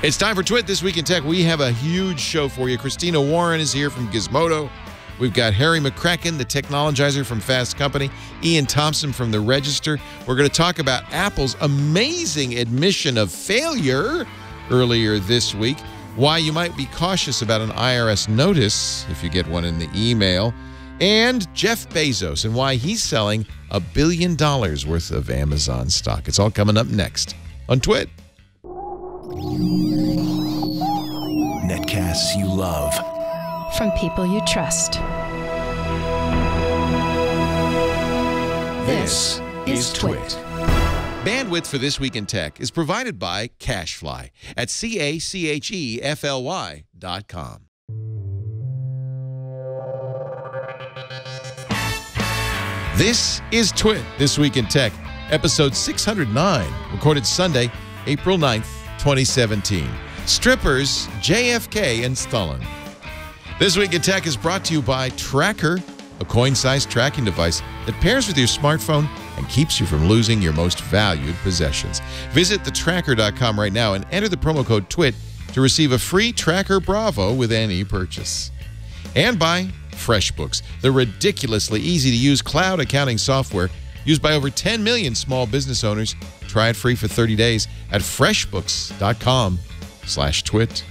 It's time for Twit This Week in Tech. We have a huge show for you. Christina Warren is here from Gizmodo. We've got Harry McCracken, the technologizer from Fast Company. Iain Thomson from The Register. We're going to talk about Apple's amazing admission of failure earlier this week. Why you might be cautious about an IRS notice if you get one in the email. And Jeff Bezos and why he's selling $1 billion worth of Amazon stock. It's all coming up next on Twit. Netcasts you love. From people you trust. This is Twit. Bandwidth for This Week in Tech is provided by CacheFly at CacheFly.com. This is Twit This Week in Tech, episode 609, recorded Sunday, April 9th, 2017. Strippers, JFK, and Stalin. This Week in Tech is brought to you by Tracker, a coin-sized tracking device that pairs with your smartphone and keeps you from losing your most valued possessions. Visit thetracker.com right now and enter the promo code TWIT to receive a free Tracker Bravo with any purchase. And by FreshBooks, the ridiculously easy-to-use cloud accounting software used by over 10 million small business owners. Try it free for 30 days at freshbooks.com/twit.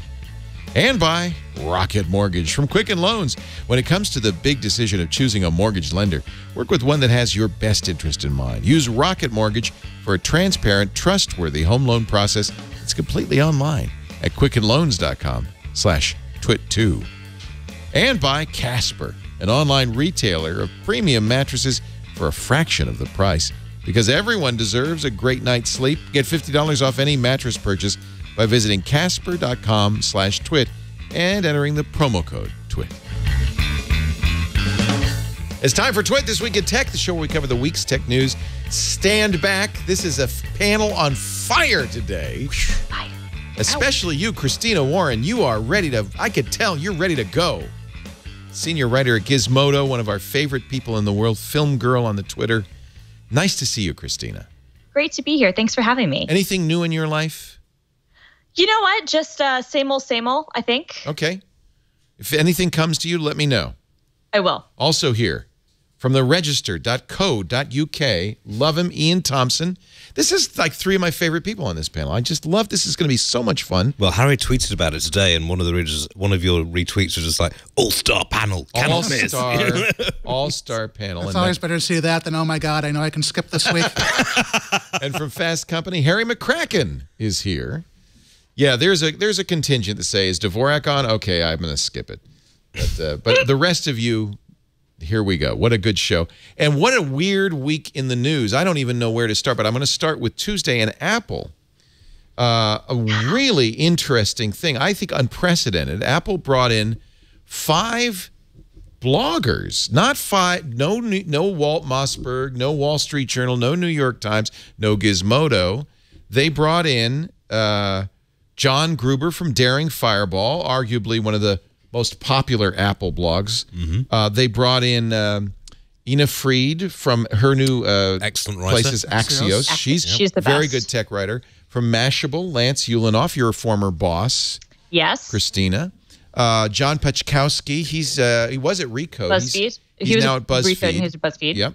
And by Rocket Mortgage from Quicken Loans. When it comes to the big decision of choosing a mortgage lender, work with one that has your best interest in mind. Use Rocket Mortgage for a transparent, trustworthy home loan process that's completely online at quickenloans.com/twit2. And by Casper, an online retailer of premium mattresses for a fraction of the price. Because everyone deserves a great night's sleep. Get $50 off any mattress purchase by visiting casper.com/twit and entering the promo code TWIT. It's time for Twit This Week in Tech, the show where we cover the week's tech news. Stand back. This is a panel on fire today. Fire. Especially you, Christina Warren. You are ready to, I could tell you're ready to go. Senior writer at Gizmodo, one of our favorite people in the world, film girl on the Twitter. Nice to see you, Christina. Great to be here. Thanks for having me. Anything new in your life? You know what? Just same old, I think. Okay. If anything comes to you, let me know. I will. Also here, from theregister.co.uk, love him, Iain Thomson. This is like three of my favorite people on this panel. I just love this. Is going to be so much fun. Well, Harry tweeted about it today, and one of your retweets was just like, all-star panel. All-star panel. It's always better to see that than, oh my God, I know I can skip this week. And from Fast Company, Harry McCracken is here. Yeah, there's a contingent that say, is Dvorak on? Okay, I'm going to skip it. But the rest of you, here we go. What a good show. And what a weird week in the news. I don't even know where to start, but I'm going to start with Tuesday and Apple. A really interesting thing. I think unprecedented. Apple brought in 5 bloggers. Not 5. No Walt Mossberg, no Wall Street Journal, no New York Times, no Gizmodo. They brought in John Gruber from Daring Fireball, arguably one of the most popular Apple blogs. Mm-hmm. They brought in Ina Fried from her new excellent writer. Places, Axios. She's the very best. good tech writer. From Mashable, Lance Ulanoff, your former boss. Yes. Christina. John Pachkowski, he was at Recode. BuzzFeed. He's now at BuzzFeed. He was at BuzzFeed. Yep.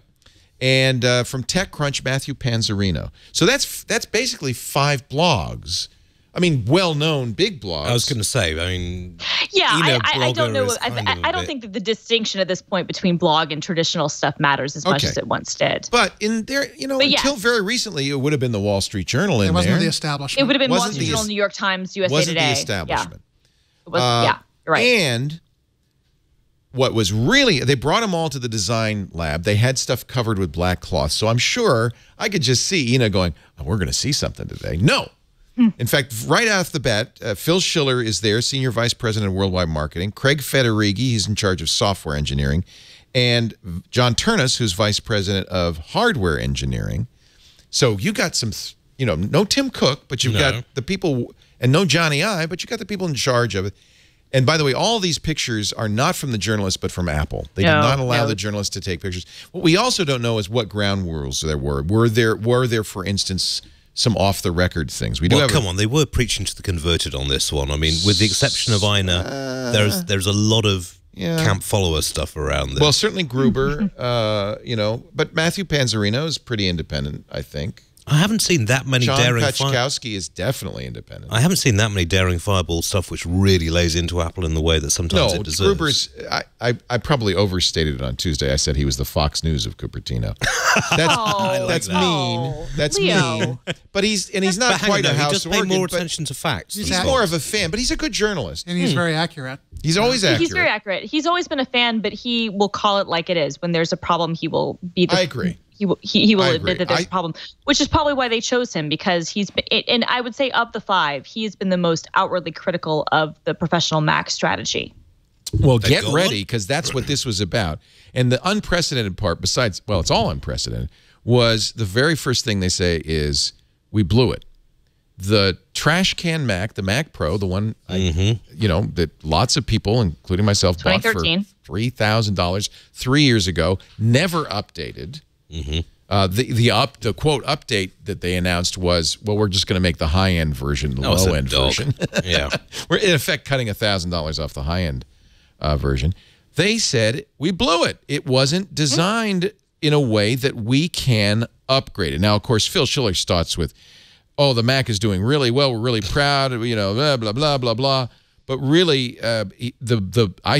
And from TechCrunch, Matthew Panzarino. So that's basically 5 blogs. I mean, well-known big blogs. I was going to say, I mean, yeah, I don't know. I don't think that the distinction at this point between blog and traditional stuff matters as much as it once did. But in there, until very recently, it would have been the Wall Street Journal in there. It wasn't the establishment. It would have been Wall Street Journal, New York Times, USA wasn't Today. The establishment. Yeah. It was, yeah, you're right. And what was really, they brought them all to the design lab. They had stuff covered with black cloth. So I'm sure I could just see Ina going, oh, we're going to see something today. No. In fact, right off the bat, Phil Schiller is there, Senior Vice President of Worldwide Marketing. Craig Federighi, he's in charge of software engineering. And John Turnus, who's Vice President of Hardware Engineering. So you got some, no Tim Cook, but you've got the people, and no Johnny Ive, but you got the people in charge of it. And by the way, all these pictures are not from the journalists, but from Apple. They did not allow the journalists to take pictures. What we also don't know is what ground rules there were. Were there, for instance, some off-the-record things. We do well, have come on, they were preaching to the converted on this one. I mean, with the exception of Ina, there's a lot of camp follower stuff around this. Well, certainly Gruber, but Matthew Panzarino is pretty independent, I think. I haven't seen that many John daring Pachkowski is definitely independent. I haven't seen that many daring fireball stuff which really lays into Apple in the way that sometimes it deserves. Gruber's. I probably overstated it on Tuesday. I said he was the Fox News of Cupertino. That's mean. That's mean. But he's not quite a House organ. He does pay more attention to facts. He's more of a fan, but he's a good journalist. And he's very accurate. He's always accurate. He's very accurate. He's always been a fan, but he will call it like it is. When there's a problem, he will be the. I agree. He will admit that there's a problem, which is probably why they chose him, because he's been, and I would say of the five, he's been the most outwardly critical of the professional Mac strategy. Well, get ready, because that's what this was about. And the unprecedented part, besides, well, it's all unprecedented, was the very first thing they say is, we blew it. The trash can Mac, the Mac Pro, the one, that lots of people, including myself, bought for $3,000 3 years ago, never updated. The quote update that they announced was, well, we're just going to make the high end version the low end version. We're in effect cutting $1,000 off the high end version. They said we blew it. It wasn't designed in a way that we can upgrade it. Now, of course, Phil Schiller starts with, oh, the Mac is doing really well. We're really proud. Blah blah blah blah blah. But really, I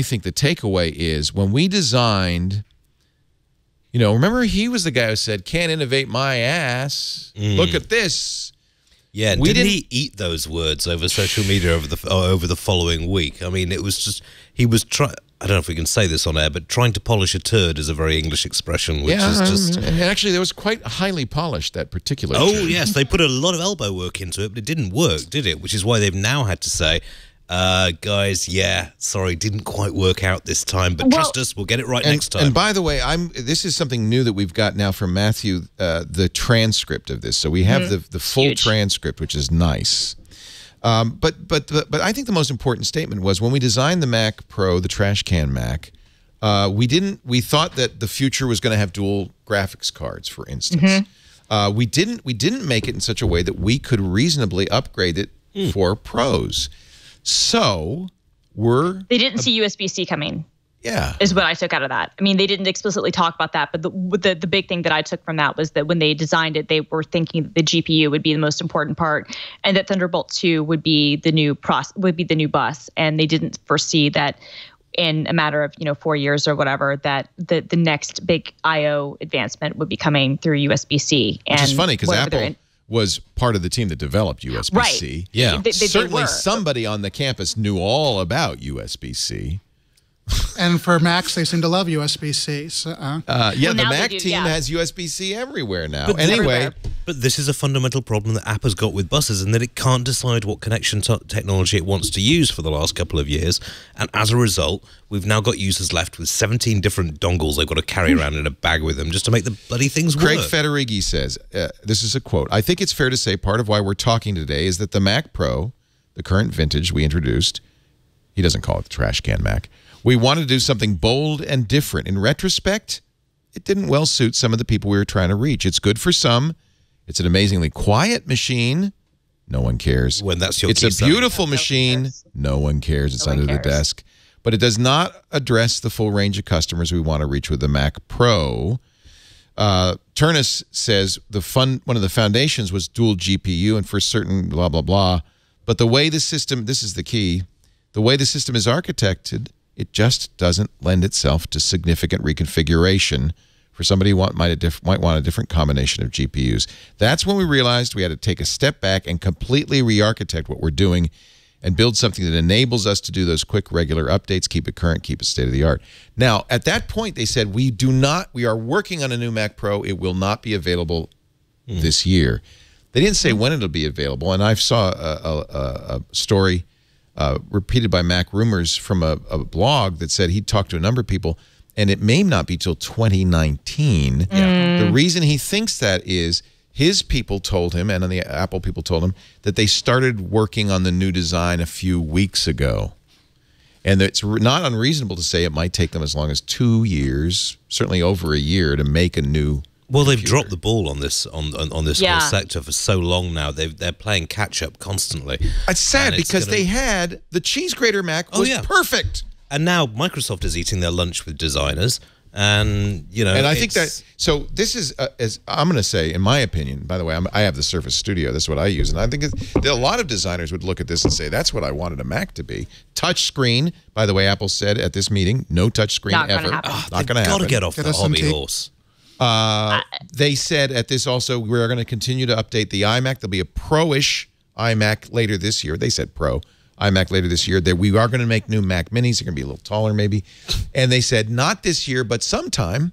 think the takeaway is when we designed. Remember he was the guy who said, can't innovate my ass. Look at this. Yeah, didn't he eat those words over social media over the following week? I mean, it was just, he was trying, I don't know if we can say this on air, but trying to polish a turd is a very English expression, which is just... And actually, it was quite highly polished, that particular Oh, turd. yes, they put a lot of elbow work into it, but it didn't work, did it? Which is why they've now had to say... guys, sorry, didn't quite work out this time, but trust us, we'll get it right next time. And by the way, this is something new that we've got now from Matthew, the transcript of this. So we have the full transcript, which is nice. But I think the most important statement was when we designed the Mac Pro, the trash can Mac, we thought that the future was going to have dual graphics cards, for instance. We didn't make it in such a way that we could reasonably upgrade it for pros. So they didn't see USB-C coming. Yeah, is what I took out of that. I mean, they didn't explicitly talk about that, but the big thing that I took from that was that when they designed it, they were thinking that the GPU would be the most important part, and that Thunderbolt 2 would be the new bus, and they didn't foresee that in a matter of 4 years or whatever that the next big I/O advancement would be coming through USB-C. Which is funny because Apple was part of the team that developed USB-C. Right. Yeah. Certainly somebody on the campus knew all about USB-C. And for Macs, they seem to love USB-C. So, the Mac team has USB-C everywhere now. But anyway. But this is a fundamental problem that Apple's got with buses, in that it can't decide what connection technology it wants to use for the last couple of years. And as a result, we've now got users left with 17 different dongles they've got to carry around in a bag with them just to make the bloody things work. Craig Federighi says, this is a quote, I think it's fair to say part of why we're talking today is that the Mac Pro, the current vintage we introduced, he doesn't call it the trash can Mac, we wanted to do something bold and different. In retrospect, it didn't well suit some of the people we were trying to reach. It's good for some. It's an amazingly quiet machine. No one cares. When that's your It's a beautiful machine. No one cares. It's under the desk. But it does not address the full range of customers we want to reach with the Mac Pro. Turnus says one of the foundations was dual GPU and for certain blah, blah, blah. But the way the system, this is the key, the way the system is architected, it just doesn't lend itself to significant reconfiguration for somebody who might want a different combination of GPUs. That's when we realized we had to take a step back and completely re-architect what we're doing and build something that enables us to do those quick, regular updates, keep it current, keep it state-of-the-art. Now, at that point, they said, we are working on a new Mac Pro. It will not be available this year. They didn't say when it'll be available, and I saw a story repeated by Mac Rumors from a blog that said he'd talked to a number of people, and it may not be till 2019. The reason he thinks that is his people told him, and the Apple people told him, that they started working on the new design a few weeks ago. And it's not unreasonable to say it might take them as long as 2 years, certainly over a year, to make a new Well, they've dropped the ball on this this Yeah. whole sector for so long now. They're playing catch up constantly. It's sad And it's because gonna- they had the cheese grater Mac was perfect. And now Microsoft is eating their lunch with designers, and And I think that so. This is as I'm going to say, in my opinion. By the way, I have the Surface Studio. That's what I use, and I think a lot of designers would look at this and say, "That's what I wanted a Mac to be." Touch screen. By the way, Apple said at this meeting, no touch screen Not gonna ever. happen. Not going to happen. Got to get off Get the us some hobby tea. horse. They said at this also, we're going to continue to update the iMac. There'll be a Pro-ish iMac later this year. They said Pro iMac later this year. That we are going to make new Mac Minis. They're going to be a little taller maybe. And they said not this year, but sometime,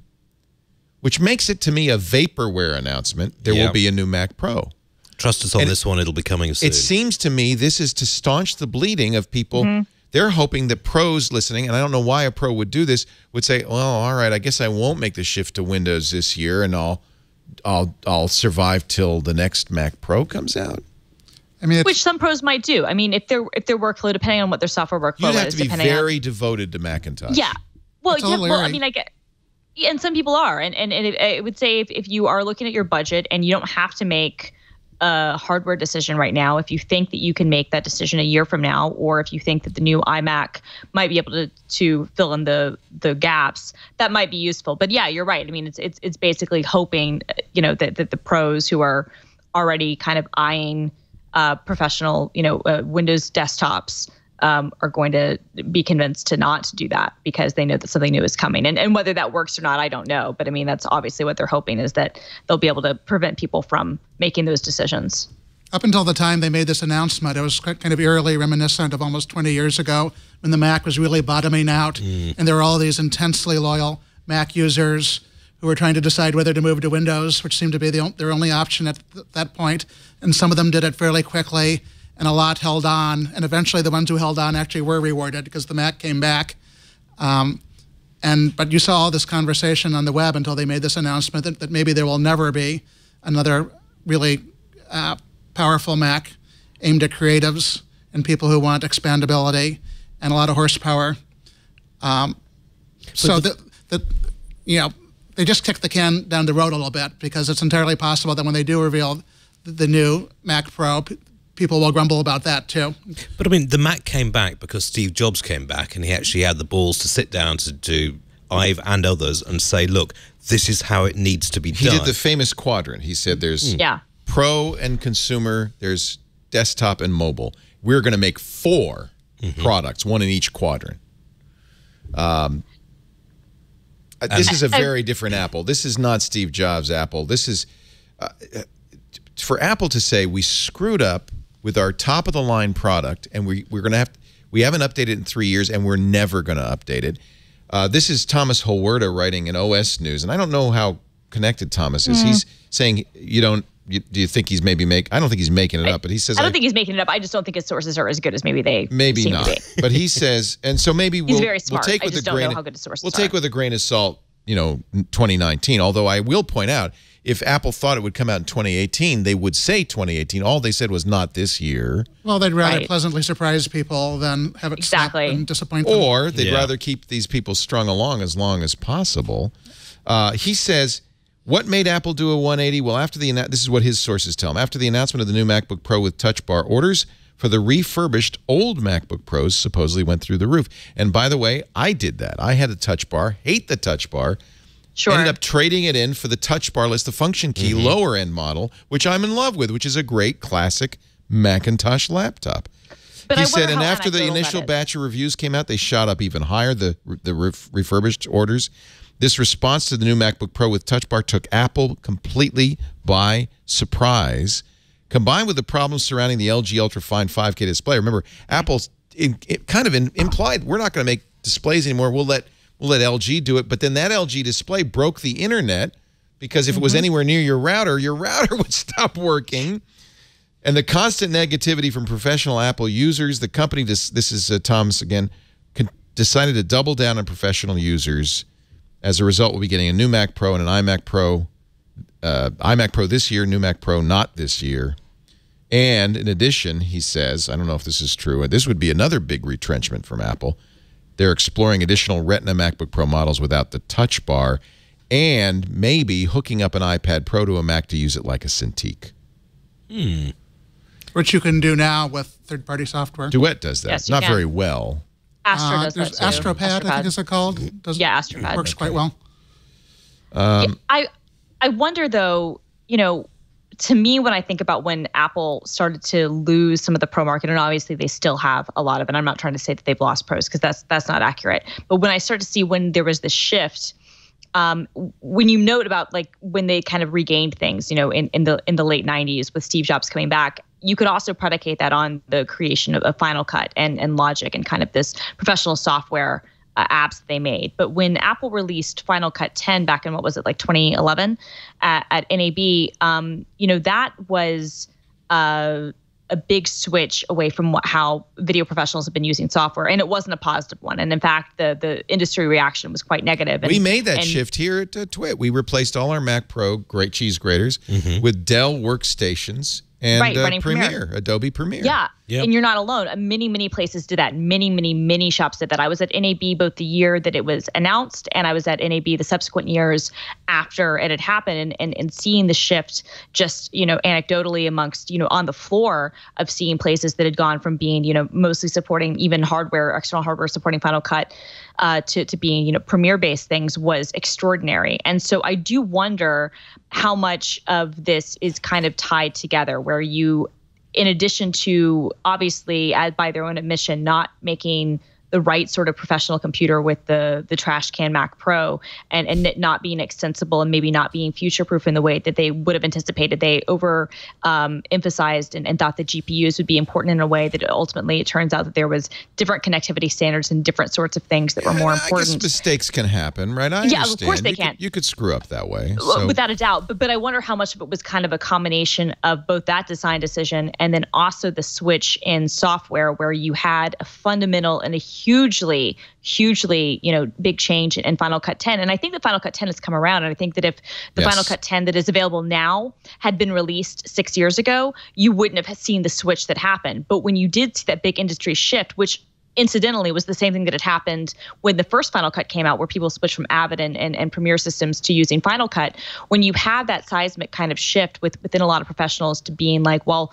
which makes it to me a vaporware announcement. There will be a new Mac Pro. Trust us on this one. It'll be coming soon. It seems to me this is to staunch the bleeding of people. They're hoping that pros listening, and I don't know why a pro would do this, would say, "Well, all right, I guess I won't make the shift to Windows this year, and I'll survive till the next Mac Pro comes out." I mean, Which some pros might do. I mean, if their workload, depending on what their software workflow You'd have is, to be depending on very devoted to Macintosh. Yeah. Well, That's yeah, all well, I Larry. mean, I get, yeah, and some people are, and I would say if you are looking at your budget and you don't have to make a hardware decision right now, if you think that you can make that decision a year from now, or if you think that the new iMac might be able to fill in the gaps, that might be useful. But yeah, you're right. I mean, it's basically hoping, that the pros who are already kind of eyeing professional, Windows desktops are going to be convinced to not do that because they know that something new is coming. And whether that works or not, I don't know. But I mean, that's obviously what they're hoping, is that they'll be able to prevent people from making those decisions. up until the time they made this announcement, it was kind of eerily reminiscent of almost 20 years ago when the Mac was really bottoming out, and there were all these intensely loyal Mac users who were trying to decide whether to move to Windows, which seemed to be their only option at that point. And some of them did it fairly quickly, and a lot held on. And eventually the ones who held on actually were rewarded because the Mac came back. But you saw all this conversation on the web until they made this announcement that maybe there will never be another really powerful Mac aimed at creatives and people who want expandability and a lot of horsepower. They just kicked the can down the road a little bit because it's entirely possible that when they do reveal the new Mac Pro, people will grumble about that too. But I mean, the Mac came back because Steve Jobs came back and he actually had the balls to sit down to Ive and others and say, look, this is how it needs to be done. He did the famous quadrant. He said there's pro and consumer, there's desktop and mobile. We're going to make 4 products, one in each quadrant. This is a very different Apple. This is not Steve Jobs' Apple. This is for Apple to say we screwed up with our top-of-the-line product, and we haven't updated it in 3 years, and we're never going to update it. This is Thomas Holwerda writing in OS News, and I don't know how connected Thomas is. He's saying do you think he's maybe I don't think he's making it up, but he says I don't think he's making it up. I just don't think his sources are as good as maybe they seem not. to be. But he says, and so maybe he's very smart. We'll take I with just a don't grain. know how good his sources We'll take with a grain of salt, 2019. Although I will point out, if Apple thought it would come out in 2018, they would say 2018. All they said was not this year. Well, they'd rather pleasantly surprise people than have it snap and disappoint them. Or they'd rather keep these people strung along as long as possible. He says, what made Apple do a 180? Well, this is what his sources tell him. After the announcement of the new MacBook Pro with Touch Bar, orders for the refurbished old MacBook Pros supposedly went through the roof. And by the way, I did that. I had a Touch Bar, hate the Touch Bar. Sure. Ended up trading it in for the Touch Bar less the function key lower-end model, which I'm in love with, which is a great classic Macintosh laptop. But he said, and after the initial batch of reviews came out, they shot up even higher, the refurbished orders. This response to the new MacBook Pro with Touch Bar took Apple completely by surprise. Combined with the problems surrounding the LG Ultrafine 5K display. Remember, Apple kind of implied we're not going to make displays anymore. We'll let LG do it. But then that LG display broke the internet because if it was anywhere near your router would stop working. And the constant negativity from professional Apple users, the company, this is Thomas again, decided to double down on professional users. As a result, we'll be getting a new Mac Pro and an iMac Pro. iMac Pro this year, new Mac Pro not this year. And in addition, he says, I don't know if this is true, this would be another big retrenchment from Apple. They're exploring additional Retina MacBook Pro models without the Touch Bar. and maybe hooking up an iPad Pro to a Mac to use it like a Cintiq. Which you can do now with third-party software. Duet does that. Yes, Not can. very well. Astro does There's that too. Astropad, I think is it called? Astropad. Works quite well. I wonder though, to me, when I think about when Apple started to lose some of the pro market, and obviously they still have a lot of it. I'm not trying to say that they've lost pros because that's not accurate. But when I start to see when there was this shift, when you note about like when they kind of regained things, in the late 90s with Steve Jobs coming back, you could also predicate that on the creation of Final Cut and Logic and kind of this professional software apps that they made. But when Apple released Final Cut 10 back in, 2011 at NAB, that was a big switch away from how video professionals have been using software. And it wasn't a positive one. And in fact, the industry reaction was quite negative. And, we made that shift here at Twit. We replaced all our Mac Pro great cheese graters with Dell workstations and running Premiere, Adobe Premiere. Yeah. Yep. And you're not alone. Many places did that. Many shops did that. I was at NAB both the year that it was announced and I was at NAB the subsequent years after it had happened and seeing the shift just, anecdotally amongst, on the floor of seeing places that had gone from being, mostly supporting even external hardware supporting Final Cut to being, Premiere-based things was extraordinary. And so I do wonder how much of this is kind of tied together where you, in addition to obviously, as by their own admission, not making the right sort of professional computer with the trash can Mac Pro and it not being extensible and maybe not being future proof in the way that they would have anticipated. They emphasized and thought that GPUs would be important in a way that ultimately it turns out that there was different connectivity standards and different sorts of things that were more important. I guess mistakes can happen, right? I understand. Of course they can. You could screw up that way. So. Without a doubt. But I wonder how much of it was kind of a combination of both that design decision and then also the switch in software where you had a fundamental and a hugely, big change in Final Cut 10. And I think the Final Cut 10 has come around. And I think that if the Final Cut 10 that is available now had been released 6 years ago, you wouldn't have seen the switch that happened. But when you did see that big industry shift, which incidentally was the same thing that had happened when the first Final Cut came out, where people switched from Avid and Premiere systems to using Final Cut, when you have that seismic kind of shift within a lot of professionals to being like, well,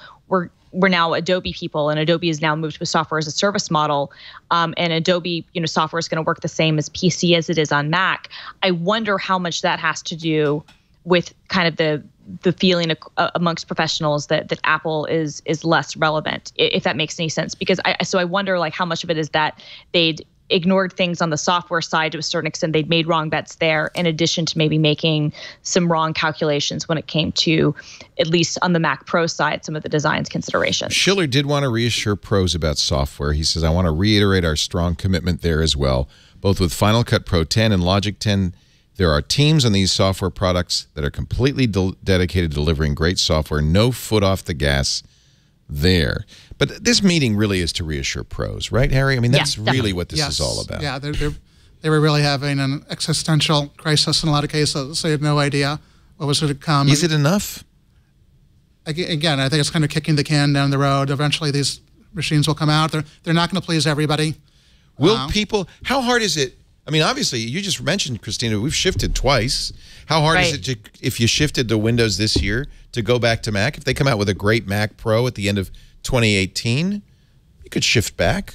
we're now Adobe people, and Adobe has now moved to a software as a service model, and Adobe, software is going to work the same as PC as it is on Mac. I wonder how much that has to do with kind of the feeling amongst professionals that Apple is less relevant, if that makes any sense. Because I wonder like how much of it is that they'd ignored things on the software side to a certain extent. They'd made wrong bets there, in addition to maybe making some wrong calculations when it came to, at least on the Mac Pro side, some of the designs considerations. Schiller did want to reassure pros about software. He says, I want to reiterate our strong commitment there as well. Both with Final Cut Pro 10 and Logic 10, there are teams on these software products that are completely dedicated to delivering great software. No foot off the gas there. But this meeting really is to reassure pros, right, Harry? I mean, that's really what this is all about. Yeah, they were really having an existential crisis in a lot of cases. They had no idea what was going to come. Is it enough? Again, I think it's kind of kicking the can down the road. Eventually, these machines will come out. They're not going to please everybody. Will people? How hard is it? I mean, obviously, you just mentioned, Christina, we've shifted twice. How hard is it if you shifted to Windows this year to go back to Mac? If they come out with a great Mac Pro at the end of 2018, you could shift back,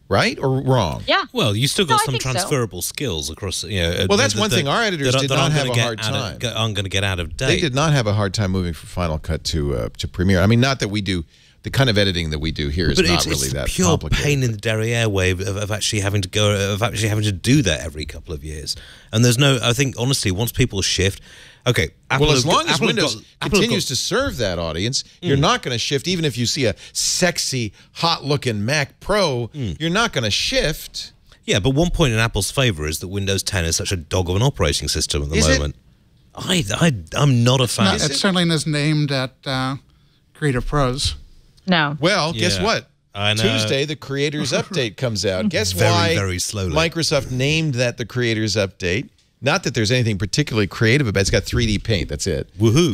right or wrong? Yeah. Well, you still got some transferable skills across. Well, that's one thing. Our editors did not have a hard time. Aren't going to get out of date. They did not have a hard time moving from Final Cut to Premiere. I mean, not that we do. The kind of editing that we do here is not really that pure complicated. Pain in the derriere wave of actually having to do that every couple of years. And there's no, I think honestly, once people shift, okay. Apple as long as Windows continues to serve that audience, you're not going to shift. Even if you see a sexy, hot-looking Mac Pro, you're not going to shift. Yeah, but one point in Apple's favor is that Windows 10 is such a dog of an operating system at the moment. I'm not a fan. It certainly is named at Creative Pros. No. Well, guess what? Tuesday, the Creators Update comes out. Guess why very slowly. Microsoft named that the Creators Update? Not that there's anything particularly creative about it. It's got 3D paint. That's it. Woohoo!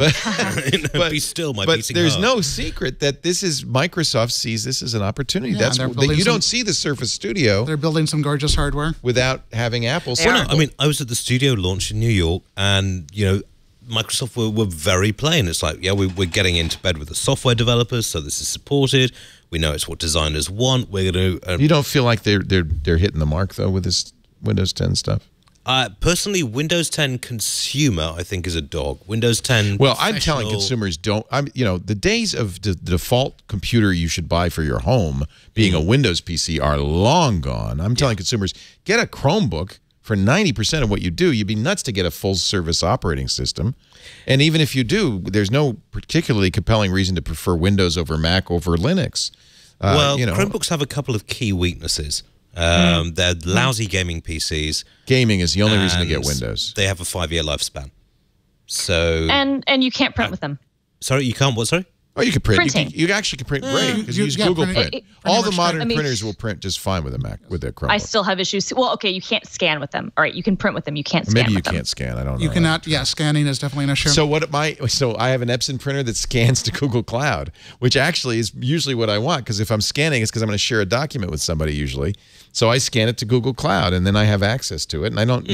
But, Be still, my but beating there's heart. no secret that this is Microsoft sees this as an opportunity. Yeah, That's they're that building you some- don't see the Surface Studio They're building some gorgeous hardware. without having Apple. They Well, are. no, I mean, I was at the studio launch in New York, and Microsoft were very plain. It's like, yeah, we're getting into bed with the software developers, so this is supported. We know it's what designers want. We're going to. You don't feel like they're hitting the mark though with this Windows 10 stuff. Personally, Windows 10 consumer, I think, is a dog. Windows 10. Well, I'm telling professional- consumers the days of the default computer you should buy for your home being a Windows PC are long gone. I'm telling consumers, get a Chromebook for 90% of what you do. You'd be nuts to get a full service operating system. And even if you do, there's no particularly compelling reason to prefer Windows over Mac over Linux. Chromebooks have a couple of key weaknesses. They're lousy gaming PCs. Gaming is the only reason to get and Windows. They have a 5-year lifespan. So, And you can't print with them. sorry, you can't. What? Sorry. Oh, you can print. Printing. You actually can print great because you use yeah, Google printing- Print. pretty All the much modern I mean- printers will print just fine with a Mac, with a Chromebook. I still have issues. Well, okay, you can't scan with them. All right, you can print with them. You can't Or scan maybe you with them. can't scan. I don't know. You cannot. Yeah, scanning is definitely an issue. So I have an Epson printer that scans to Google Cloud, which actually is usually what I want because if I'm scanning, it's because I'm going to share a document with somebody usually. So I scan it to Google Cloud and then I have access to it. And I don't,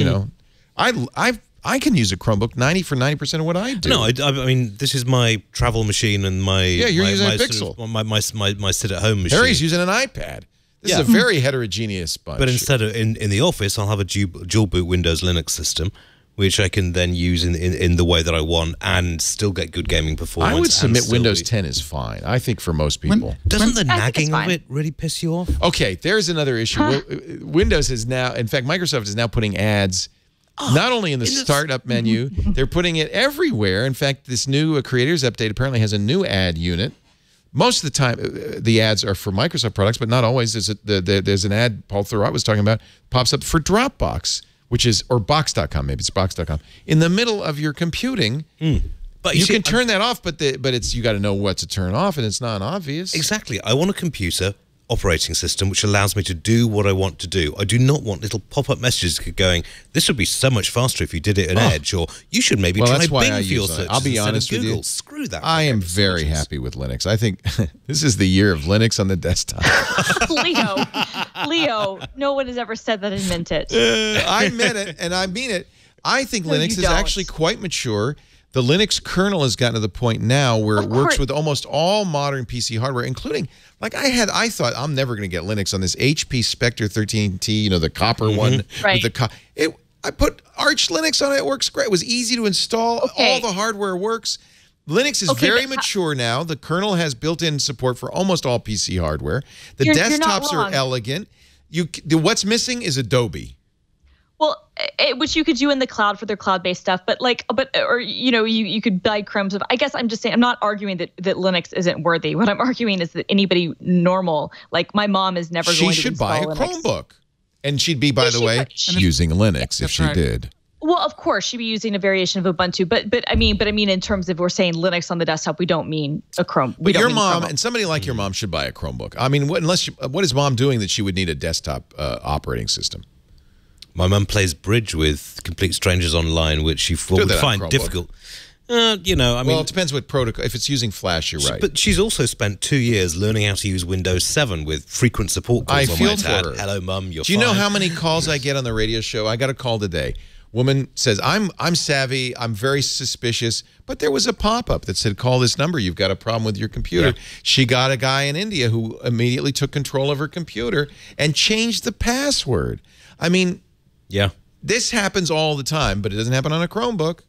I can use a Chromebook 90% of what I do. No, I mean, this is my travel machine and my you're my, using my a sort Pixel. of- my sit-at-home machine. Harry's using an iPad. This Yeah. is a very heterogeneous bunch. But instead of in the office, I'll have a dual boot Windows Linux system, which I can then use in the way that I want and still get good gaming performance. I would and submit still Windows be- 10 is fine. I think for most people. Doesn't the I think it's nagging of fine. it really piss you off? Okay, there's another issue. Windows is now, in fact, Microsoft is now putting ads not only in the startup menu, they're putting it everywhere. In fact, this new Creators Update apparently has a new ad unit. Most of the time, the ads are for Microsoft products, but not always. There's an ad Paul Thurrott was talking about, pops up for Dropbox, which is, or Box.com, maybe it's Box.com, in the middle of your computing. But You see, can turn that off, but it's you got to know what to turn off, and it's not obvious. Exactly. I want a computer operating system which allows me to do what I want to do. I do not want little pop-up messages going, this would be so much faster if you did it in Edge, or you should maybe try that's why Bing I for your use it. searches I'll be instead honest of with you. Google. Screw that. I am for very searches. happy with Linux. I think this is the year of Linux on the desktop. Leo, no one has ever said that and meant it. I meant it, and I mean it. I think No, Linux you is don't. actually quite mature. The Linux kernel has gotten to the point now where it Of works course. with almost all modern PC hardware, including, like I thought I'm never going to get Linux on this HP Spectre 13T, the copper one. Right. With the I put Arch Linux on it. It works great. It was easy to install. Okay. All the hardware works. Linux is Okay, very but mature now. The kernel has built-in support for almost all PC hardware. The You're not desktops are wrong. elegant. What's missing is Adobe. Well, which you could do in the cloud for their cloud-based stuff, you could buy Chrome stuff. I guess I'm just saying, I'm not arguing that Linux isn't worthy. What I'm arguing is that anybody normal, like my mom, is never She going to should buy a install Linux. Chromebook. And she'd be, by the she way, could. using Linux if That's she right. did. Well, of course, she'd be using a variation of Ubuntu, but I mean, in terms of we're saying Linux on the desktop, we don't mean a Chrome. We But don't your mean mom Chrome. and somebody like your mom should buy a Chromebook. I mean, what is mom doing that she would need a desktop operating system? My mum plays bridge with complete strangers online, which she would that on find Chromebook. difficult. I mean, Well, it depends what protocol. If it's using Flash, you're right. But she's also spent 2 years learning how to use Windows 7 with frequent support calls. I on feel my for dad. her. Hello, Mum. You're Do you know fine." how many calls I get on the radio show? I got a call today. Woman says, I'm savvy, I'm very suspicious, but there was a pop-up that said, call this number, you've got a problem with your computer. Yeah. She got a guy in India who immediately took control of her computer and changed the password. I mean, Yeah. this happens all the time, but it doesn't happen on a Chromebook.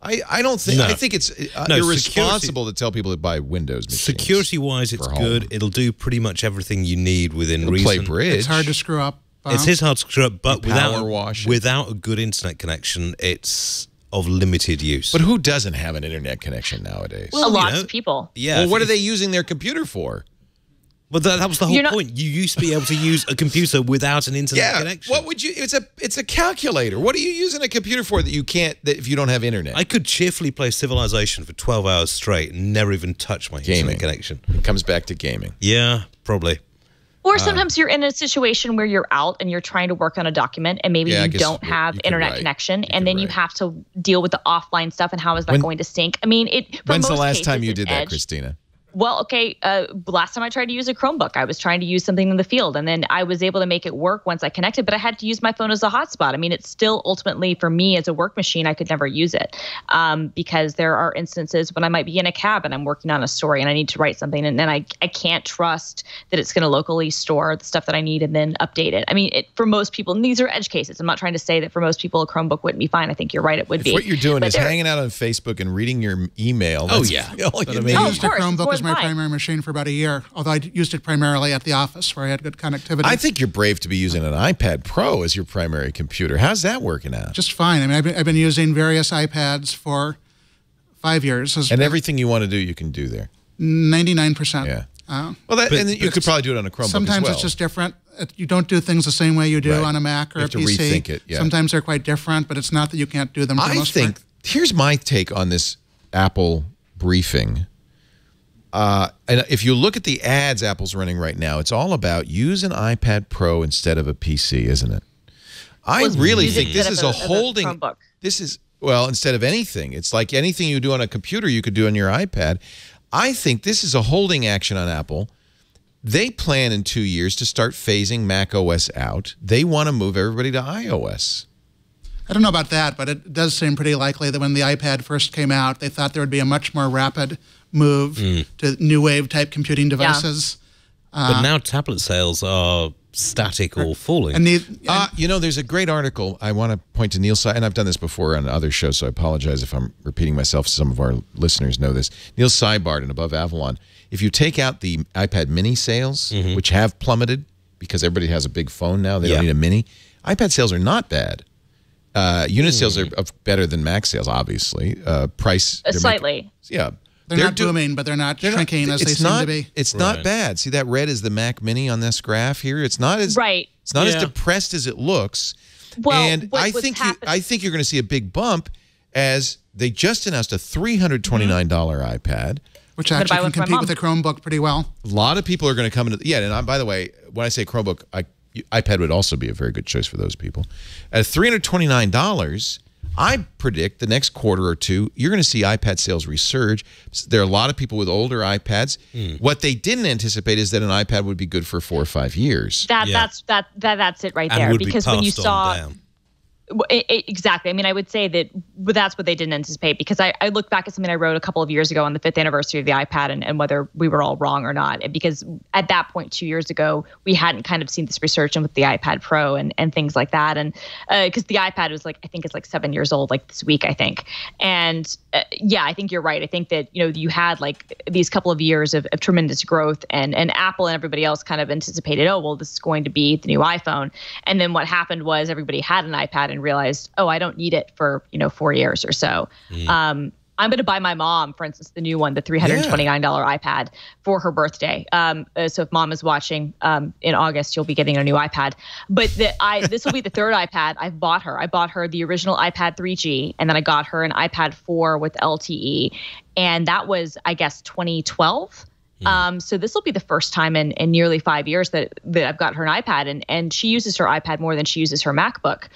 I don't think, No. I think it's No, irresponsible to tell people to buy Windows machines. Security-wise, it's for home. good. It'll do pretty much everything you need within It'll reason. play bridge. It's hard to screw up. It's hard to screw up, but Power wash it. without a good internet connection, it's of limited use. But who doesn't have an internet connection nowadays? a lot you know, of people. yeah. Well, what are if- they using their computer for? But that was the whole You're not- point. You used to be able to use a computer without an internet Yeah. connection. What would you? It's a calculator. What are you using a computer for that you can't? That if you don't have internet, I could cheerfully play Civilization for 12 hours straight and never even touch my Gaming. internet connection. it comes back to gaming. Yeah, probably. Or sometimes you're in a situation where you're out and you're trying to work on a document and maybe you don't have internet connection, and then you have to deal with the offline stuff and how is that going to sync? I mean, when's the last time you did that, Christina? Well, okay, last time I tried to use a Chromebook, I was trying to use something in the field, and then I was able to make it work once I connected, but I had to use my phone as a hotspot. I mean, it's still ultimately, for me as a work machine, I could never use it because there are instances when I might be in a cab and I'm working on a story and I need to write something, and then I can't trust that it's going to locally store the stuff that I need and then update it. I mean, for most people, and these are edge cases. I'm not trying to say that for most people a Chromebook wouldn't be fine. I think you're right, it would be. What you're doing is hanging out on Facebook and reading your email. Oh, yeah. I used a Chromebook as my primary machine for about a year, although I used it primarily at the office where I had good connectivity. I think you're brave to be using an iPad Pro as your primary computer. How's that working out? Just fine. I mean, I've been using various iPads for 5 years. And everything you want to do, you can do there. 99%. Yeah. And you could probably do it on a Chromebook sometimes as well. It's just different. You don't do things the same way you do on a Mac or a PC. You have to rethink it, Sometimes they're quite different, but it's not that you can't do them for the most part. Here's my take on this Apple briefing. And if you look at the ads Apple's running right now, it's all about use an iPad Pro instead of a PC, isn't it? I really think this is a holding. This is, well, instead of anything. It's like anything you do on a computer, you could do on your iPad. I think this is a holding action on Apple. They plan in 2 years to start phasing Mac OS out. They want to move everybody to iOS. I don't know about that, but it does seem pretty likely that when the iPad first came out, they thought there would be a much more rapid move to new wave type computing devices. But now tablet sales are static or falling. And you know, there's a great article I want to point to Neil Seibart, and I've done this before on other shows, so I apologize if I'm repeating myself. Some of our listeners know this. Neil Seibart in Above Avalon. If you take out the iPad mini sales, which have plummeted because everybody has a big phone now, they don't need a mini. iPad sales are not bad. Unit sales are better than Mac sales, obviously. Price slightly. They're not booming, but they're not shrinking as they seem to be. It's not bad. See that red is the Mac Mini on this graph here. It's not as It's not as depressed as it looks. Well, and I think you're going to see a big bump as they just announced a $329 iPad, which actually can compete with a Chromebook pretty well. A lot of people are going to come into and by the way, when I say Chromebook, iPad would also be a very good choice for those people. At $329. I predict the next quarter or two, you're going to see iPad sales resurge. There are a lot of people with older iPads. What they didn't anticipate is that an iPad would be good for 4 or 5 years. That's it right there. Because when you saw exactly, I mean, I would say that's what they didn't anticipate, because I look back at something I wrote a couple of years ago on the 5th anniversary of the iPad and whether we were all wrong or not. Because at that point 2 years ago, we hadn't kind of seen this resurgence with the iPad Pro and things like that. And because the iPad was I think it's 7 years old, this week, I think. And I think you're right. I think that, you had these couple of years of tremendous growth, and Apple and everybody else kind of anticipated, oh, well, this is going to be the new iPhone. And then what happened was everybody had an iPad and realized, oh, I don't need it for 4 years or so. I'm going to buy my mom, for instance, the new one, the $329 iPad for her birthday. So if mom is watching in August, you'll be getting a new iPad. But this will be the third iPad I've bought her. I bought her the original iPad 3G, and then I got her an iPad 4 with LTE, and that was, I guess, 2012. So this will be the first time in nearly 5 years that I've got her an iPad, and she uses her iPad more than she uses her MacBook.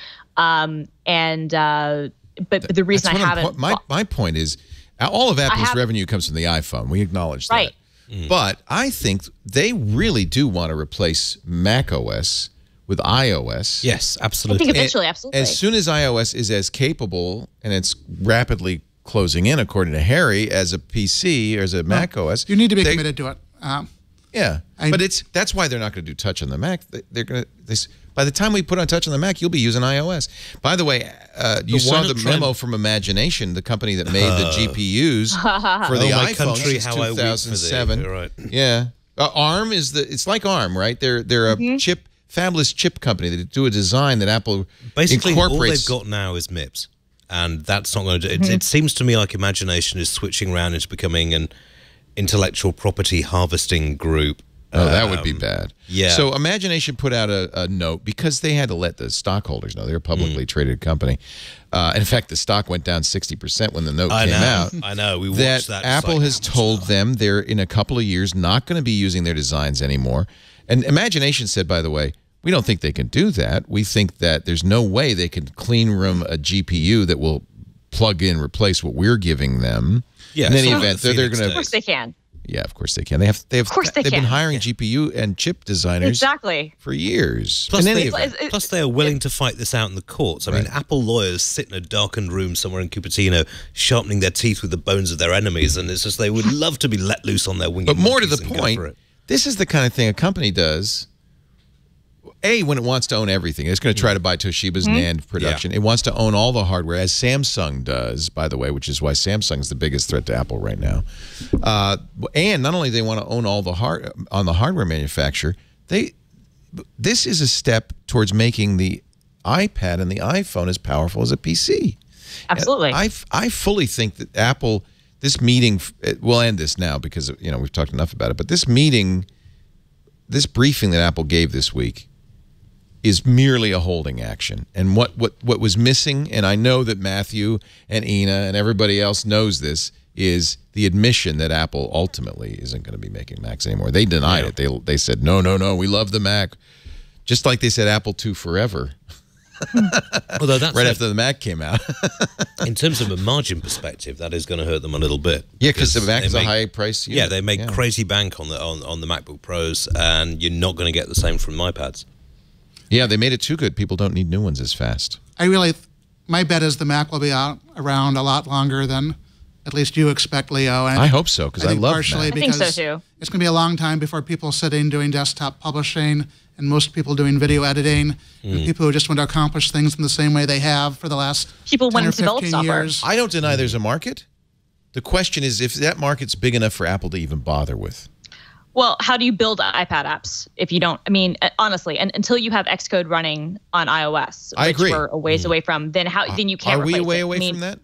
But the reason I haven't... My point is, all of Apple's revenue comes from the iPhone. We acknowledge that. But I think they really do want to replace Mac OS with iOS. Yes, absolutely. I think eventually, absolutely. As soon as iOS is as capable, and it's rapidly closing in, according to Harry, as a PC or as a Mac OS... You need to be committed to it. But that's why they're not going to do touch on the Mac. They're going to... By the time we put on touch on the Mac, you'll be using iOS. By the way, you saw the memo from Imagination, the company that made the GPUs for the iPhone since 2007. Right. Yeah, ARM is it's like ARM, right? They're a fabless chip company that do a design that Apple basically incorporates. All they've got now is MIPS, and that's not going to do it. It seems to me like Imagination is switching around into becoming an intellectual property harvesting group. Oh, that would be bad. Yeah. So Imagination put out a note because they had to let the stockholders know. They're a publicly traded company. In fact, the stock went down 60% when the note came out. I know. We watched that. Apple has told them they're in a couple of years not going to be using their designs anymore. And Imagination said, by the way, we don't think they can do that. We think that there's no way they can clean room a GPU that will plug in, replace what we're giving them. Yeah. In any event, they're going to. Of course they can. Yeah, of course they can. They've been hiring GPU and chip designers for years. Plus, they are willing to fight this out in the courts. I mean, Apple lawyers sit in a darkened room somewhere in Cupertino, sharpening their teeth with the bones of their enemies, and it's just they would love to be let loose on their winged But more to the point, this is the kind of thing a company does. When it wants to own everything, it's going to try to buy Toshiba's NAND production. It wants to own all the hardware, as Samsung does, by the way, which is why Samsung's the biggest threat to Apple right now. And not only do they want to own all the hardware manufacturer, this is a step towards making the iPad and the iPhone as powerful as a PC. Absolutely. I fully think that Apple, this meeting, we'll end this now because we've talked enough about it, but this meeting, this briefing that Apple gave this week is merely a holding action. And what was missing, and I know that Matthew and Ina and everybody else knows this, is the admission that Apple ultimately isn't going to be making Macs anymore. They denied it. They said, no, we love the Mac. Just like they said Apple II forever. Although that's right after the Mac came out. In terms of a margin perspective, that is going to hurt them a little bit. Yeah, because the Mac is a high price unit. Yeah, they make crazy bank on the MacBook Pros, and you're not going to get the same from iPads. Yeah, they made it too good. People don't need new ones as fast. My bet is the Mac will be around a lot longer than at least you expect, Leo. And I hope so, because I love Mac. I think so, too. It's going to be a long time before people sitting doing desktop publishing and most people doing video editing, and people who just want to accomplish things in the same way they have for the last 10 or 15 years. I don't deny there's a market. The question is if that market's big enough for Apple to even bother with. Well, how do you build iPad apps if you don't? I mean, honestly, and until you have Xcode running on iOS, which we're a ways away from, then then you can't. Are we way away from that?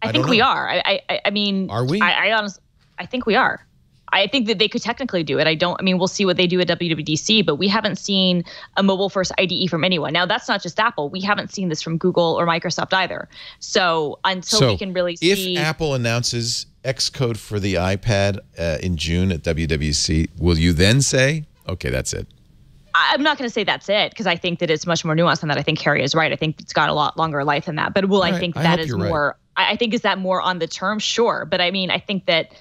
I think we are. I mean, are we? I honestly, I think we are. I think that they could technically do it. I mean, we'll see what they do at WWDC, but we haven't seen a mobile-first IDE from anyone. Now, that's not just Apple. We haven't seen this from Google or Microsoft either. So until we can really see... If Apple announces Xcode for the iPad in June at WWDC, will you then say, okay, that's it? I'm not going to say that's it, because I think that it's much more nuanced than that. I think Harry is right. I think it's got a lot longer life than that. But I think that is more... Right. I think is that more on the term? Sure. But I mean, I think that...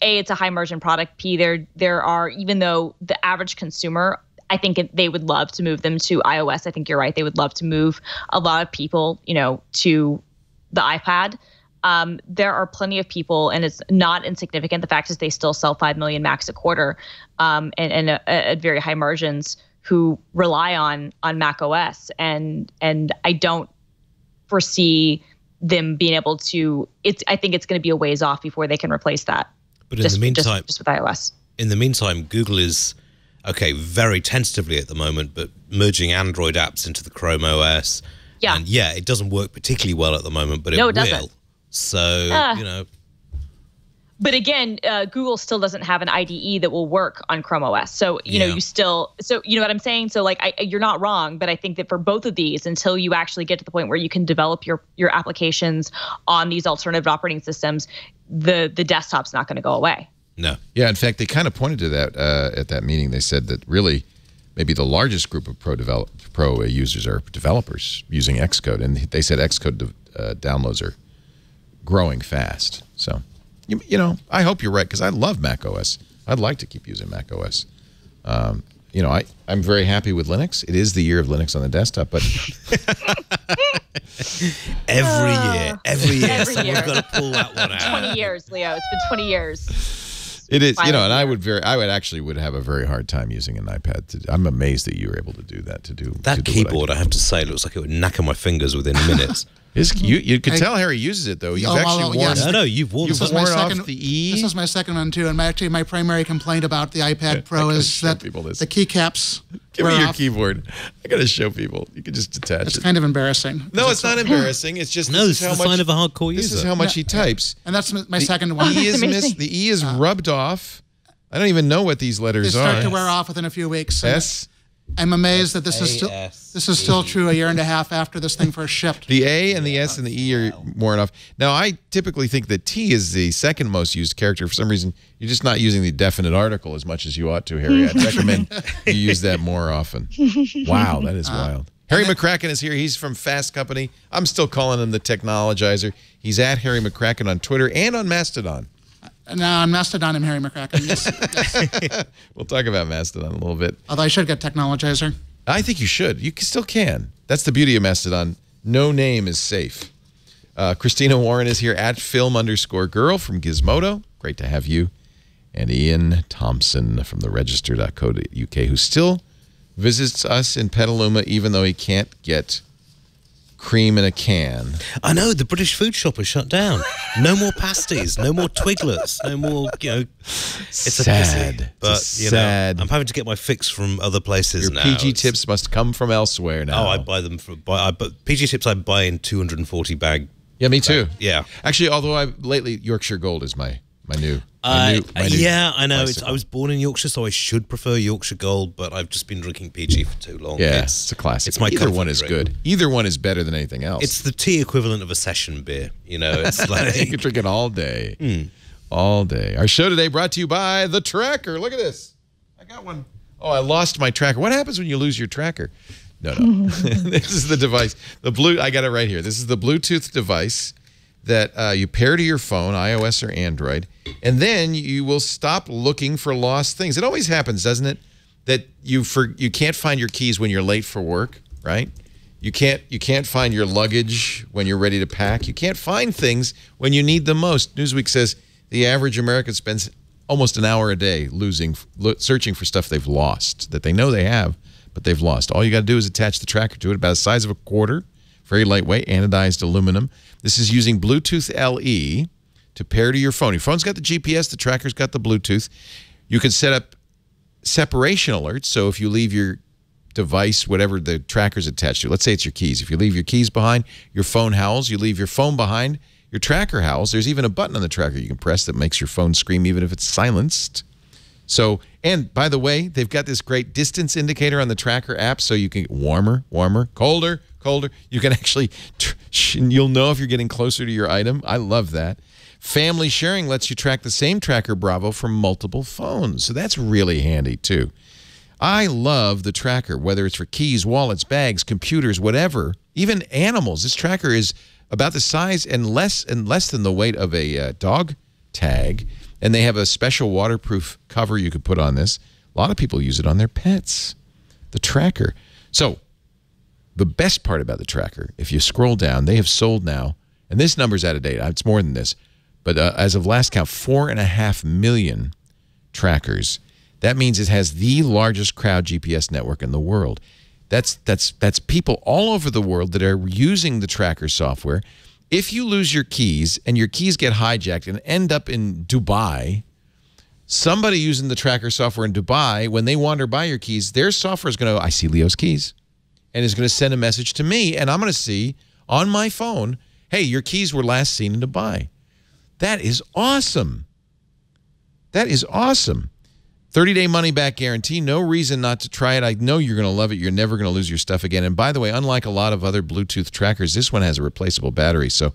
A, it's a high margin product. B, there are, even though the average consumer, I think they would love to move them to iOS. I think you're right. They would love to move a lot of people, to the iPad. There are plenty of people, and it's not insignificant. The fact is they still sell 5 million Macs a quarter, and at very high margins, who rely on Mac OS. And I don't foresee them being able to. I think it's going to be a ways off before they can replace that. But in the meantime, just with iOS. In the meantime, Google is, very tentatively at the moment, but merging Android apps into the Chrome OS. Yeah. And it doesn't work particularly well at the moment, but it will. Doesn't. So, But again, Google still doesn't have an IDE that will work on Chrome OS. So, you know what I'm saying? So you're not wrong, but I think that for both of these, until you actually get to the point where you can develop your applications on these alternative operating systems, the desktop's not going to go away. No. Yeah, in fact, they kind of pointed to that at that meeting. They said that really maybe the largest group of pro users are developers using Xcode. And they said Xcode downloads are growing fast. So... I hope you're right, because I love Mac OS. I'd like to keep using Mac OS. I'm very happy with Linux. It is the year of Linux on the desktop, but every year, someone's got to pull that one out. 20 years, Leo. It's been 20 years. It is, and I would have a very hard time using an iPad. I'm amazed that you were able to do that. That keyboard, I have to say, looks like it would knacker my fingers within minutes. You could tell Harry uses it, though. You've actually worn you've worn off the E. This is my second one, too. And my primary complaint about the iPad Pro is that the keycaps Give me your keyboard. I got to show people. You can just detach it. It's kind of embarrassing. No, it's not embarrassing. It's just this is the sign of a hardcore user. This is how much he types. And that's my second one. The E is rubbed off. I don't even know what these letters They start are. to wear off within a few weeks. S. I'm amazed that this is still true a year and a half after this thing first shipped. The A and the S and the E are worn off. Now, I typically think that T is the second most used character. For some reason, you're just not using the definite article as much as you ought to, Harry. I'd recommend you use that more often. Wow, that is wild. Harry McCracken is here. He's from Fast Company. I'm still calling him the Technologizer. He's at Harry McCracken on Twitter and on Mastodon. No, on Mastodon, I'm Harry McCracken. Yes. We'll talk about Mastodon a little bit. Although I should get Technologizer. I think you should. You still can. That's the beauty of Mastodon. No name is safe. Christina Warren is here at film_girl from Gizmodo. Great to have you. And Iain Thomson from the register.co.uk, who still visits us in Petaluma even though he can't get cream in a can. I know, the British food shop is shut down. No more pasties, no more Twiglets, no more, it's sad. a pity. But, sad. I'm having to get my fix from other places Your now. PG tips must come from elsewhere now. Oh, I buy them from, but PG tips I buy in 240 bag. Yeah, me too. Yeah. Actually, although lately Yorkshire Gold is my new. Yeah, I know. bicycle. I was born in Yorkshire, so I should prefer Yorkshire Gold, but I've just been drinking PG for too long. Yeah, it's a classic. It's my Either comfort one is drink. good. Either one is better than anything else. It's the tea equivalent of a session beer. It's like you can drink it all day. All day. Our show today brought to you by the Tracker. Look at this. I got one. Oh, I lost my tracker. What happens when you lose your tracker? No. This is the device. I got it right here. This is the Bluetooth device that you pair to your phone, iOS or Android, and then you will stop looking for lost things. It always happens, doesn't it? That you can't find your keys when you're late for work, right? You can't find your luggage when you're ready to pack. You can't find things when you need them most. Newsweek says the average American spends almost an hour a day searching for stuff they've lost, that they know they have, but they've lost. All you got to do is attach the tracker to it, about the size of a quarter, very lightweight, anodized aluminum. This is using Bluetooth LE to pair to your phone. Your phone's got the GPS, the tracker's got the Bluetooth. You can set up separation alerts, so if you leave your device, whatever the tracker's attached to, let's say it's your keys. If you leave your keys behind, your phone howls. You leave your phone behind, your tracker howls. There's even a button on the tracker you can press that makes your phone scream even if it's silenced. So, and by the way, they've got this great distance indicator on the tracker app, so you can get warmer, colder. You can actually, you'll know if you're getting closer to your item. I love that. Family sharing lets you track the same tracker Bravo from multiple phones. So that's really handy too. I love the tracker, whether it's for keys, wallets, bags, computers, whatever, even animals. This tracker is about the size and less than the weight of a dog tag. And they have a special waterproof cover you could put on this. A lot of people use it on their pets. The tracker. So the best part about the tracker, if you scroll down, they have sold now, and this number's out of date. It's more than this. But as of last count, 4.5 million trackers. That means it has the largest crowd GPS network in the world. That's people all over the world that are using the tracker software. If you lose your keys and your keys get hijacked and end up in Dubai, somebody using the tracker software in Dubai, when they wander by your keys, their software is going to go, I see Leo's keys, and is going to send a message to me, and I'm going to see on my phone, hey, your keys were last seen in Dubai. That is awesome. That is awesome. 30-day money-back guarantee. No reason not to try it. I know you're going to love it. You're never going to lose your stuff again. And by the way, unlike a lot of other Bluetooth trackers, this one has a replaceable battery. So,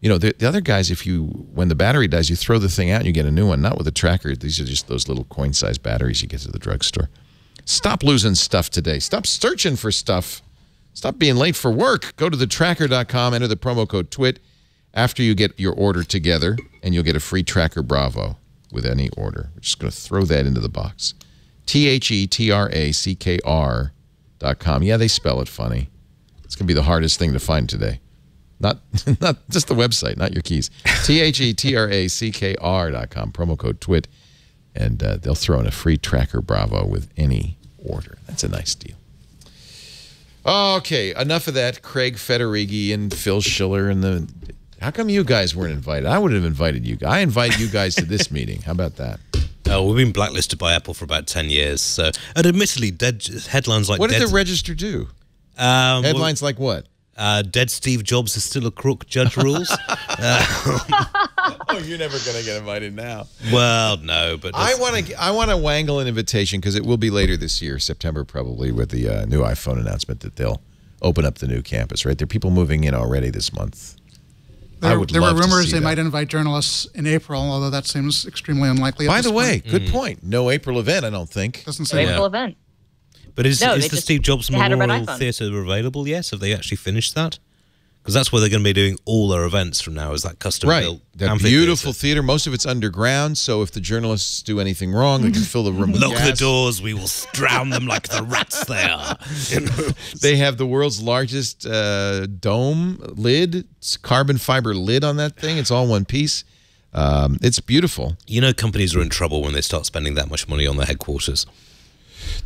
the other guys, when the battery dies, you throw the thing out and you get a new one. Not with a tracker. These are just those little coin-sized batteries you get to the drugstore. Stop losing stuff today. Stop searching for stuff. Stop being late for work. Go to thetracker.com, enter the promo code TWIT after you get your order together, and you'll get a free Tracker Bravo with any order. We're just going to throw that into the box. TheTracker.com. Yeah, they spell it funny. It's going to be the hardest thing to find today. Not just the website, not your keys. TheTracker.com. Promo code TWIT. And they'll throw in a free Tracker Bravo with any order. That's a nice deal. Okay, enough of that. Craig Federighi and Phil Schiller and the... How come you guys weren't invited? I would have invited you. I invited you guys to this meeting. How about that? We've been blacklisted by Apple for about 10 years. So, and admittedly, headlines like... What did the Register do? Headlines like what? Dead Steve Jobs is still a crook, judge rules. Oh, you're never going to get invited now. Well, no, but I want to wangle an invitation because it will be later this year, September probably, with the new iPhone announcement that they'll open up the new campus. Right, there are people moving in already this month. There were rumors they might invite journalists in April, although that seems extremely unlikely. By the way, good point. No April event, I don't think. Doesn't say April event. But is the Steve Jobs Memorial iPhone. Theatre available yet? Have they actually finished that? Because that's where they're going to be doing all their events from now, is that custom-built that beautiful theater. Most of it's underground, so if the journalists do anything wrong, they can fill the room with Lock gas. the doors, we will drown them like the rats they are. They have the world's largest dome lid. It's carbon fiber lid on that thing. It's all one piece. It's beautiful. You know companies are in trouble when they start spending that much money on their headquarters.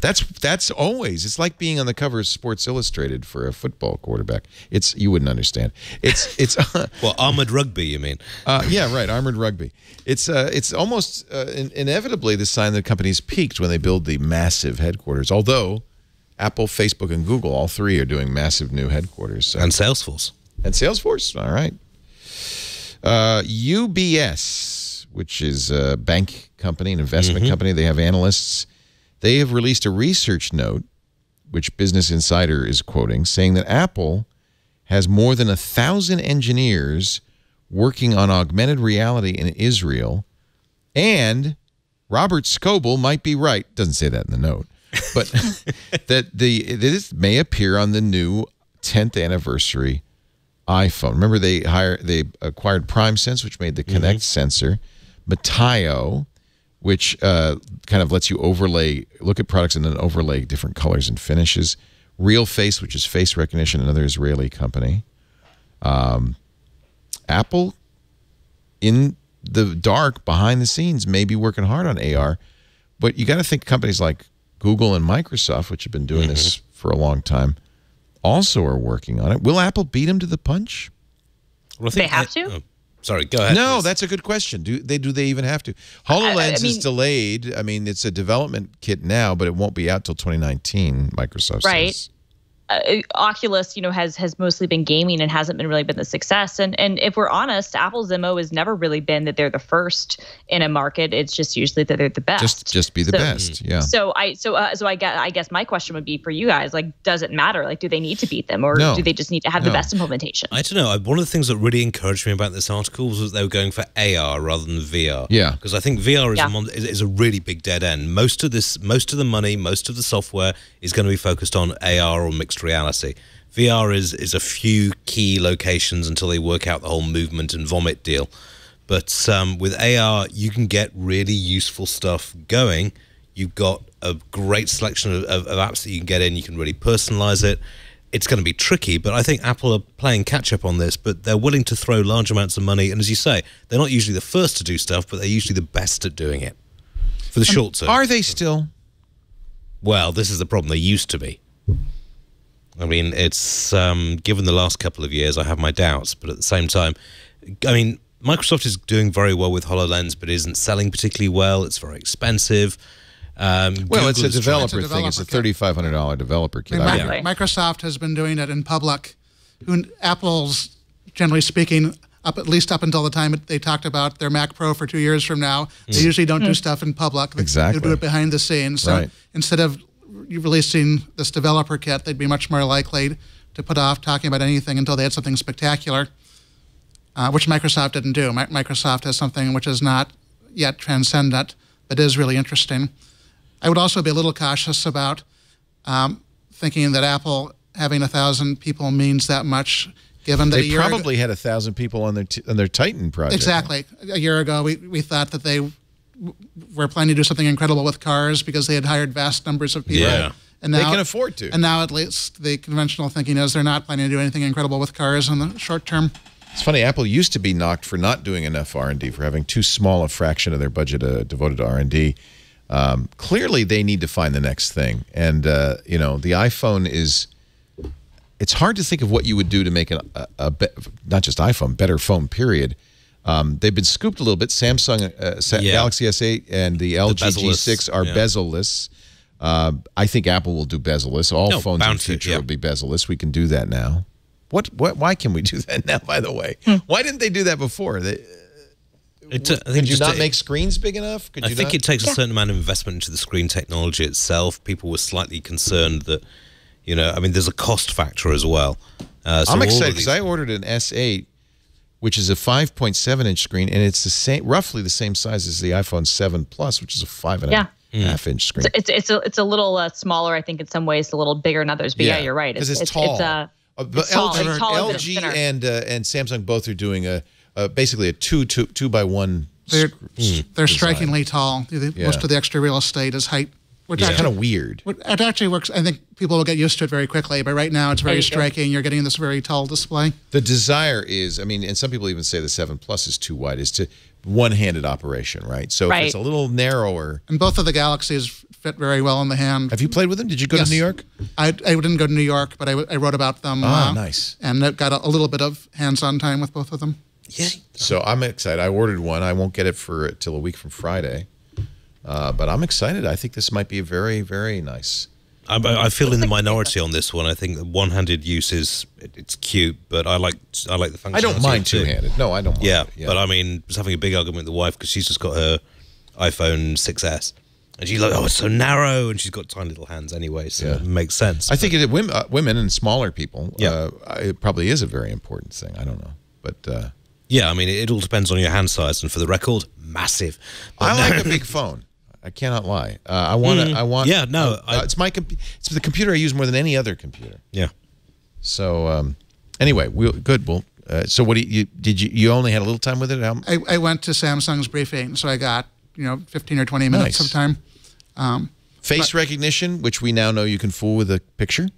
That's always. It's like being on the cover of Sports Illustrated for a football quarterback. You wouldn't understand. It's Well, armored rugby, you mean? Yeah, right. Armored rugby. It's almost inevitably the sign that companies peaked when they build the massive headquarters. Although Apple, Facebook, and Google, all three are doing massive new headquarters. So. And Salesforce. And Salesforce. All right. UBS, which is a bank company, an investment company. They have analysts. They have released a research note, which Business Insider is quoting, saying that Apple has more than 1,000 engineers working on augmented reality in Israel, and Robert Scoble might be right. Doesn't say that in the note, but that this may appear on the new 10th anniversary iPhone. Remember, they acquired PrimeSense, which made the Kinect sensor, Mataio, which kind of lets you look at products and then overlay different colors and finishes. Real Face, which is face recognition, another Israeli company. Apple, in the dark, behind the scenes, may be working hard on AR. But you got to think companies like Google and Microsoft, which have been doing this for a long time, also are working on it. Will Apple beat them to the punch? Well, They have to? Oh, sorry, go ahead. No, please. that's a good question. Do they even have to? HoloLens is delayed. I mean, it's a development kit now, but it won't be out till 2019, Microsoft says. Oculus, has mostly been gaming and hasn't really been the success. And if we're honest, Apple's MO has never really been that they're the first in a market. It's just usually that they're the best. Just be the best. Yeah. So I guess my question would be for you guys, like, does it matter? Like, do they need to beat them, or do they just need to have the best implementation? I don't know. One of the things that really encouraged me about this article was that they were going for AR rather than VR. Yeah. Because I think VR is a really big dead end. Most of the money, most of the software is going to be focused on AR or mixed reality. VR is a few key locations until they work out the whole movement and vomit deal. But with AR, you can get really useful stuff going. You've got a great selection of apps that you can get in. You can really personalize it. It's going to be tricky, but I think Apple are playing catch-up on this, but they're willing to throw large amounts of money. And as you say, they're not usually the first to do stuff, but they're usually the best at doing it for the short term. Are they still? Well, this is the problem. They used to be. I mean, it's given the last couple of years, I have my doubts, but at the same time, I mean, Microsoft is doing very well with HoloLens, but isn't selling particularly well. It's very expensive. Well, it's a developer thing. It's a $3,500 developer kit. Microsoft has been doing it in public. Apple's, generally speaking, at least up until the time they talked about their Mac Pro for 2 years from now, they usually don't do stuff in public. Exactly. They do it behind the scenes. So instead of releasing this developer kit, they'd be much more likely to put off talking about anything until they had something spectacular, which Microsoft didn't do. Microsoft has something which is not yet transcendent, but is really interesting. I would also be a little cautious about thinking that Apple having 1,000 people means that much, given that they probably had 1,000 people on their Titan project. Exactly. A year ago, we thought that they were planning to do something incredible with cars because they had hired vast numbers of people. Yeah. And now, they can afford to. And now, at least, the conventional thinking is they're not planning to do anything incredible with cars in the short term. It's funny, Apple used to be knocked for not doing enough R&D, for having too small a fraction of their budget devoted to R&D. Clearly, they need to find the next thing. And, the iPhone is... It's hard to think of what you would do to make not just iPhone, better phone, period. They've been scooped a little bit. Samsung Galaxy S8 and the LG G6 are bezel-less. I think Apple will do bezel-less. All phones in the future will be bezel-less. We can do that now. Why can we do that now, by the way? Why didn't they do that before? Could you not make screens big enough? I think it takes a certain amount of investment into the screen technology itself. People were slightly concerned that, I mean, there's a cost factor as well. I'm excited because I ordered an S8, which is a 5.7-inch screen, and it's roughly the same size as the iPhone 7 Plus, which is a 5.5-inch screen. It's a little smaller, I think, in some ways, a little bigger in others. But yeah, you're right. Because it's tall. It's LG and Samsung both are doing basically a 2x1. They're strikingly tall. Most of the extra real estate is height. Which is kind of weird. It actually works. I think people will get used to it very quickly, but right now it's very striking. You're getting this very tall display. The desire is, I mean, and some people even say the 7 Plus is too wide, is to one-handed operation, right? So if it's a little narrower. And both of the Galaxies fit very well in the hand. Have you played with them? Did you go to New York? I didn't go to New York, but I wrote about them. Nice. And it got a little bit of hands-on time with both of them. Yeah. So I'm excited. I ordered one. I won't get it till a week from Friday. But I'm excited. I think this might be a very, very nice. I feel in the minority on this one. I think one-handed use it's cute, but I like the functionality. I don't mind two-handed. No, I don't mind. Yeah, but I mean, I was having a big argument with the wife because she's just got her iPhone 6S, and she's like, "Oh, it's so narrow," and she's got tiny little hands anyway, so it makes sense. I think women and smaller people, it probably is a very important thing. I don't know, but yeah, I mean, it all depends on your hand size, and for the record, massive. But I like a big phone. I cannot lie. I want. Yeah, no. It's it's the computer I use more than any other computer. Yeah. So anyway, good. Well, so what did you only had a little time with it? I went to Samsung's briefing, so I got 15 or 20 minutes of time. Face recognition, which we now know you can fool with a picture.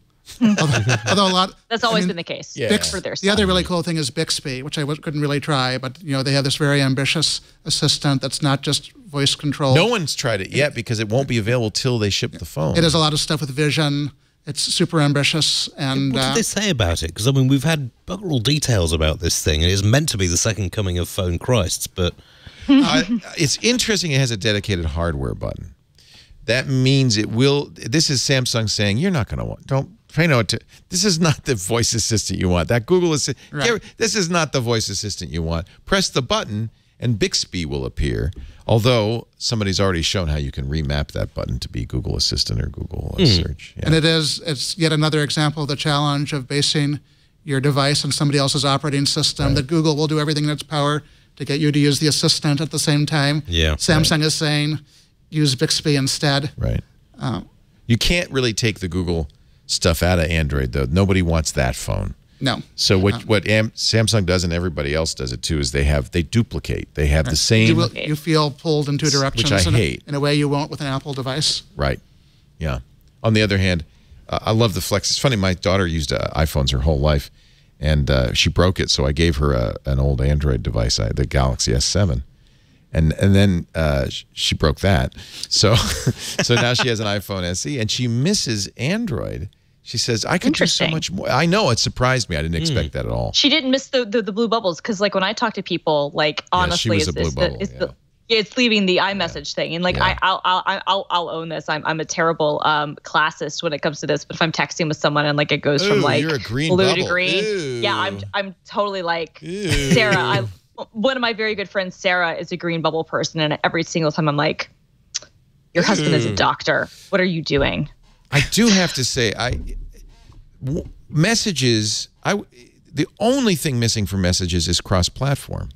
Although that's always been the case. Yeah. The other really cool thing is Bixby, which I couldn't really try, but they have this very ambitious assistant that's not just voice control. No one's tried it yet because it won't be available till they ship the phone. It has a lot of stuff with vision. It's super ambitious. And what did they say about it? Because I mean, we've had bugger all details about this thing, and it's meant to be the second coming of phone Christ, but it's interesting. It has a dedicated hardware button. That means it will. This is Samsung saying you're not going to want. Don't. This is not the voice assistant you want. That Google assistant. Right. This is not the voice assistant you want. Press the button and Bixby will appear. Although somebody's already shown how you can remap that button to be Google Assistant or Google Search. Yeah. And it's yet another example of the challenge of basing your device on somebody else's operating system. That Google will do everything in its power to get you to use the assistant at the same time. Yeah. Samsung is saying use Bixby instead. Right. You can't really take the Google stuff out of Android, though. Nobody wants that phone. No. So what Samsung does, and everybody else does it too, is they duplicate. They have the same. You feel pulled in two directions, which I hate. In a way you won't with an Apple device. Right. Yeah. On the other hand, I love the flex. It's funny. My daughter used iPhones her whole life, and she broke it, so I gave her an old Android device, the Galaxy S7. And then she broke that, so now she has an iPhone SE, and she misses Android. She says, I could do so much more. I know, it surprised me. I didn't expect that at all. She didn't miss the blue bubbles because, like, when I talk to people, like, honestly, it's leaving the iMessage thing. And, like, I'll own this. I'm a terrible classist when it comes to this. But if I'm texting with someone and, like, it goes from, like, blue to green. Yeah, I'm totally like, Sarah, one of my very good friends, Sarah, is a green bubble person. And every single time I'm like, your husband is a doctor. What are you doing? I do have to say, messages, the only thing missing from messages is cross-platform.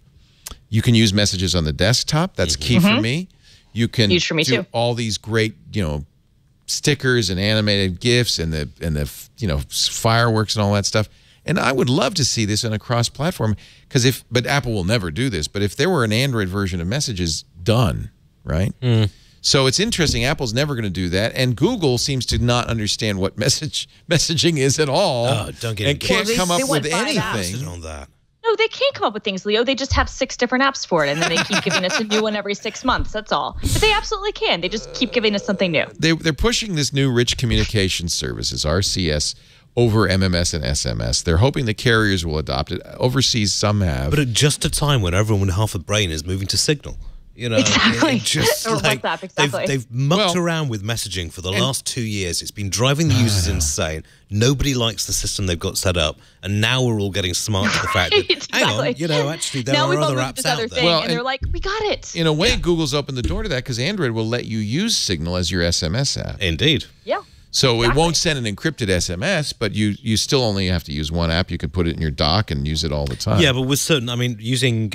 You can use messages on the desktop. That's key for me. You can do all these great, stickers and animated GIFs and the fireworks and all that stuff. And I would love to see this on a cross-platform but Apple will never do this. But if there were an Android version of messages, done, right? So it's interesting. Apple's never going to do that, and Google seems to not understand what messaging is at all, and can't come up with anything on that. No, they can't come up with things, Leo. They just have 6 different apps for it, and then they keep giving us a new one every 6 months. That's all. But they absolutely can. They just keep giving us something new. They're pushing this new rich communication services, RCS, over MMS and SMS. They're hoping the carriers will adopt it. Overseas, some have. But at just a time when everyone with half a brain is moving to Signal. You know, Exactly. Just Or like, WhatsApp, exactly. They've mucked around with messaging for the last 2 years. It's been driving the users insane. Nobody likes the system they've got set up, and now we're all getting smart to the fact that, hang on, you know, actually there now are we've all other moved apps this other out thing, there. and they're like, we got it. In a way, Google's opened the door to that because Android will let you use Signal as your SMS app. Indeed. Yeah. So it won't send an encrypted SMS, but you still only have to use one app. You can put it in your dock and use it all the time. Yeah, but with certain, I mean, using...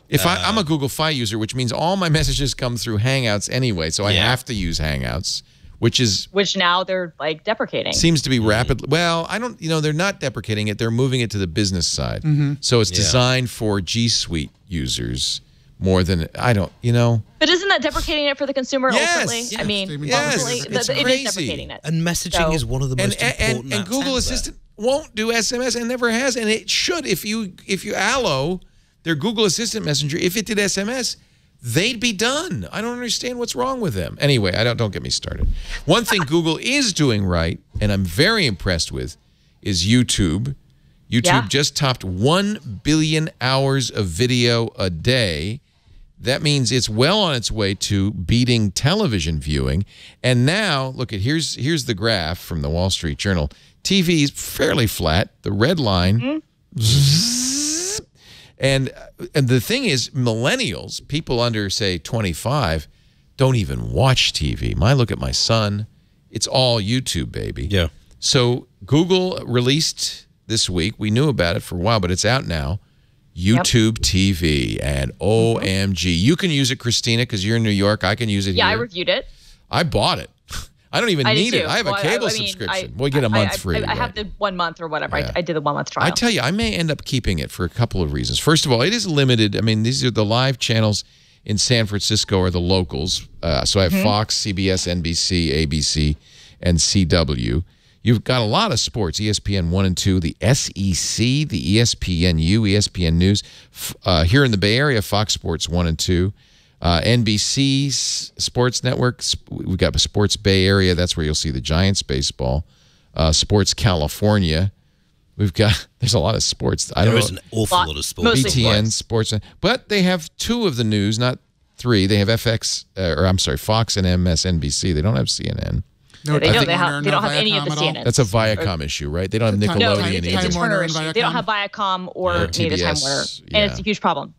If I'm a Google Fi user, which means all my messages come through Hangouts anyway, so I have to use Hangouts, which now they're like deprecating. seems to be rapid. Well, I don't, they're not deprecating it. They're moving it to the business side. So it's designed for G Suite users more than, But isn't that deprecating it for the consumer ultimately? Yes. I mean, Yes. ultimately, It's it crazy. is deprecating it. And messaging is one of the most important and apps Google out Assistant won't do SMS and never has, and it should. If you allo their Google Assistant Messenger, if it did SMS, they'd be done. I don't understand what's wrong with them. Anyway, don't get me started. One thing Google is doing right, and I'm very impressed with, is YouTube. YouTube just topped 1 billion hours of video a day. That means it's well on its way to beating television viewing. And now, look at here's the graph from the Wall Street Journal. TV is fairly flat. The red line. And the thing is, millennials, people under, say, 25, don't even watch TV. I look at my son. It's all YouTube, baby. Yeah. So Google released this week. We knew about it for a while, but it's out now. YouTube TV, and OMG. You can use it, Christina, because you're in New York. I can use it here. Yeah, I reviewed it. I bought it. I don't even need it. I have a cable subscription. We get a month free. I have the 1 month or whatever. Yeah. I did the 1 month trial. I tell you, I may end up keeping it for a couple of reasons. First of all, it is limited. I mean, these are the live channels in San Francisco are the locals. So I have Fox, CBS, NBC, ABC, and CW. You've got a lot of sports, ESPN 1 and 2, the SEC, the ESPNU, ESPN News. Here in the Bay Area, Fox Sports 1 and 2. NBC Sports Network, we've got Sports Bay Area. That's where you'll see the Giants baseball. Sports California. There's a lot of sports. There is an awful lot of sports. BTN Sports. But they have 2 of the news, not 3. They have Fox and MSNBC. They don't have CNN. No, they don't have any of the CNN. That's a Viacom issue, right? They don't have Nickelodeon it's either. a Turner issue. Viacom. They don't have Viacom or any of the Time Warner. And it's a huge problem.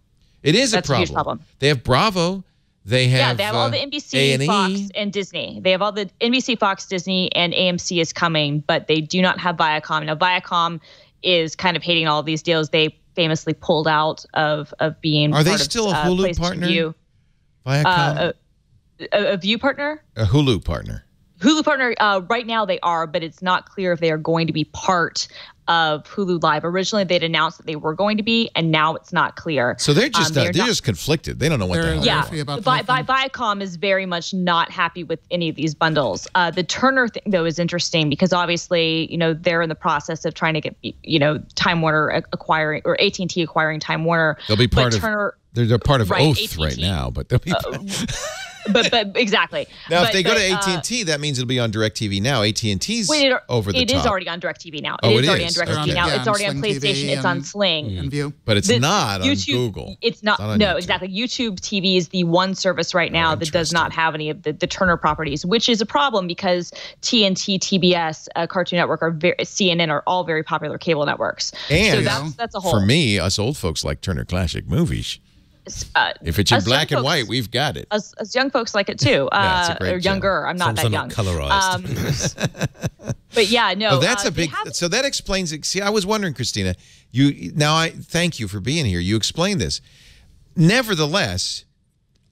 It is That's a huge problem. They have Bravo. They have all the NBC, A&E. Fox, and Disney. They have all the NBC, Fox, Disney, and AMC is coming, but they do not have Viacom. Now, Viacom is kind of hating all of these deals. They famously pulled out of being. Are they still a Hulu partner? View. Viacom? A View partner? A Hulu partner. Hulu partner, right now they are, but it's not clear if they are going to be part of Hulu Live. Originally, they'd announced that they were going to be, and now it's not clear. So they're just they're just conflicted. They don't know what the hell. Yeah, Viacom is very much not happy with any of these bundles. The Turner thing, though, is interesting because obviously, they're in the process of trying to get, Time Warner acquiring or AT&T acquiring Time Warner. They'll be part of Turner. They're part of Oath AT&T. right now, but they'll be. But exactly. Now, if they go to AT&T, that means it'll be on DirecTV now. AT&T's over the top. It is already on DirecTV now. Oh, it is already is? on DirecTV now. Yeah, It's already on Sling PlayStation. TV It's on Sling. And View. But it's not on YouTube, Google. It's not. on No, YouTube. exactly. YouTube TV is the one service right now that does not have any of the Turner properties, which is a problem because TNT, TBS, Cartoon Network, CNN are all very popular cable networks. And so that's a whole. For me, us old folks like Turner Classic Movies. If it's in black and white, we've got it. Us young folks like it too. Yeah, it's a great or younger. I'm not that young. Not colorized. But yeah, no. Oh, that's a big. So that explains it. See, I was wondering, Christina. I thank you for being here. You explained this. Nevertheless,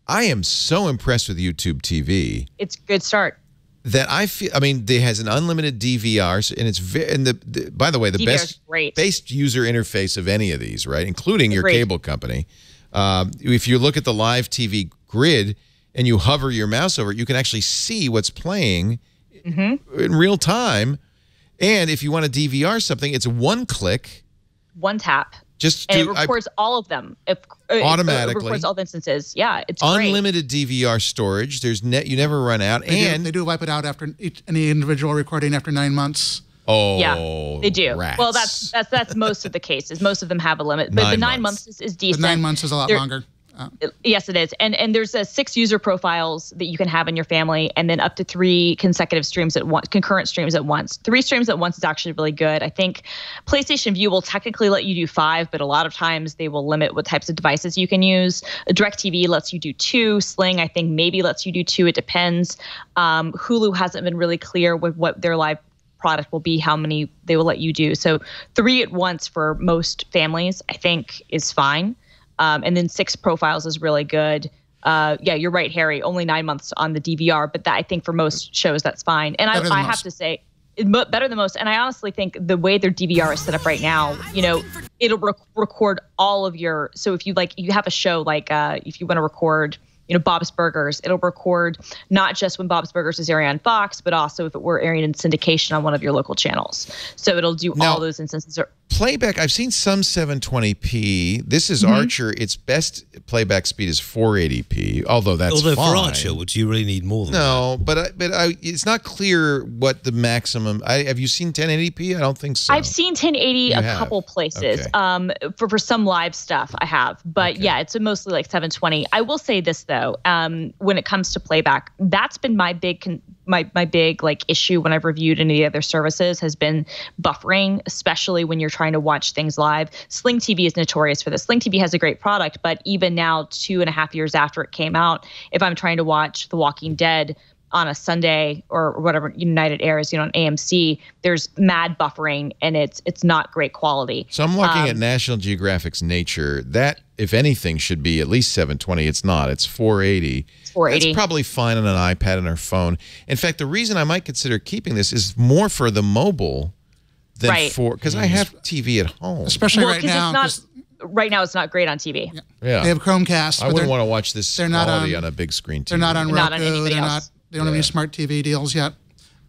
I am so impressed with YouTube TV. It's a good start. That I feel. I mean, it has an unlimited DVR, and it's by the way, the best user interface of any of these, right, including your cable company. If you look at the live TV grid and you hover your mouse over it, you can actually see what's playing in real time. And if you want to DVR something, it's one click. One tap. And it records all of them. Automatically. It records all the instances. Yeah, it's unlimited DVR storage. You never run out. They do wipe it out after any individual recording after 9 months. Oh, yeah, they do. Rats. Well, that's most of the cases. Most of them have a limit, but the 9 months is decent. The 9 months is a lot longer. Yes, it is. And there's 6 user profiles that you can have in your family, and then up to 3 consecutive streams at once, concurrent streams at once. 3 streams at once is actually really good. I think PlayStation View will technically let you do 5, but a lot of times they will limit what types of devices you can use. DirecTV lets you do 2. Sling, I think, maybe lets you do 2. It depends. Hulu hasn't been really clear with what their live product will be, how many they will let you do. So 3 at once for most families, I think, is fine. And then 6 profiles is really good. Yeah, you're right, Harry. Only 9 months on the DVR, but that, I think for most shows that's fine. And I have to say, better than most. And I honestly think the way their DVR is set up right now, it'll record all of your. So if you have a show like if you want to record, Bob's Burgers, it'll record not just when Bob's Burgers is airing on Fox, but also if it were airing in syndication on one of your local channels. So it'll do all those instances. Playback, I've seen some 720p. This is Archer. Its best playback speed is 480p, although that's fine. For Archer, would you really need more than that? No, but it's not clear what the maximum. Have you seen 1080p? I don't think so. I've seen 1080 a couple places. Okay. For some live stuff, I have. But yeah, it's mostly like 720. I will say this though, when it comes to playback, that's been my big my big issue when I've reviewed any of the other services has been buffering, especially when you're trying to watch things live. Sling TV is notorious for this. Sling TV has a great product, but even now, 2.5 years after it came out, if I'm trying to watch The Walking Dead on a Sunday or whatever United airs, on AMC, there's mad buffering and it's not great quality. So I'm looking at National Geographic's Nature. That, if anything, should be at least 720. It's not. It's 480. It's 480. That's probably fine on an iPad and our phone. In fact, the reason I might consider keeping this is more for the mobile than because I have TV at home. Especially right now. Right now, it's not great on TV. Yeah. They have Chromecast. I wouldn't want to watch this quality on a big screen TV. They're not on Roku. Not on anybody else. They don't have any smart TV deals yet.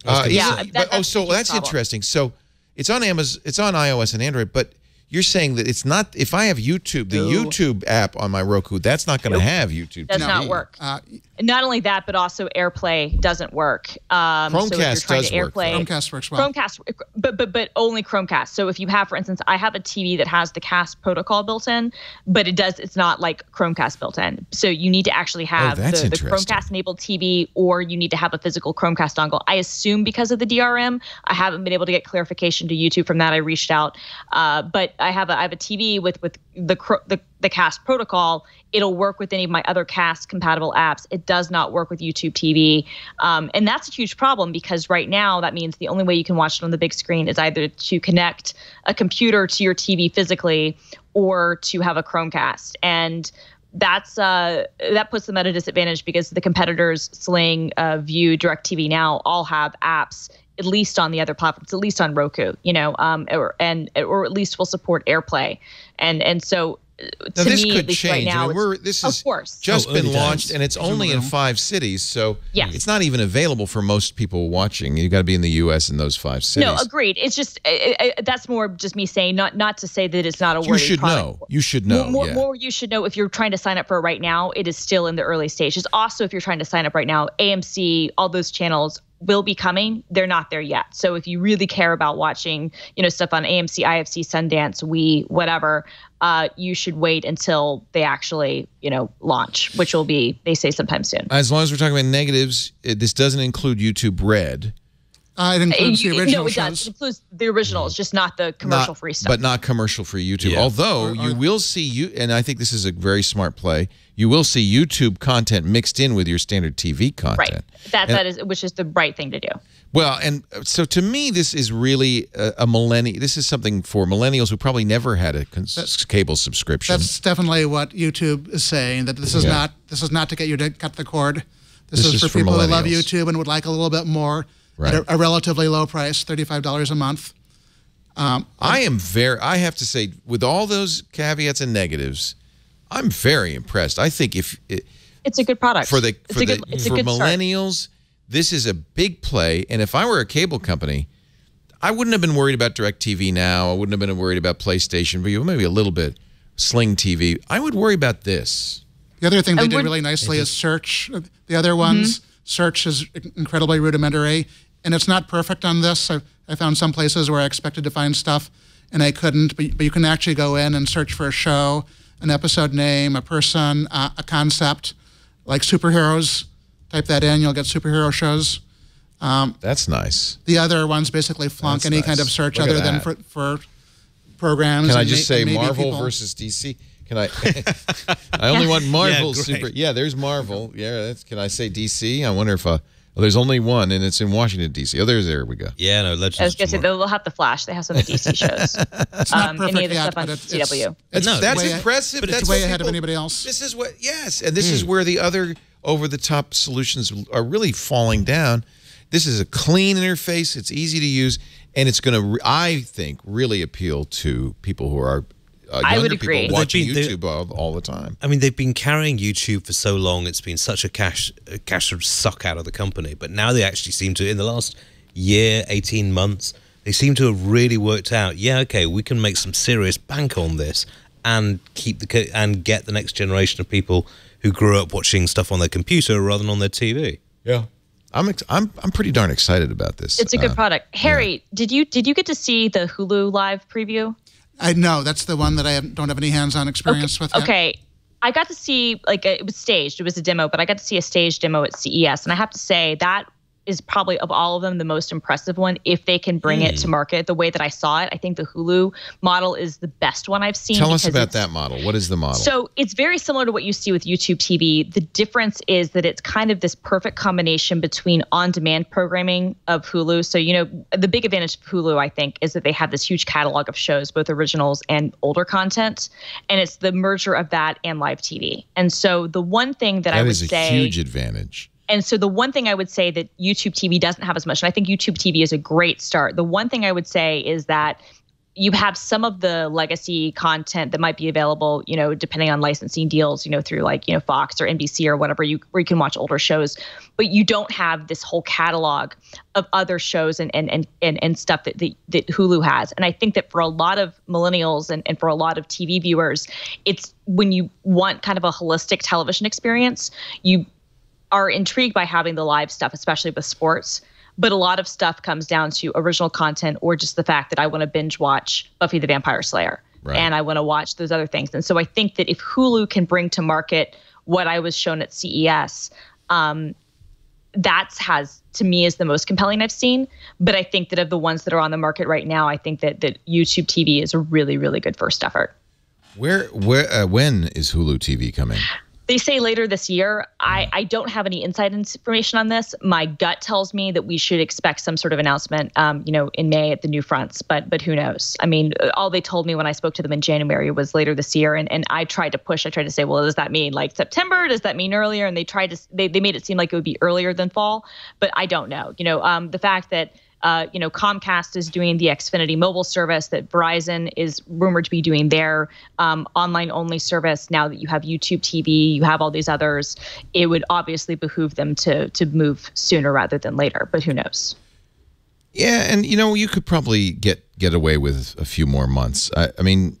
So that's interesting. So it's on Amazon, it's on iOS and Android, but you're saying that it's not. If I have YouTube, the YouTube app on my Roku, that's not going to have YouTube. Does not work. Not only that, but also AirPlay doesn't work. Chromecast does work. Chromecast works well. Chromecast, but only Chromecast. So if you have, for instance, I have a TV that has the Cast protocol built in, but it's not like Chromecast built in. So you need to actually have the Chromecast enabled TV, or you need to have a physical Chromecast dongle. I assume because of the DRM, I haven't been able to get clarification to YouTube from that. I reached out, but I have a TV with the Cast protocol. It'll work with any of my other Cast compatible apps. It does not work with YouTube TV. And that's a huge problem because right now that means the only way you can watch it on the big screen is either to connect a computer to your TV physically or to have a Chromecast. And that puts them at a disadvantage because the competitors, Sling, View, DirecTV Now, all have apps at least on the other platforms, at least on Roku, or at least will support AirPlay. And so to this me, could at least change. right now, This has just been launched, and it's only in 5 cities, so it's not even available for most people watching. You got to be in the U.S. in those 5 cities. No, agreed. It's just that's more just me saying, not to say that it's not a worthy product. You should know. More you should know if you're trying to sign up for it right now. It is still in the early stages. Also, if you're trying to sign up right now, AMC, all those channels will be coming. They're not there yet. So if you really care about watching, stuff on AMC, IFC, Sundance, whatever, you should wait until they actually, launch, which will be, they say, sometime soon. As long as we're talking about negatives, this doesn't include YouTube Red. It includes the original No, it does. It includes the originals, just not the commercial-free stuff. But not commercial-free YouTube. Yeah. Although you will see, and I think this is a very smart play, you will see YouTube content mixed in with your standard TV content. Right. Which is the right thing to do. Well, and so to me, this is really a millennial. This is something for millennials who probably never had a cable subscription. That's definitely what YouTube is saying. That this is not to get you to cut the cord. This is for people who love YouTube and would like a little bit more at a relatively low price, $35 a month. I have to say, with all those caveats and negatives, I'm very impressed. I think it's a good product for millennials. This is a big play, and if I were a cable company, I wouldn't have been worried about DirecTV Now. I wouldn't have been worried about PlayStation View, maybe a little bit, Sling TV. I would worry about this. The other thing they did really nicely is search. The other ones, search is incredibly rudimentary, and it's not perfect on this. I found some places where I expected to find stuff, and I couldn't, but you can actually go in and search for a show, an episode name, a person, a concept, like superheroes. Type that in, you'll get superhero shows. That's nice. The other ones basically flunk any kind of search other than for programs. Can I just say Marvel versus DC? Can I? I only want Marvel super. Yeah, there's Marvel. Yeah, can I say DC? I wonder if there's only one, and it's in Washington D.C. Oh, there we go. Yeah, no, Legends. I was gonna say they'll have the Flash. They have some of the DC shows. It's not perfect any of the yet, stuff on but CW. That's impressive. But that's it's way ahead of anybody else. This is what. Yes, and this is where the other over-the-top solutions are really falling down. This is a clean interface. It's easy to use, and it's going to, I think, really appeal to people who are younger people watching YouTube all the time. I mean, they've been carrying YouTube for so long. It's been such a cash suck out of the company. But now they actually seem to, in the last year, 18 months, they seem to have really worked out, yeah, okay, we can make some serious bank on this and get the next generation of people who grew up watching stuff on their computer rather than on their TV. Yeah. I'm pretty darn excited about this. It's a good product. Harry, did you get to see the Hulu live preview? I know that's the one that I don't have any hands-on experience with. Yet. Okay, I got to see it was staged. It was a demo, but I got to see a staged demo at CES, and I have to say that is probably of all of them the most impressive one if they can bring it to market the way that I saw it. I think the Hulu model is the best one I've seen. Tell us about that model. What is the model? So it's very similar to what you see with YouTube TV. The difference is that it's kind of this perfect combination between on-demand programming of Hulu. So, the big advantage of Hulu, I think, is that they have this huge catalog of shows, both originals and older content. And it's the merger of that and live TV. And so the one thing that I would say— That is a huge advantage. And so the one thing I would say that YouTube TV doesn't have as much, and I think YouTube TV is a great start. The one thing I would say is that you have some of the legacy content that might be available, depending on licensing deals, through Fox or NBC or whatever, where you can watch older shows, but you don't have this whole catalog of other shows and stuff that Hulu has. And I think that for a lot of millennials and for a lot of TV viewers, it's when you want kind of a holistic television experience, you are intrigued by having the live stuff, especially with sports. But a lot of stuff comes down to original content or just the fact that I want to binge watch Buffy the Vampire Slayer. Right. And I want to watch those other things. And so I think that if Hulu can bring to market what I was shown at CES, to me, is the most compelling I've seen. But I think that of the ones that are on the market right now, I think that YouTube TV is a really, really good first effort. When is Hulu TV coming? They say later this year. I don't have any inside information on this. My gut tells me that we should expect some sort of announcement, in May at the new fronts. But who knows? I mean, all they told me when I spoke to them in January was later this year. And I tried to push. I tried to say, well, does that mean like September? Does that mean earlier? And they made it seem like it would be earlier than fall. But I don't know. The fact that Comcast is doing the Xfinity mobile service, that Verizon is rumored to be doing their online-only service. Now that you have YouTube TV, you have all these others, it would obviously behoove them to move sooner rather than later, but who knows? Yeah, and, you could probably get away with a few more months. I mean,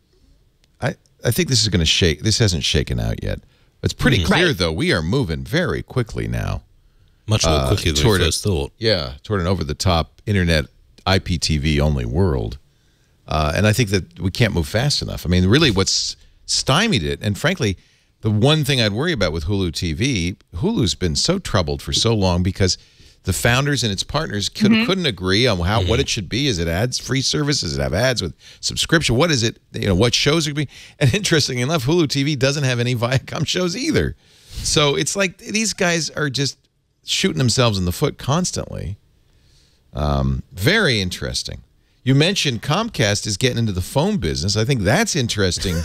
I think this is going to shake. This hasn't shaken out yet. It's pretty clear, though. We are moving very quickly now. Much more quickly than we first thought. Yeah, toward an over-the-top internet IPTV only world. And I think that we can't move fast enough. I mean, really what's stymied it, and frankly, the one thing I'd worry about with Hulu TV, Hulu's been so troubled for so long because the founders and its partners couldn't agree on what it should be. Is it ads-free service? Does it have ads with subscription? What is it? What shows are going to be? And interestingly enough, Hulu TV doesn't have any Viacom shows either. So it's like these guys are just shooting themselves in the foot constantly. Very interesting. You mentioned Comcast is getting into the phone business. I think that's interesting.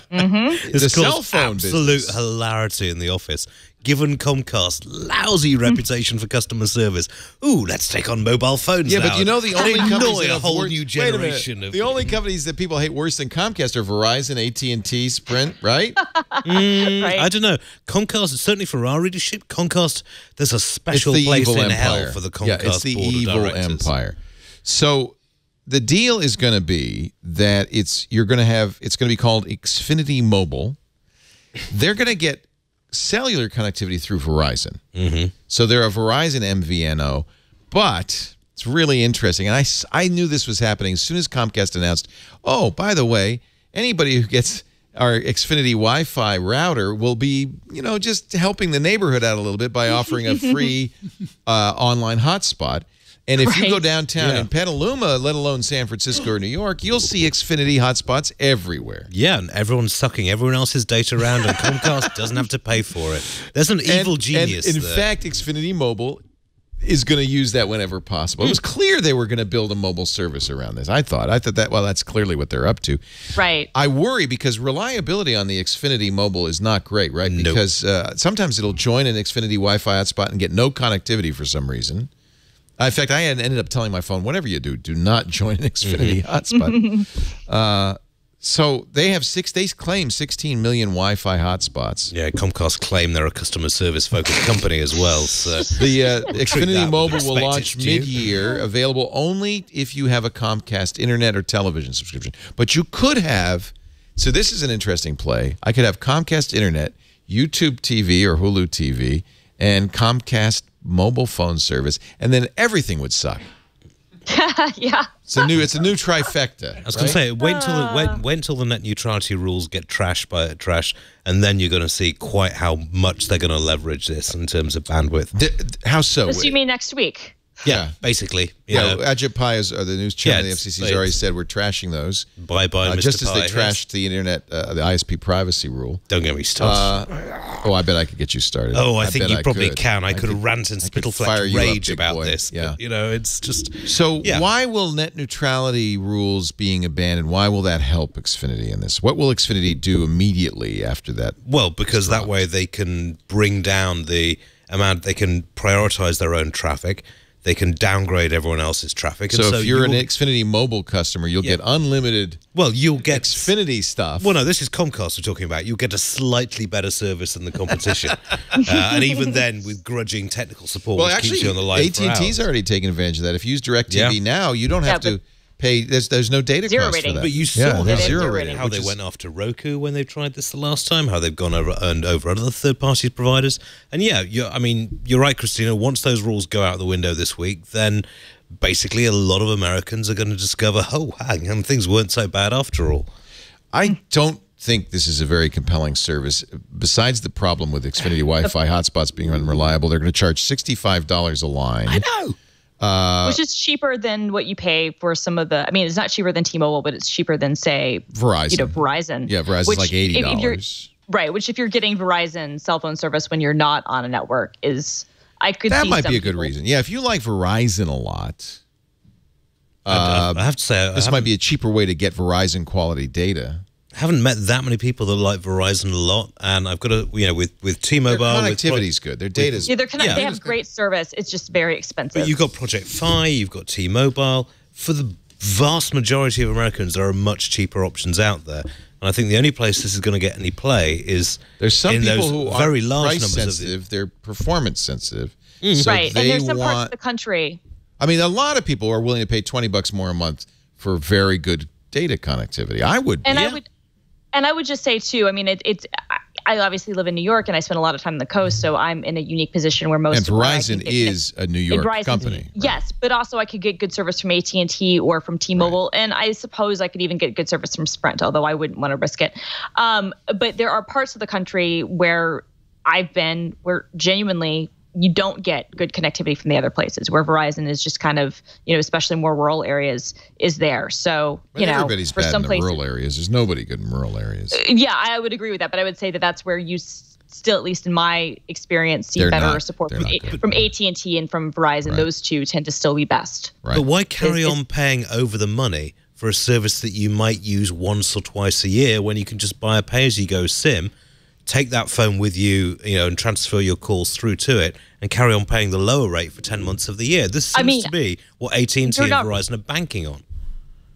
The cell phone absolute business. Hilarity in the office. Given Comcast's lousy reputation for customer service, let's take on mobile phones now. Yeah, but the only companies that a whole new generation of the only companies that people hate worse than Comcast are Verizon, AT&T, Sprint, right? Right. I don't know. Comcast, certainly for our readership, Comcast, there's a special place in hell for the Comcast board of directors. Yeah, it's the evil empire. So the deal is going to be that it's going to be called Xfinity Mobile. They're going to get cellular connectivity through Verizon. So they're a Verizon MVNO, but it's really interesting. And I knew this was happening as soon as Comcast announced, oh, by the way, anybody who gets our Xfinity Wi-Fi router will be, just helping the neighborhood out a little bit by offering a free online hotspot. And if you go downtown in Petaluma, let alone San Francisco or New York, you'll see Xfinity hotspots everywhere. Yeah, and everyone's sucking everyone else's data around, and Comcast doesn't have to pay for it. There's an evil genius and in there. fact, Xfinity Mobile is going to use that whenever possible. It was clear they were going to build a mobile service around this. I thought that, well, that's clearly what they're up to. Right. I worry because reliability on the Xfinity Mobile is not great, right? Nope. Because sometimes it'll join an Xfinity Wi-Fi hotspot and get no connectivity for some reason. In fact, I ended up telling my phone, whatever you do not join an Xfinity hotspot. So they claim 16 million Wi-Fi hotspots. Yeah, Comcast claim they're a customer service-focused company as well. So The Xfinity that Mobile with will respect, launch it's due. mid-year, available only if you have a Comcast internet or television subscription. But you could have, so this is an interesting play. I could have Comcast internet, YouTube TV or Hulu TV, and Comcast mobile phone service, and then everything would suck. Yeah. It's a new trifecta. I was going to say, wait until the net neutrality rules get trashed, and then you're going to see quite how much they're going to leverage this in terms of bandwidth. How so? So you mean next week? Yeah, basically. Yeah, Ajit Pai, the news chairman of the FCC, has already it's- said we're trashing those. Bye-bye, Mr. Just as they Pai, trashed the internet, the ISP privacy rule. Don't get me started. I bet I could get you started. I think bet you probably could. can. I could rant and I could spittleflect fire you up, rage big about boy. this. Yeah. But, it's just... So Yeah. why will net neutrality rules being abandoned, why will that help Xfinity in this? What will Xfinity do immediately after that? Well, because that way they can bring down the amount, they can prioritize their own traffic, they can downgrade everyone else's traffic. So, And if you're an Xfinity mobile customer, you'll get unlimited you'll get Xfinity stuff. Well, no, this is Comcast we're talking about. You'll get a slightly better service than the competition. And even then, with grudging technical support, which keeps you on the line for AT&T's hours. already taking advantage of that. If you use DirecTV now, you don't have to pay. There's no data Zero cost rating. for that. But you saw there's how- zero Zero rating. rating. how they went after Roku when they tried this the last time, how they've gone over other third-party providers. And you're right, Christina, once those rules go out the window this week, then basically a lot of Americans are going to discover, hang on, things weren't so bad after all. I don't think this is a very compelling service. Besides the problem with Xfinity Wi-Fi hotspots being unreliable, they're going to charge $65 a line. I know. Which is cheaper than what you pay for some of the. I mean, it's not cheaper than T-Mobile, but it's cheaper than, say, Verizon. Verizon. Yeah, Verizon's Which, like $80. Right, which if you're getting Verizon cell phone service when you're not on a network I could That see might some be a good people- reason. Yeah, if you like Verizon a lot, I have to say, this might be a cheaper way to get Verizon quality data. I haven't met that many people that like Verizon a lot, and I've got to, with T-Mobile, Their with connectivity's good. Their data's Yeah, they have great service. It's just very expensive. But you've got Project Fi, you've got T-Mobile. For the vast majority of Americans, there are much cheaper options out there. And I think the only place this is going to get any play is There's some in people those who very aren't large price numbers sensitive. They're performance sensitive. So right, and they there's some parts want. of the country. I mean, a lot of people are willing to pay $20 more a month for very good data connectivity. I would. And yeah. I would just say too. I mean, I obviously live in New York, and I spend a lot of time on the coast, so I'm in a unique position where most And of where I Verizon can get- is a New York Verizon's- company. Yes, but also I could get good service from AT&T or from T-Mobile, and I suppose I could even get good service from Sprint, although I wouldn't want to risk it. But there are parts of the country where I've been where genuinely you don't get good connectivity from the other places, where Verizon is just kind of, especially more rural areas, is there. So, But everybody's for bad some in the places, rural areas. There's nobody good in rural areas. yeah, I would agree with that, but I would say that that's where you still, at least in my experience, see They're better not- support they're from, not good. from AT&T and from Verizon. Right. Those two tend to still be best. Right. But why carry It's- on paying over the money for a service that you might use once or twice a year when you can just buy a pay-as-you-go SIM, take that phone with you, and transfer your calls through to it, and carry on paying the lower rate for 10 months of the year? This seems to be what AT&T and Verizon are banking on.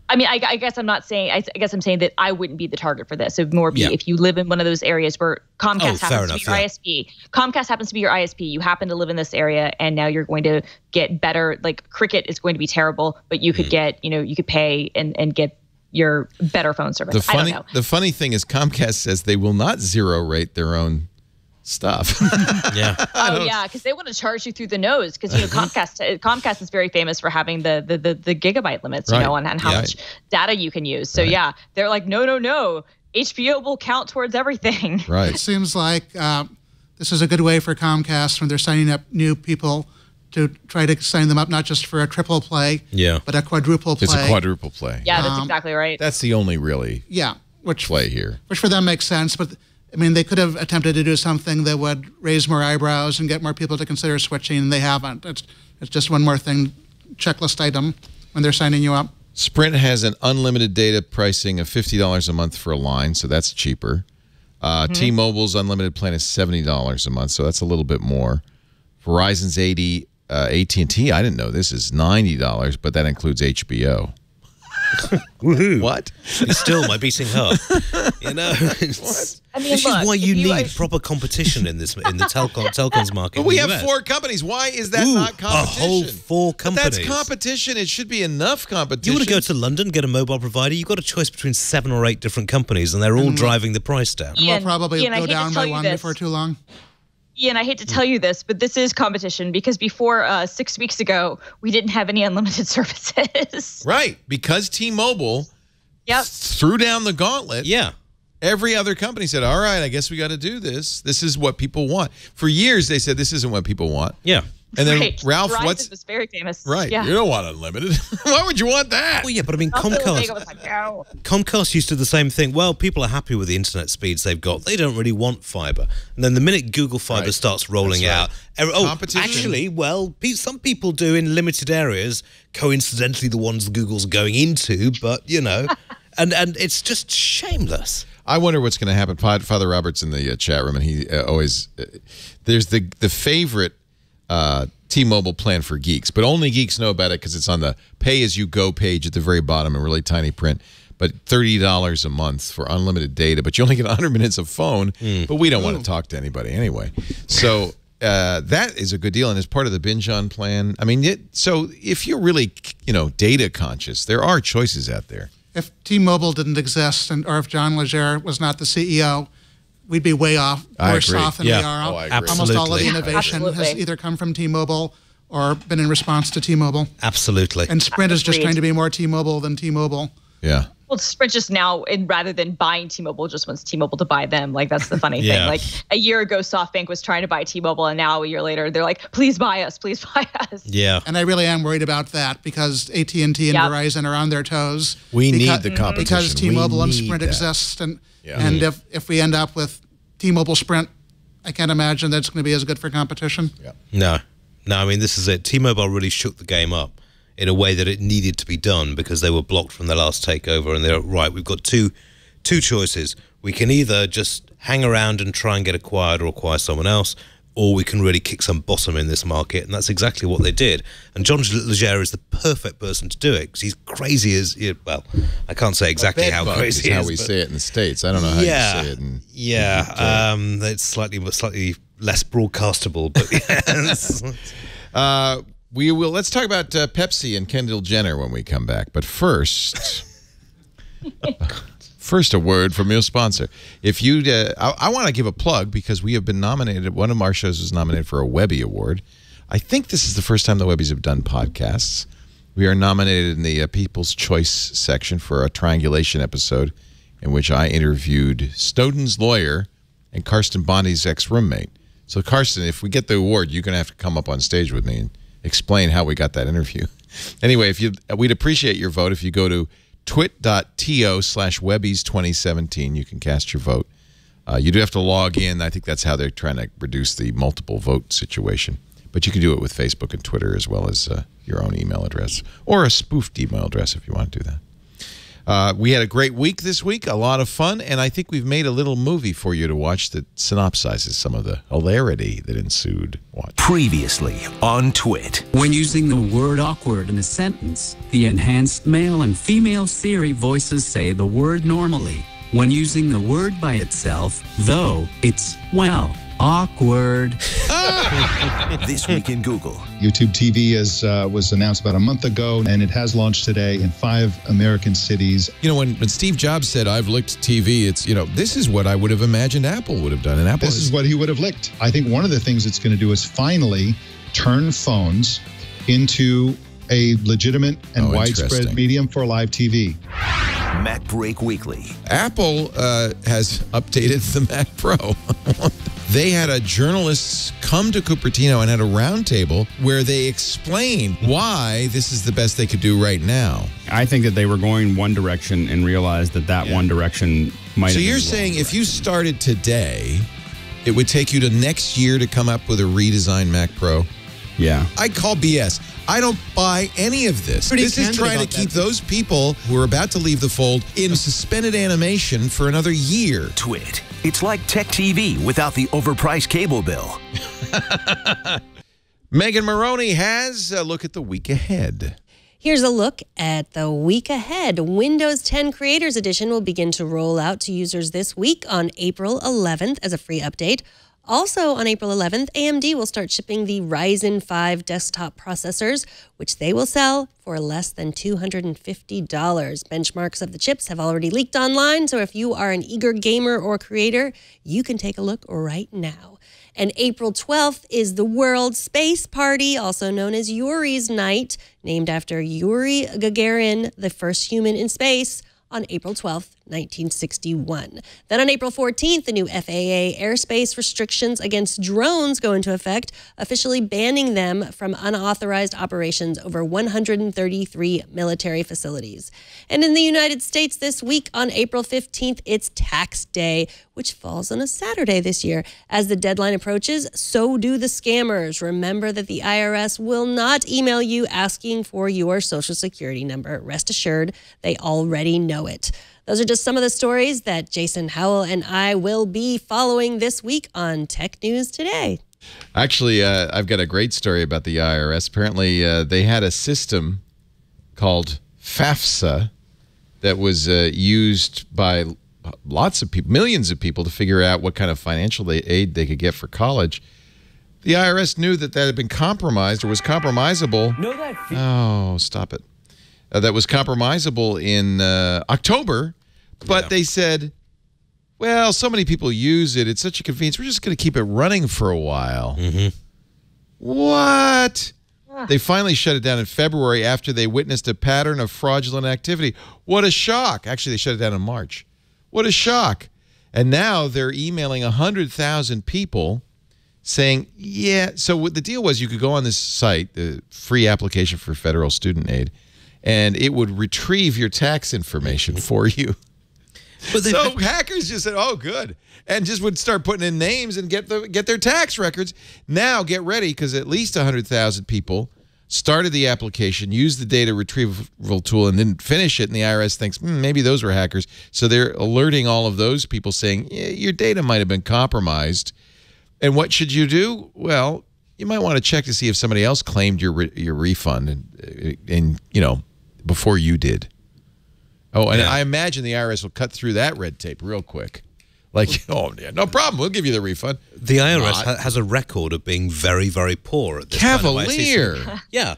I mean, I guess I'm not saying. I guess I'm saying that I wouldn't be the target for this. It would more be if you live in one of those areas where Comcast happens to be your ISP. Comcast happens to be your ISP. You happen to live in this area, and now you're going to get better. Like Cricket is going to be terrible, but you could get, you could pay and get your better phone service. I don't know. The funny thing is Comcast says they will not zero rate their own stuff. Yeah. Oh yeah, because they want to charge you through the nose. Because Comcast is very famous for having the gigabyte limits, Right. on how much data you can use. So yeah, they're like, no, HBO will count towards everything. Right. It seems like this is a good way for Comcast when they're signing up new people to try to sign them up not just for a triple play, but a quadruple play. It's a quadruple play. Yeah, that's exactly right. That's the only really play here. Which for them makes sense, but I mean, they could have attempted to do something that would raise more eyebrows and get more people to consider switching, and they haven't. It's just one more thing, checklist item when they're signing you up. Sprint has an unlimited data pricing of $50 a month for a line, so that's cheaper. T-Mobile's unlimited plan is $70 a month, so that's a little bit more. Verizon's AT&T, I didn't know this, is $90, but that includes HBO. Woohoo. What? It's still my beating heart. You know, this is why you need proper competition in the telecoms market. But we have 4 companies. Why is that not competition? A whole 4 companies. But that's competition. It should be enough competition. You want to go to London, get a mobile provider, you've got a choice between 7 or 8 different companies, and they're all driving the price down. And we'll probably go down by one before too long. Ian, I hate to tell you this, but this is competition because before 6 weeks ago, we didn't have any unlimited services. Right, because T-Mobile threw down the gauntlet. Yeah. Every other company said, all right, I guess we got to do this. This is what people want. For years, they said this isn't what people want. Yeah. And then Ralph, Verizon was very famous. Right. Yeah. You don't want unlimited. Why would you want that? Well, yeah, but I mean, Comcast used to do the same thing. Well, people are happy with the internet speeds they've got. They don't really want fiber. And then the minute Google Fiber starts rolling out, actually, well, some people do in limited areas, coincidentally the ones Google's going into, but, you know, and it's just shameless. I wonder what's going to happen. Father Robert's in the chat room, and he always there's the favorite T-Mobile plan for geeks, but only geeks know about it because it's on the pay-as-you-go page at the very bottom in really tiny print. But $30 a month for unlimited data, but you only get 100 minutes of phone. But we don't want to talk to anybody anyway. So that is a good deal, and it's part of the binge-on plan. I mean, so if you're really, data conscious, there are choices out there. If T-Mobile didn't exist, or if John Legere was not the CEO, we'd be way worse off than we are. I agree. Almost all of the innovation has either come from T-Mobile or been in response to T-Mobile. Absolutely. And Sprint is just trying to be more T-Mobile than T-Mobile. Yeah. Well, Sprint just now, rather than buying T-Mobile, just wants T-Mobile to buy them. Like, that's the funny thing. Like, a year ago, SoftBank was trying to buy T-Mobile, and now a year later, they're like, please buy us, please buy us. Yeah. And I really am worried about that because AT&T and Verizon are on their toes. We need the competition. Because T-Mobile and Sprint exist. And if we end up with T-Mobile Sprint, I can't imagine that's going to be as good for competition. Yeah. No, I mean, this is it. T-Mobile really shook the game up in a way that it needed to be done because they were blocked from their last takeover, and they're right. We've got two choices. We can either just hang around and try and get acquired or acquire someone else, or we can really kick some bottom in this market, and that's exactly what they did. And John Legere is the perfect person to do it because he's crazy as well. I can't say exactly how crazy is he how we say it in the States. I don't know how you say it. It's slightly less broadcastable, but yes. Let's talk about Pepsi and Kendall Jenner when we come back. But first, a word from your sponsor. If you, I want to give a plug because we have been nominated. One of our shows was nominated for a Webby Award. I think this is the first time the Webbies have done podcasts. We are nominated in the People's Choice section for a triangulation episode in which I interviewed Snowden's lawyer and Karsten Bondi's ex-roommate. So, Karsten, if we get the award, you're going to have to come up on stage with me and explain how we got that interview. Anyway, we'd appreciate your vote. If you go to twit.to/Webbies2017, you can cast your vote. You do have to log in. I think that's how they're trying to reduce the multiple vote situation. But you can do it with Facebook and Twitter as well as your own email address or a spoofed email address if you want to do that. We had a great week this week, a lot of fun, and I think we've made a little movie for you to watch that synopsizes some of the hilarity that ensued. Watch. Previously on Twit. When using the word awkward in a sentence, the enhanced male and female Siri voices say the word normally. When using the word by itself, though, it's, well, awkward. This week in Google. YouTube TV was announced about a month ago, and it has launched today in 5 American cities. When Steve Jobs said, I've licked TV, it's, this is what I would have imagined Apple would have done. And Apple This is what he would have licked. I think one of the things it's going to do is finally turn phones into a legitimate and widespread medium for live TV. Mac Break Weekly. Apple has updated the Mac Pro. They had a journalist come to Cupertino and had a roundtable where they explained why this is the best they could do right now. I think that they were going one direction and realized that one direction might. So have you're been saying if you started today, it would take you to next year to come up with a redesigned Mac Pro? Yeah. I call BS. I don't buy any of this. This is trying to keep those people who are about to leave the fold in suspended animation for another year. Twit. It's like Tech TV without the overpriced cable bill. Megan Maroney has a look at the week ahead. Here's a look at the week ahead. Windows 10 Creators Edition will begin to roll out to users this week on April 11th as a free update. Also on April 11th, AMD will start shipping the Ryzen 5 desktop processors, which they will sell for less than $250. Benchmarks of the chips have already leaked online, so if you are an eager gamer or creator, you can take a look right now. And April 12th is the World Space Party, also known as Yuri's Night, named after Yuri Gagarin, the first human in space, on April 12th, 1961. Then on April 14th, the new FAA airspace restrictions against drones go into effect, officially banning them from unauthorized operations over 133 military facilities. And in the United States this week, on April 15th, it's Tax Day, which falls on a Saturday this year. As the deadline approaches, so do the scammers. Remember that the IRS will not email you asking for your Social Security number. Rest assured, they already know it. Those are just some of the stories that Jason Howell and I will be following this week on Tech News Today. Actually, I've got a great story about the IRS. Apparently, they had a system called FAFSA that was used by lots of people, millions of people, to figure out what kind of financial aid they could get for college. The IRS knew that had been compromised or was compromisable. Oh, stop it. That was compromisable in October, but they said, well, so many people use it. It's such a convenience. We're just going to keep it running for a while. What? They finally shut it down in February after they witnessed a pattern of fraudulent activity. What a shock. Actually, they shut it down in March. What a shock. And now they're emailing 100,000 people saying, yeah. So what the deal was, you could go on this site, the free application for federal student aid, and it would retrieve your tax information for you. But so hackers just said, oh, good, and just would start putting in names and get their tax records. Now get ready, because at least 100,000 people started the application, used the data retrieval tool, and didn't finish it, and the IRS thinks, maybe those were hackers. So they're alerting all of those people saying, yeah, your data might have been compromised. And what should you do? Well, you might want to check to see if somebody else claimed your refund and you know, before you did. Oh, and I imagine the IRS will cut through that red tape real quick. Like, oh, yeah, no problem. We'll give you the refund. The IRS has a record of being very, very poor at this Cavalier. Kind of yeah,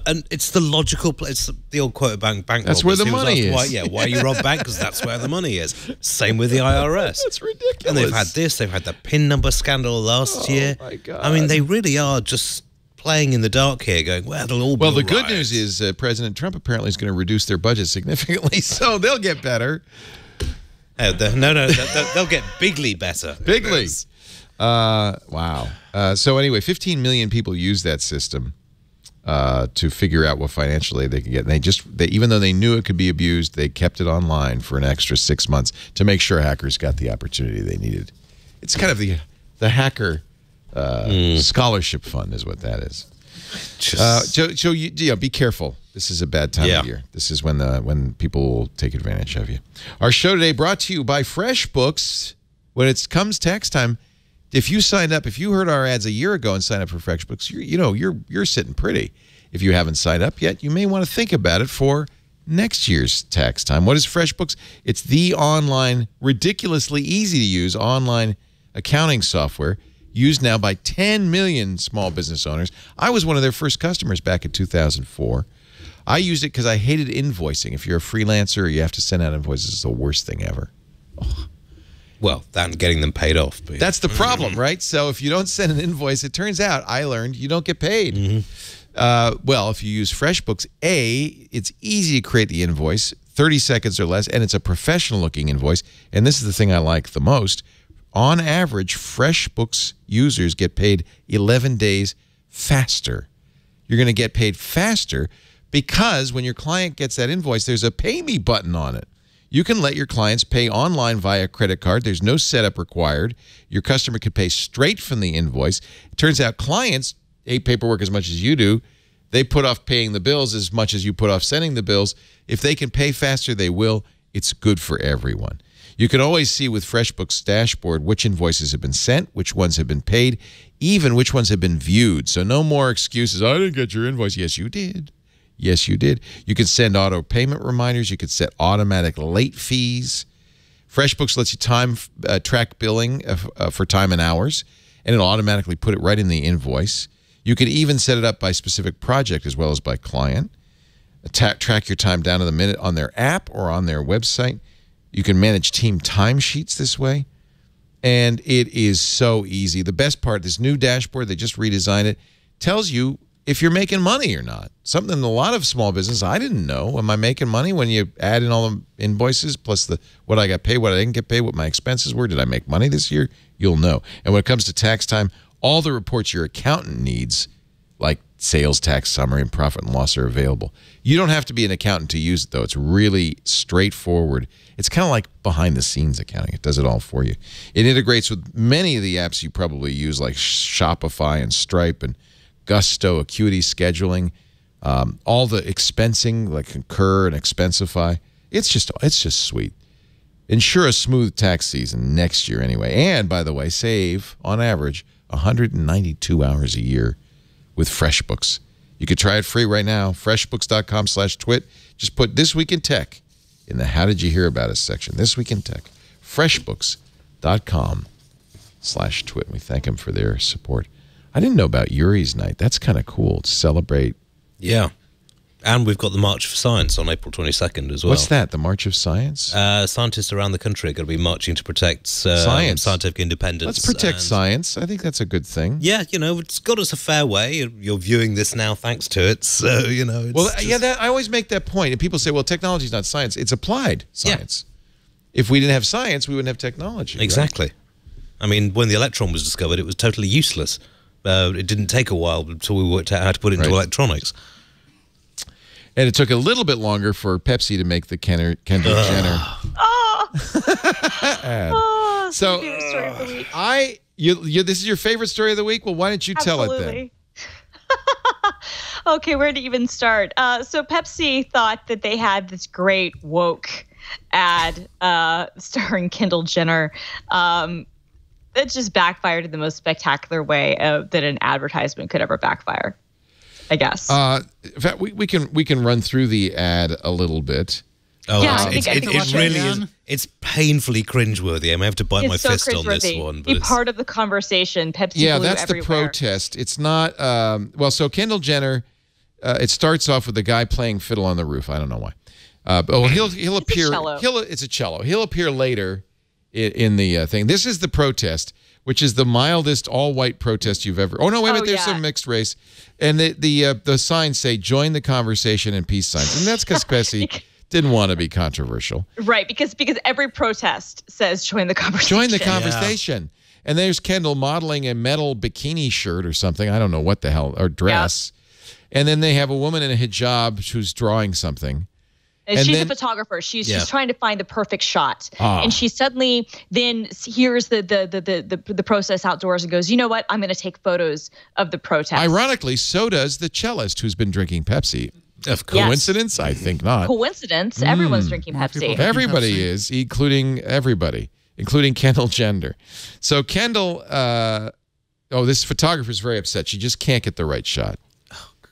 and it's the logical place. It's the old quote about bank That's robbers. where the money is. Why you rob bank? Because that's where the money is. Same with the IRS. That's ridiculous. And they've had this. They've had the PIN number scandal last year. Oh, my God. I mean, they really are just playing in the dark here, going, well, it'll all be Well, the all good right. news is President Trump apparently is going to reduce their budget significantly, so they'll get better. Oh, they'll get bigly better. Bigly. Wow. So anyway, 15 million people use that system to figure out what financial aid they can get. And even though they knew it could be abused, they kept it online for an extra 6 months to make sure hackers got the opportunity they needed. It's kind of the hacker scholarship fund is what that is. So you be careful. This is a bad time of year. This is when people will take advantage of you. Our show today brought to you by FreshBooks. When it comes tax time, if you signed up, if you heard our ads a year ago and signed up for FreshBooks, you're sitting pretty. If you haven't signed up yet, you may want to think about it for next year's tax time. What is FreshBooks? It's the online, ridiculously easy to use online accounting software used now by 10 million small business owners. I was one of their first customers back in 2004. I used it because I hated invoicing. If you're a freelancer or you have to send out invoices, it's the worst thing ever. Oh. Well, and getting them paid off. But that's the problem, right? So if you don't send an invoice, it turns out, I learned, you don't get paid. Well, if you use FreshBooks, it's easy to create the invoith 30 seconds or less, and it's a professional-looking invoice. And this is the thing I like the most. On average, FreshBooks users get paid 11 days faster. You're going to get paid faster because when your client gets that invoice, there's a Pay Me button on it. You can let your clients pay online via credit card. There's no setup required. Your customer could pay straight from the invoice. It turns out clients hate paperwork as much as you do. They put off paying the bills as much as you put off sending the bills. If they can pay faster, they will. It's good for everyone. You can always see with FreshBooks dashboard which invoices have been sent, which ones have been paid, even which ones have been viewed. So no more excuses. I didn't get your invoice. Yes, you did. Yes, you did. You can send auto payment reminders. You could set automatic late fees. FreshBooks lets you track billing for time and hours, and it'll automatically put it right in the invoice. You can even set it up by specific project as well as by client. Track your time down to the minute on their app or on their website. You can manage team timesheets this way, and it is so easy. The best part, this new dashboard, they just redesigned it, tells you if you're making money or not. Something a lot of small business, I didn't know. Am I making money? When you add in all the invoices plus what I got paid, what I didn't get paid, what my expenses were, did I make money this year? You'll know. And when it comes to tax time, all the reports your accountant needs, like sales tax summary and profit and loss, are available. You don't have to be an accountant to use it, though. It's really straightforward. It's kind of like behind-the-scenes accounting. It does it all for you. It integrates with many of the apps you probably use, like Shopify and Stripe and Gusto, Acuity Scheduling, all the expensing, like Concur and Expensify. It's just sweet. Ensure a smooth tax season next year anyway. And, by the way, save, on average, 192 hours a year with FreshBooks. You could try it free right now. Freshbooks.com/twit. Just put This Week in Tech in the How Did You Hear About Us section. This Week in Tech. Freshbooks.com/twit. We thank them for their support. I didn't know about Yuri's Night. That's kind of cool to celebrate. Yeah. And we've got the March for Science on April 22nd as well. What's that, the March of Science? Scientists around the country are going to be marching to protect scientific independence. Let's protect science. I think that's a good thing. Yeah, it's got us a fair way. You're viewing this now thanks to it. So, it's I always make that point. And people say, well, technology is not science. It's applied science. Yeah. If we didn't have science, we wouldn't have technology. Exactly. Right? I mean, when the electron was discovered, it was totally useless. It didn't take a while until we worked out how to put it into electronics. And it took a little bit longer for Pepsi to make the Kendall Jenner. So, story of the week. This is your favorite story of the week? Well, why don't you tell it then? Okay, where to even start? So Pepsi thought that they had this great woke ad starring Kendall Jenner. That just backfired in the most spectacular way that an advertisement could ever backfire, I guess. In fact, we can run through the ad a little bit. Oh, yeah, it really is. It's painfully cringeworthy. I may have to bite my fist on this one. Be part of the conversation. Pepsi yeah, Blue that's everywhere. The protest. It's not. So Kendall Jenner. It starts off with the guy playing fiddle on the roof. I don't know why. He'll appear. It's a cello. He'll appear later in the thing. This is the protest, which is the mildest all-white protest you've ever. Oh no, wait a minute. There's some mixed race, and the signs say "Join the conversation" and peace signs, and that's because Pepsi didn't want to be controversial, right? Because every protest says "Join the conversation." Join the conversation, and there's Kendall modeling a metal bikini shirt or something. I don't know what the hell, or dress, and then they have a woman in a hijab who's drawing something. And she's a photographer. She's trying to find the perfect shot, and she suddenly then hears the process outdoors and goes, "You know what? I'm going to take photos of the protest." Ironically, so does the cellist who's been drinking Pepsi. Of course. Coincidence? I think not. Coincidence? Everyone's drinking Pepsi. Everybody is, including Kendall Jenner. So Kendall, this photographer is very upset. She just can't get the right shot.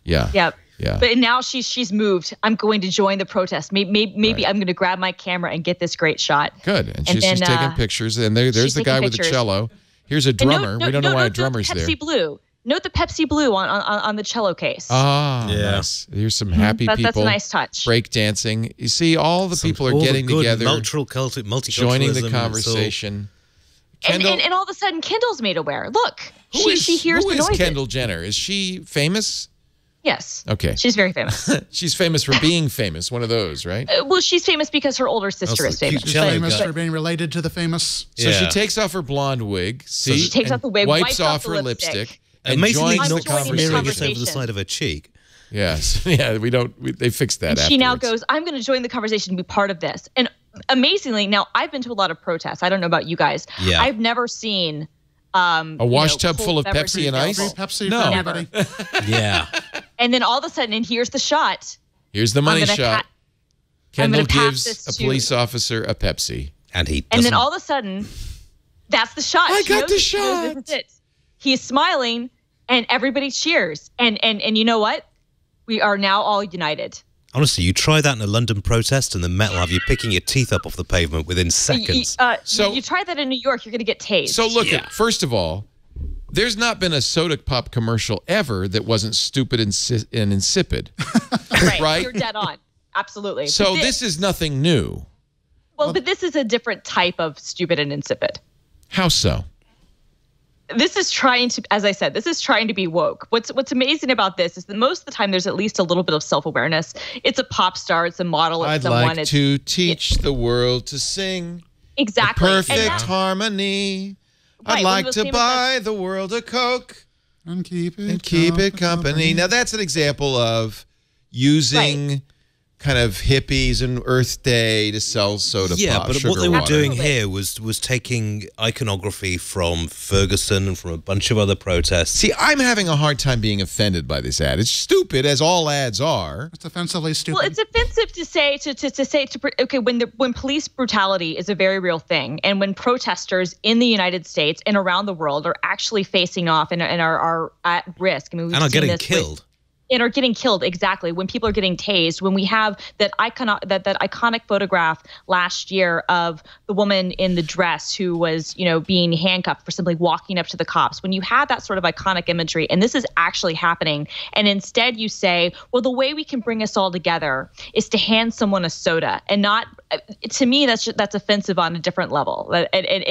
Yeah. Yep. Yeah. But now she's moved. I'm going to join the protest. Maybe I'm going to grab my camera and get this great shot. Good. And she's taking pictures. And there's the guy with the cello. Here's a drummer. We don't know why a drummer's there. Pepsi Blue. Note the Pepsi Blue on the cello case. Nice. Here's some happy people. That's a nice touch. Break dancing. You see, all the people are getting together. Multiculturalism. Joining the conversation. And all of a sudden, Kendall's made aware. Look, she hears the noises. Who is Kendall Jenner? Is she famous? Yes. Okay. She's very famous. She's famous for being famous. One of those, right? Well, she's famous because her older sister is famous. She's famous for being related to the famous. So she takes off her blonde wig. See, she takes off the wig, wipes off her lipstick, and amazingly joins not the conversation. smearing it over the side of her cheek. Yes. Yeah. They fixed that. And she now goes, I'm going to join the conversation and be part of this. And amazingly, now I've been to a lot of protests. I don't know about you guys. Yeah. I've never seen a wash tub full of Pepsi and ice. Pepsi No. for everybody. Yeah. And then all of a sudden, and here's the shot. Here's the money shot. Kendall pass gives this a police officer a Pepsi. And he And then all of a sudden, that's the shot. I She got knows the this shot. is it. He's smiling, and everybody cheers. And you know what? We are now all united. Honestly, you try that in a London protest and the Met will have you picking your teeth up off the pavement within seconds. You try that in New York, you're going to get tased. So look, first of all, there's not been a soda pop commercial ever that wasn't stupid and insipid. Right? You're dead on. Absolutely. So this is nothing new. Well, but this is a different type of stupid and insipid. How so? This is trying to, as I said, this is trying to be woke. What's amazing about this is that most of the time there's at least a little bit of self-awareness. It's a pop star, it's a model, it's I'd someone. like to teach the world to sing. Exactly. Perfect harmony. I'd like to buy the world a Coke and keep it company. Now that's an example of using kind of hippies and Earth Day to sell soda pop. Yeah, but what they were water. doing here was taking iconography from Ferguson and from a bunch of other protests. See, I'm having a hard time being offended by this ad. It's stupid, as all ads are. It's offensively stupid. Well, it's offensive to say okay, when police brutality is a very real thing, and when protesters in the United States and around the world are actually facing off and are at risk. I mean, and are getting killed. And are getting killed, exactly. When people are getting tased, when we have that iconic photograph last year of the woman in the dress who was, being handcuffed for simply walking up to the cops. When you have that sort of iconic imagery, and this is actually happening, and instead you say, well, the way we can bring us all together is to hand someone a soda, and not. To me, that's offensive on a different level, and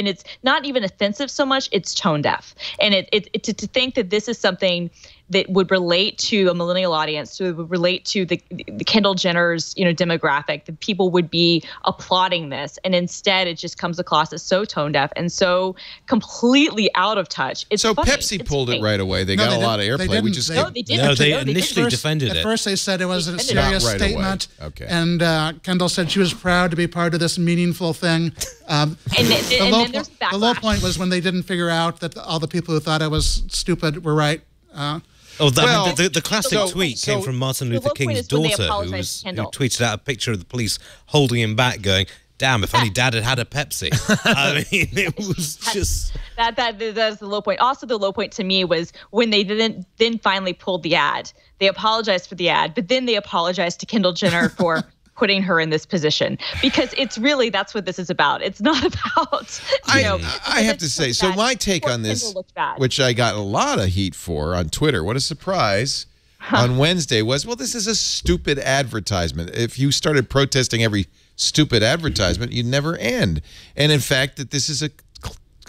it's not even offensive so much; it's tone deaf, and to think that this is something that would relate to a millennial audience, to relate to the Kendall Jenner's demographic, that people would be applauding this, and instead it just comes across as so tone deaf and so completely out of touch. It's so funny. Pepsi pulled it right away. They got a lot of airplay. We just they didn't. No, they initially defended it. At first, they said it was a serious right statement. Okay. And Kendall said she was proud to be part of this meaningful thing. The low point was when they didn't figure out that all the people who thought I was stupid were right. The classic tweet came from Martin Luther King's daughter, who tweeted out a picture of the police holding him back, going, "Damn, if only Dad had had a Pepsi." I mean, it was just that's the low point. Also, the low point to me was when they then finally pulled the ad. They apologized for the ad, but then they apologized to Kendall Jenner for putting her in this position, because it's really, that's what this is about. It's not about, I have to say, so my take on this, which I got a lot of heat for on Twitter, what a surprise, on Wednesday was, well, this is a stupid advertisement. If you started protesting every stupid advertisement, you'd never end. And in fact, that this is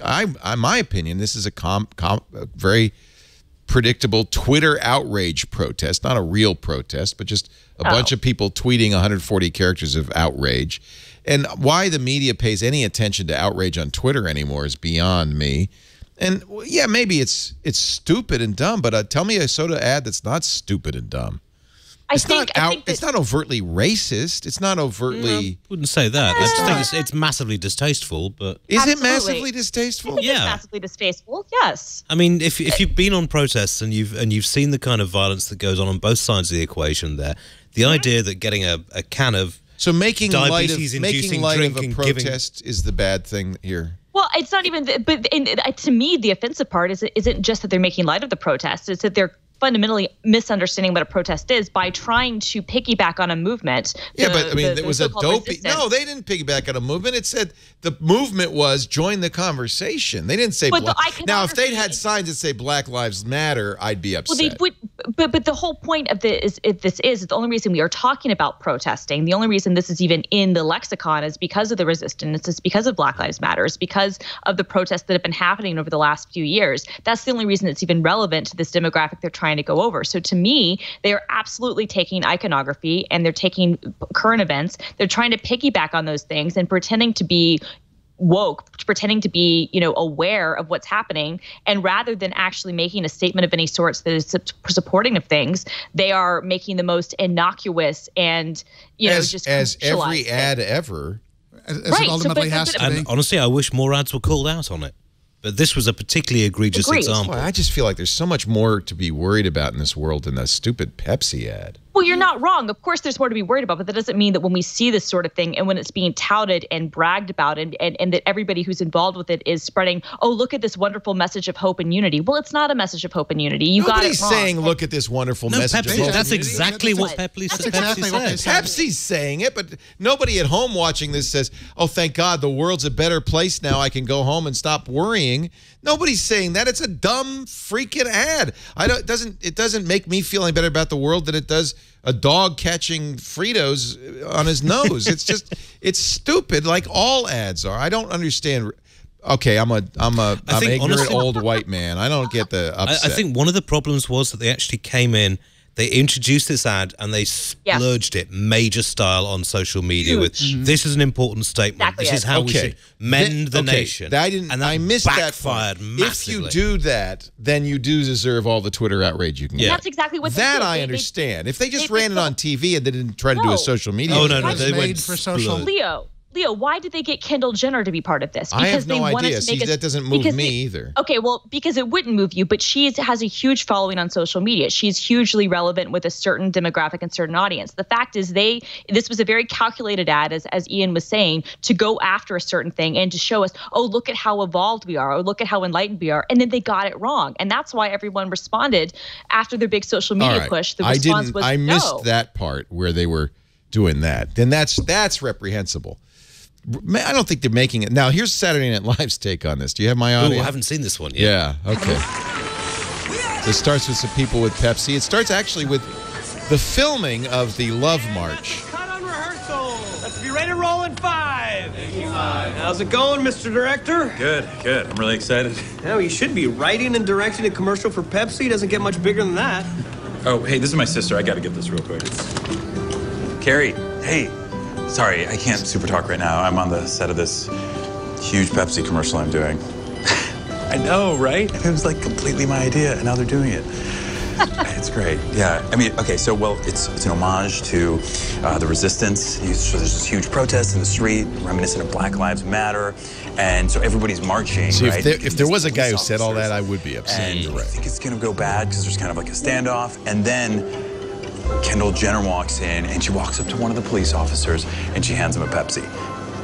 my opinion, this is a very predictable Twitter outrage protest, not a real protest, but just a bunch of people tweeting 140 characters of outrage. And why the media pays any attention to outrage on Twitter anymore is beyond me. And yeah, maybe it's stupid and dumb, but tell me a soda ad that's not stupid and dumb. It's not overtly racist. It's not overtly. Wouldn't say that. I just think it's massively distasteful. But is it massively distasteful? It's massively distasteful. Yes. I mean, if you've been on protests and you've seen the kind of violence that goes on both sides of the equation, there, the idea that getting a can of making light of a protest protest is the bad thing here. Well, it's not even. But to me, the offensive part isn't just that they're making light of the protest. It's that they're fundamentally misunderstanding what a protest is by trying to piggyback on a movement. Yeah, but I mean, it was a dopey. Resistance. No, they didn't piggyback on a movement. It said the movement was join the conversation. They didn't say. Now, if they'd had signs that say Black Lives Matter, I'd be upset. Well, they would. But the whole point of this is the only reason we are talking about protesting. The only reason this is even in the lexicon is because of the resistance. It's because of Black Lives Matter. It's because of the protests that have been happening over the last few years. That's the only reason it's even relevant to this demographic they're trying trying to go over. So to me, they are absolutely taking iconography and they're taking current events. They're trying to piggyback on those things and pretending to be woke, pretending to be, aware of what's happening. And rather than actually making a statement of any sorts that is supporting of things, they are making the most innocuous and, as every ad ever. As it ultimately has to be. And honestly, I wish more ads were called out on it. But this was a particularly egregious example. Boy, I just feel like there's so much more to be worried about in this world than that stupid Pepsi ad. Well, you're not wrong. Of course, there's more to be worried about, but that doesn't mean that when we see this sort of thing and when it's being touted and bragged about and that everybody who's involved with it is spreading, oh, look at this wonderful message of hope and unity. Well, it's not a message of hope and unity. You got it wrong. Nobody's saying, look at this wonderful message of hope. That's exactly what Pepsi said. Pepsi's saying it, but nobody at home watching this says, oh, thank God, the world's a better place now. I can go home and stop worrying. Nobody's saying that. It's a dumb freaking ad. It doesn't make me feel any better about the world than it does a dog catching Fritos on his nose. It's stupid, like all ads are. I don't understand. Okay, I'm ignorant honestly, old white man. I don't get the upset. I think one of the problems was that they actually came in, they introduced this ad and they splurged it major style on social media with this is an important statement. This is how we should mend the nation. I missed that part. Massively. If you do that, then you do deserve all the Twitter outrage you can get. That's exactly what that I understand. If they just ran it on TV and they didn't try to do a social media. Oh no, they went for social. Leo, why did they get Kendall Jenner to be part of this? Because I have no idea. See, that doesn't move me either. Okay, well, because it wouldn't move you, but she has a huge following on social media. She's hugely relevant with a certain demographic and certain audience. The fact is this was a very calculated ad, as Ian was saying, to go after a certain thing and to show us, oh, look at how evolved we are, or look at how enlightened we are. And then they got it wrong. And that's why everyone responded after their big social media push. The response was I missed that part where they were doing that. Then that's reprehensible. I don't think they're making it. Now, here's Saturday Night Live's take on this. Do you have my audio? I haven't seen this one yet. Yeah, okay. So it starts with some people with Pepsi. It starts actually with the filming of the Love March. Cut on rehearsal. Let's be ready to roll in 5. How's it going, Mr. Director? Good. I'm really excited. Yeah, well, you should be writing and directing a commercial for Pepsi. Doesn't get much bigger than that. Oh, hey, this is my sister. I got to get this real quick. Carrie, hey. Sorry, I can't super talk right now. I'm on the set of this huge Pepsi commercial I'm doing. I know, right? It was like completely my idea, and now they're doing it. It's great. Yeah, I mean, okay, so, well, it's an homage to the resistance. So there's this huge protest in the street, reminiscent of Black Lives Matter, and so everybody's marching, See, right? if there was a guy who said all that, I would be upset. And I think it's going to go bad because there's kind of like a standoff, and then Kendall Jenner walks in, and she walks up to one of the police officers, and she hands him a Pepsi.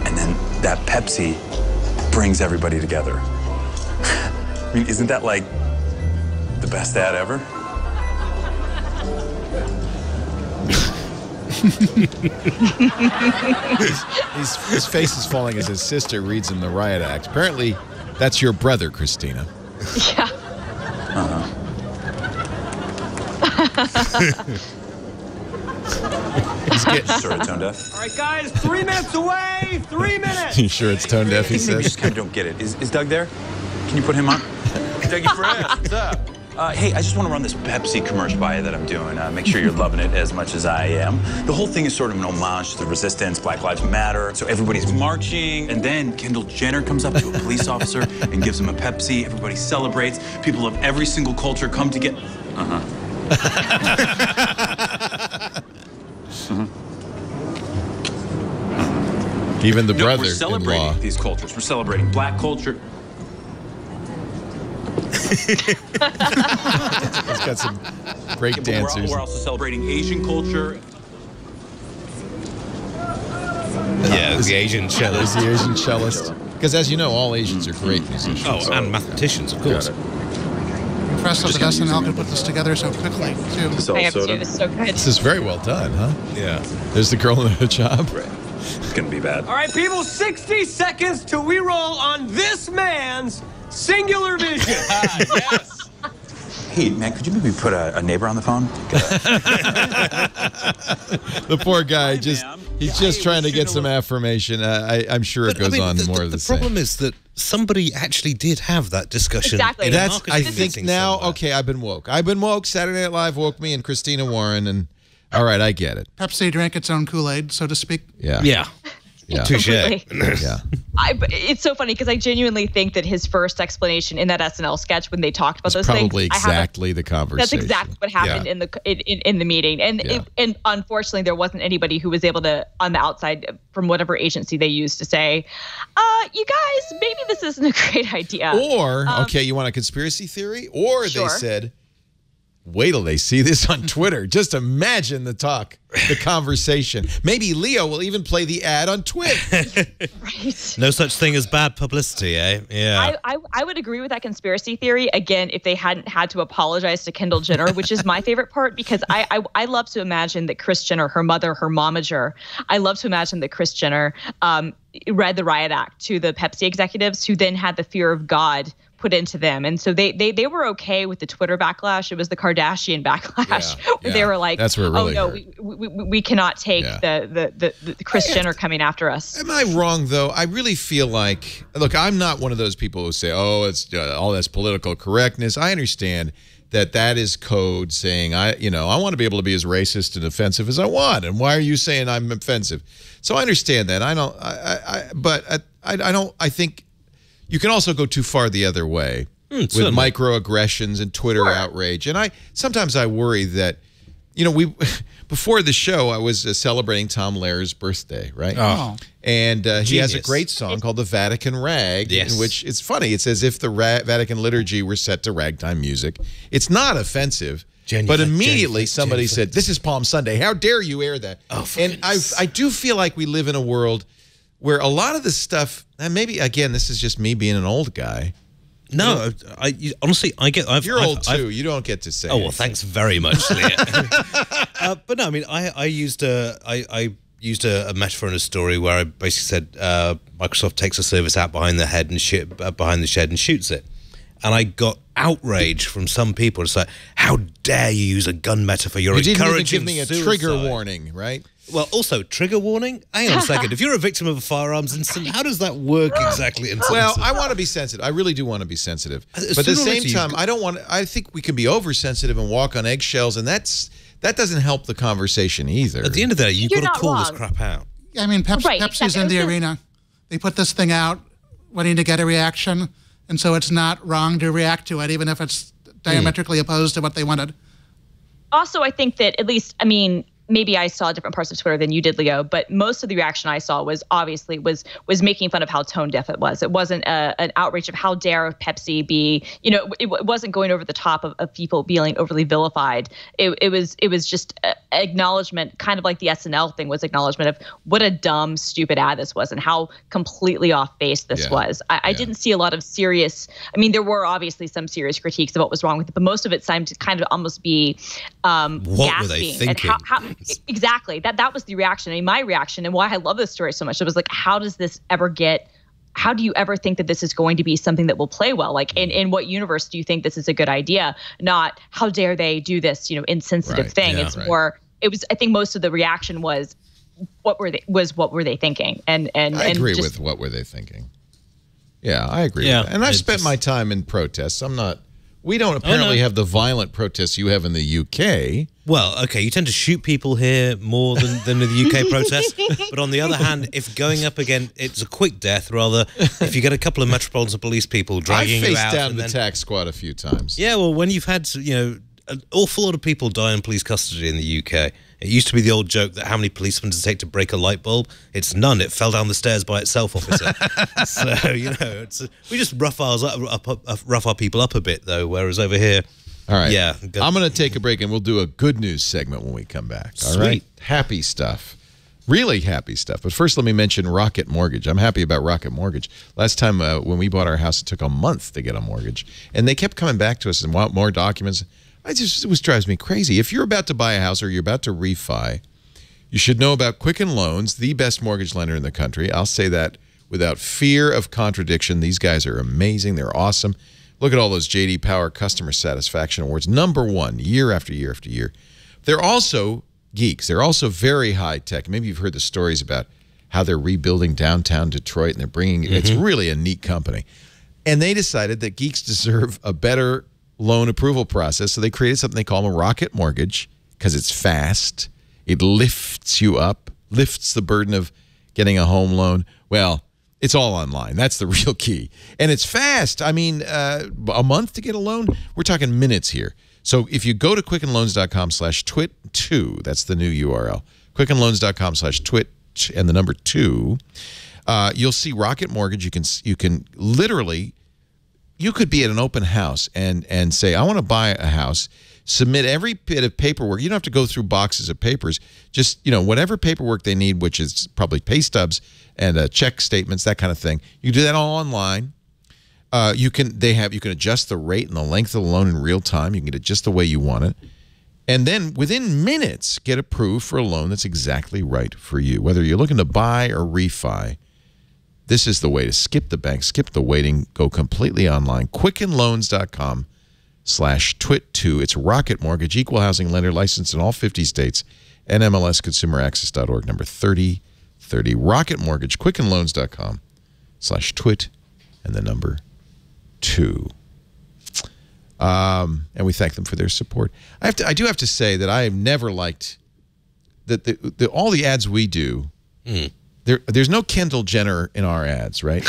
And then that Pepsi brings everybody together. I mean, isn't that like the best ad ever? His face is falling as his sister reads him the riot act. Apparently, that's your brother, Christina. Yeah. Sure, it's tone deaf. All right, guys, 3 minutes away. 3 minutes. You sure it's tone deaf, he I think maybe says? just kind of don't get it. Is Doug there? Can you put him on? Doug, you friend. What's up? Hey, I just want to run this Pepsi commercial by you that I'm doing. Make sure you're loving it as much as I am. The whole thing is sort of an homage to the resistance, Black Lives Matter. So everybody's marching, and then Kendall Jenner comes up to a police officer and gives him a Pepsi. Everybody celebrates. People of every single culture come to get... Even the No, brother-in-law. we're celebrating these cultures. We're celebrating Black culture. He's got some break dancers. We're also celebrating Asian culture. Yeah, the Asian cellist. The Asian cellist. Because as you know, all Asians are great musicians. Oh, and mathematicians, of course. Impressive that SNL could put this together so quickly, too. I have to. It's so good. This is very well done, huh? Yeah. There's the girl in the job. Right. It's gonna be bad. All right, people, 60 seconds till we roll on this man's singular vision. Yes. Hey, man, could you maybe put a neighbor on the phone? The poor guy he's just trying to get some affirmation. I'm sure it goes on more of the same. The problem is that somebody actually did have that discussion. Exactly. I think now, somewhere. Okay, I've been woke. Saturday Night Live woke me and Christina Warren, and all right, I get it. Pepsi drank its own Kool-Aid, so to speak. Yeah. Yeah. Yeah. Touche. Yeah. It's so funny because I genuinely think that his first explanation in that SNL sketch when they talked about those probably things, exactly the conversation. That's exactly what happened in the meeting, and unfortunately, there wasn't anybody who was able to, on the outside, from whatever agency they used, to say, "You guys, maybe this isn't a great idea." Or okay, you want a conspiracy theory? Or they said, wait till they see this on Twitter. Just imagine the talk, the conversation. Maybe Leo will even play the ad on Twitter. Right. No such thing as bad publicity, eh? Yeah. I would agree with that conspiracy theory, again, if they hadn't had to apologize to Kendall Jenner, which is my favorite part, because I love to imagine that Kris Jenner, her mother, her momager, I love to imagine that Kris Jenner read the riot act to the Pepsi executives, who then had the fear of God put into them, and so they were okay with the Twitter backlash. It was the Kardashian backlash where they were like, that's where it really "Oh no, we cannot take the Kris Jenner coming after us." Am I wrong though? I really feel like, look, I'm not one of those people who say, "Oh, it's all that's political correctness." I understand that is code saying I want to be able to be as racist and offensive as I want, and why are you saying I'm offensive? So I understand that. I think you can also go too far the other way with microaggressions and Twitter outrage. And sometimes I worry that, before the show, I was celebrating Tom Lehrer's birthday, right? Oh. And he has a great song called The Vatican Rag, in which it's funny. It's as if the Vatican liturgy were set to ragtime music. It's not offensive. But immediately somebody said, "This is Palm Sunday. How dare you air that?" And I do feel like we live in a world where a lot of the stuff, and maybe, again, this is just me being an old guy. No, honestly, I get... You're old, too. You don't get to say Oh, well, thanks very much, Leah. But no, I mean, I used a metaphor in a story where I basically said Microsoft takes a service out behind the shed and shoots it. And I got outrage from some people. It's like, how dare you use a gun metaphor? You're encouraging You didn't even give me a trigger warning, right? Well, also, trigger warning? Hang on a second. If you're a victim of a firearms incident, how does that work exactly? Well, I want to be sensitive. I really do want to be sensitive. But at the same time, I think we can be oversensitive and walk on eggshells, and that doesn't help the conversation either. At the end of the day, you've got to call this crap out. I mean, Pepsi's in the arena. They put this thing out wanting to get a reaction, and so it's not wrong to react to it, even if it's diametrically opposed to what they wanted. Also, I think that at least, maybe I saw different parts of Twitter than you did, Leo, but most of the reaction I saw was obviously was making fun of how tone deaf it was. It wasn't an outrage of how dare Pepsi be, it wasn't going over the top of people feeling overly vilified. It was just acknowledgement, kind of like the SNL thing was acknowledgement of what a dumb, stupid ad this was and how completely off base this was. I didn't see a lot of serious, there were obviously some serious critiques of what was wrong with it, but most of it seemed to kind of almost be what were they thinking? And exactly. That was the reaction. My reaction and why I love this story so much, it was like, how do you ever think that this is going to be something that will play well? Like, in what universe do you think this is a good idea? Not how dare they do this, insensitive thing. It's more, I think most of the reaction was, what were they thinking? And I agree with what were they thinking. Yeah, I agree with that. And I've spent my time in protests. We don't apparently have the violent protests you have in the UK. Well, okay, you tend to shoot people here more than in the UK protests. But on the other hand, if going up again, it's a quick death, rather, if you get a couple of Metropolitan Police people dragging you out. I faced down the tax squad a few times. Yeah, well, when you've had, an awful lot of people die in police custody in the UK. It used to be the old joke that how many policemen does it take to break a light bulb? It's none. It fell down the stairs by itself, officer. So, we just rough our people up a bit, though, whereas over here... All right. Yeah. I'm going to take a break, and we'll do a good news segment when we come back. All right? Happy stuff. Really happy stuff. But first, let me mention Rocket Mortgage. I'm happy about Rocket Mortgage. Last time when we bought our house, it took a month to get a mortgage. And they kept coming back to us and want more documents. It drives me crazy. If you're about to buy a house or you're about to refi, you should know about Quicken Loans, the best mortgage lender in the country. I'll say that without fear of contradiction. These guys are amazing. They're awesome. Look at all those J.D. Power customer satisfaction awards. #1, year after year after year. They're also geeks. They're also very high tech. Maybe you've heard the stories about how they're rebuilding downtown Detroit, and they're bringing. It's really a neat company. And they decided that geeks deserve a better loan approval process, so they created something they call a Rocket Mortgage because it's fast. It lifts you up, lifts the burden of getting a home loan. Well, it's all online. That's the real key. And it's fast. I mean, a month to get a loan? We're talking minutes here. So if you go to quickenloans.com/twit2, that's the new URL, quickenloans.com/twit and the number 2, you'll see Rocket Mortgage. You can literally, you could be at an open house and say, I want to buy a house. Submit every bit of paperwork. You don't have to go through boxes of papers. Just, whatever paperwork they need, which is probably pay stubs and check statements, that kind of thing. You do that all online. You can adjust the rate and the length of the loan in real time. You can get it just the way you want it. And then within minutes, get approved for a loan that's exactly right for you. Whether you're looking to buy or refi, this is the way to skip the bank, skip the waiting, go completely online. quickenloans.com/twit2. It's Rocket Mortgage, equal housing lender, licensed in all 50 states. NMLS-ConsumerAccess.org, number 3030. Rocket Mortgage, quickenloans.com/twit and the number 2. And we thank them for their support. I do have to say that I have never liked that all the ads we do. There's no Kendall Jenner in our ads, right?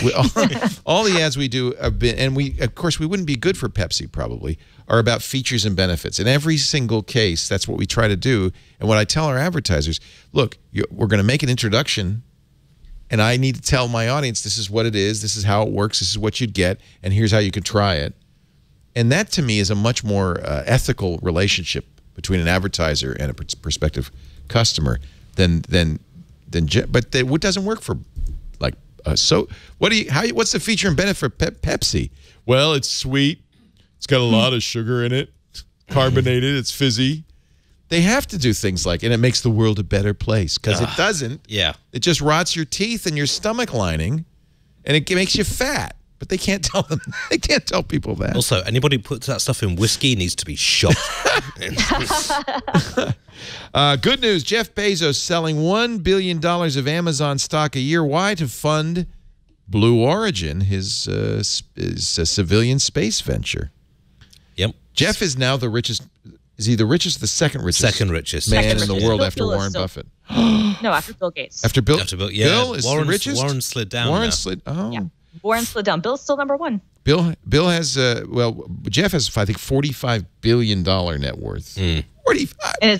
All the ads we do have been, and of course we wouldn't be good for Pepsi probably, are about features and benefits. In every single case, that's what we try to do. And what I tell our advertisers, look, we're going to make an introduction, and I need to tell my audience this is what it is, this is how it works, this is what you'd get, and here's how you can try it. And that, to me, is a much more ethical relationship between an advertiser and a prospective customer but it doesn't work for so what's the feature and benefit for Pepsi? Well, it's sweet, it's got a lot of sugar in it, carbonated, it's fizzy. They have to do things like, and it makes the world a better place, because it doesn't. Yeah, it just rots your teeth and your stomach lining, and it makes you fat. But they can't tell them. They can't tell people that. Also, anybody who puts that stuff in whiskey needs to be shot. Good news: Jeff Bezos selling $1 billion of Amazon stock a year. Why? To fund Blue Origin, his civilian space venture. Yep. Jeff is now the richest. Is he the richest or the second richest? Second richest man in the world after Warren Buffett. No, after Bill Gates. After Bill, yeah. Bill is the richest? Warren slid down. Warren slid. Oh. Yeah. Warren slid down. Bill's still #1. Bill has Jeff has, I think, $45 billion net worth. 45. And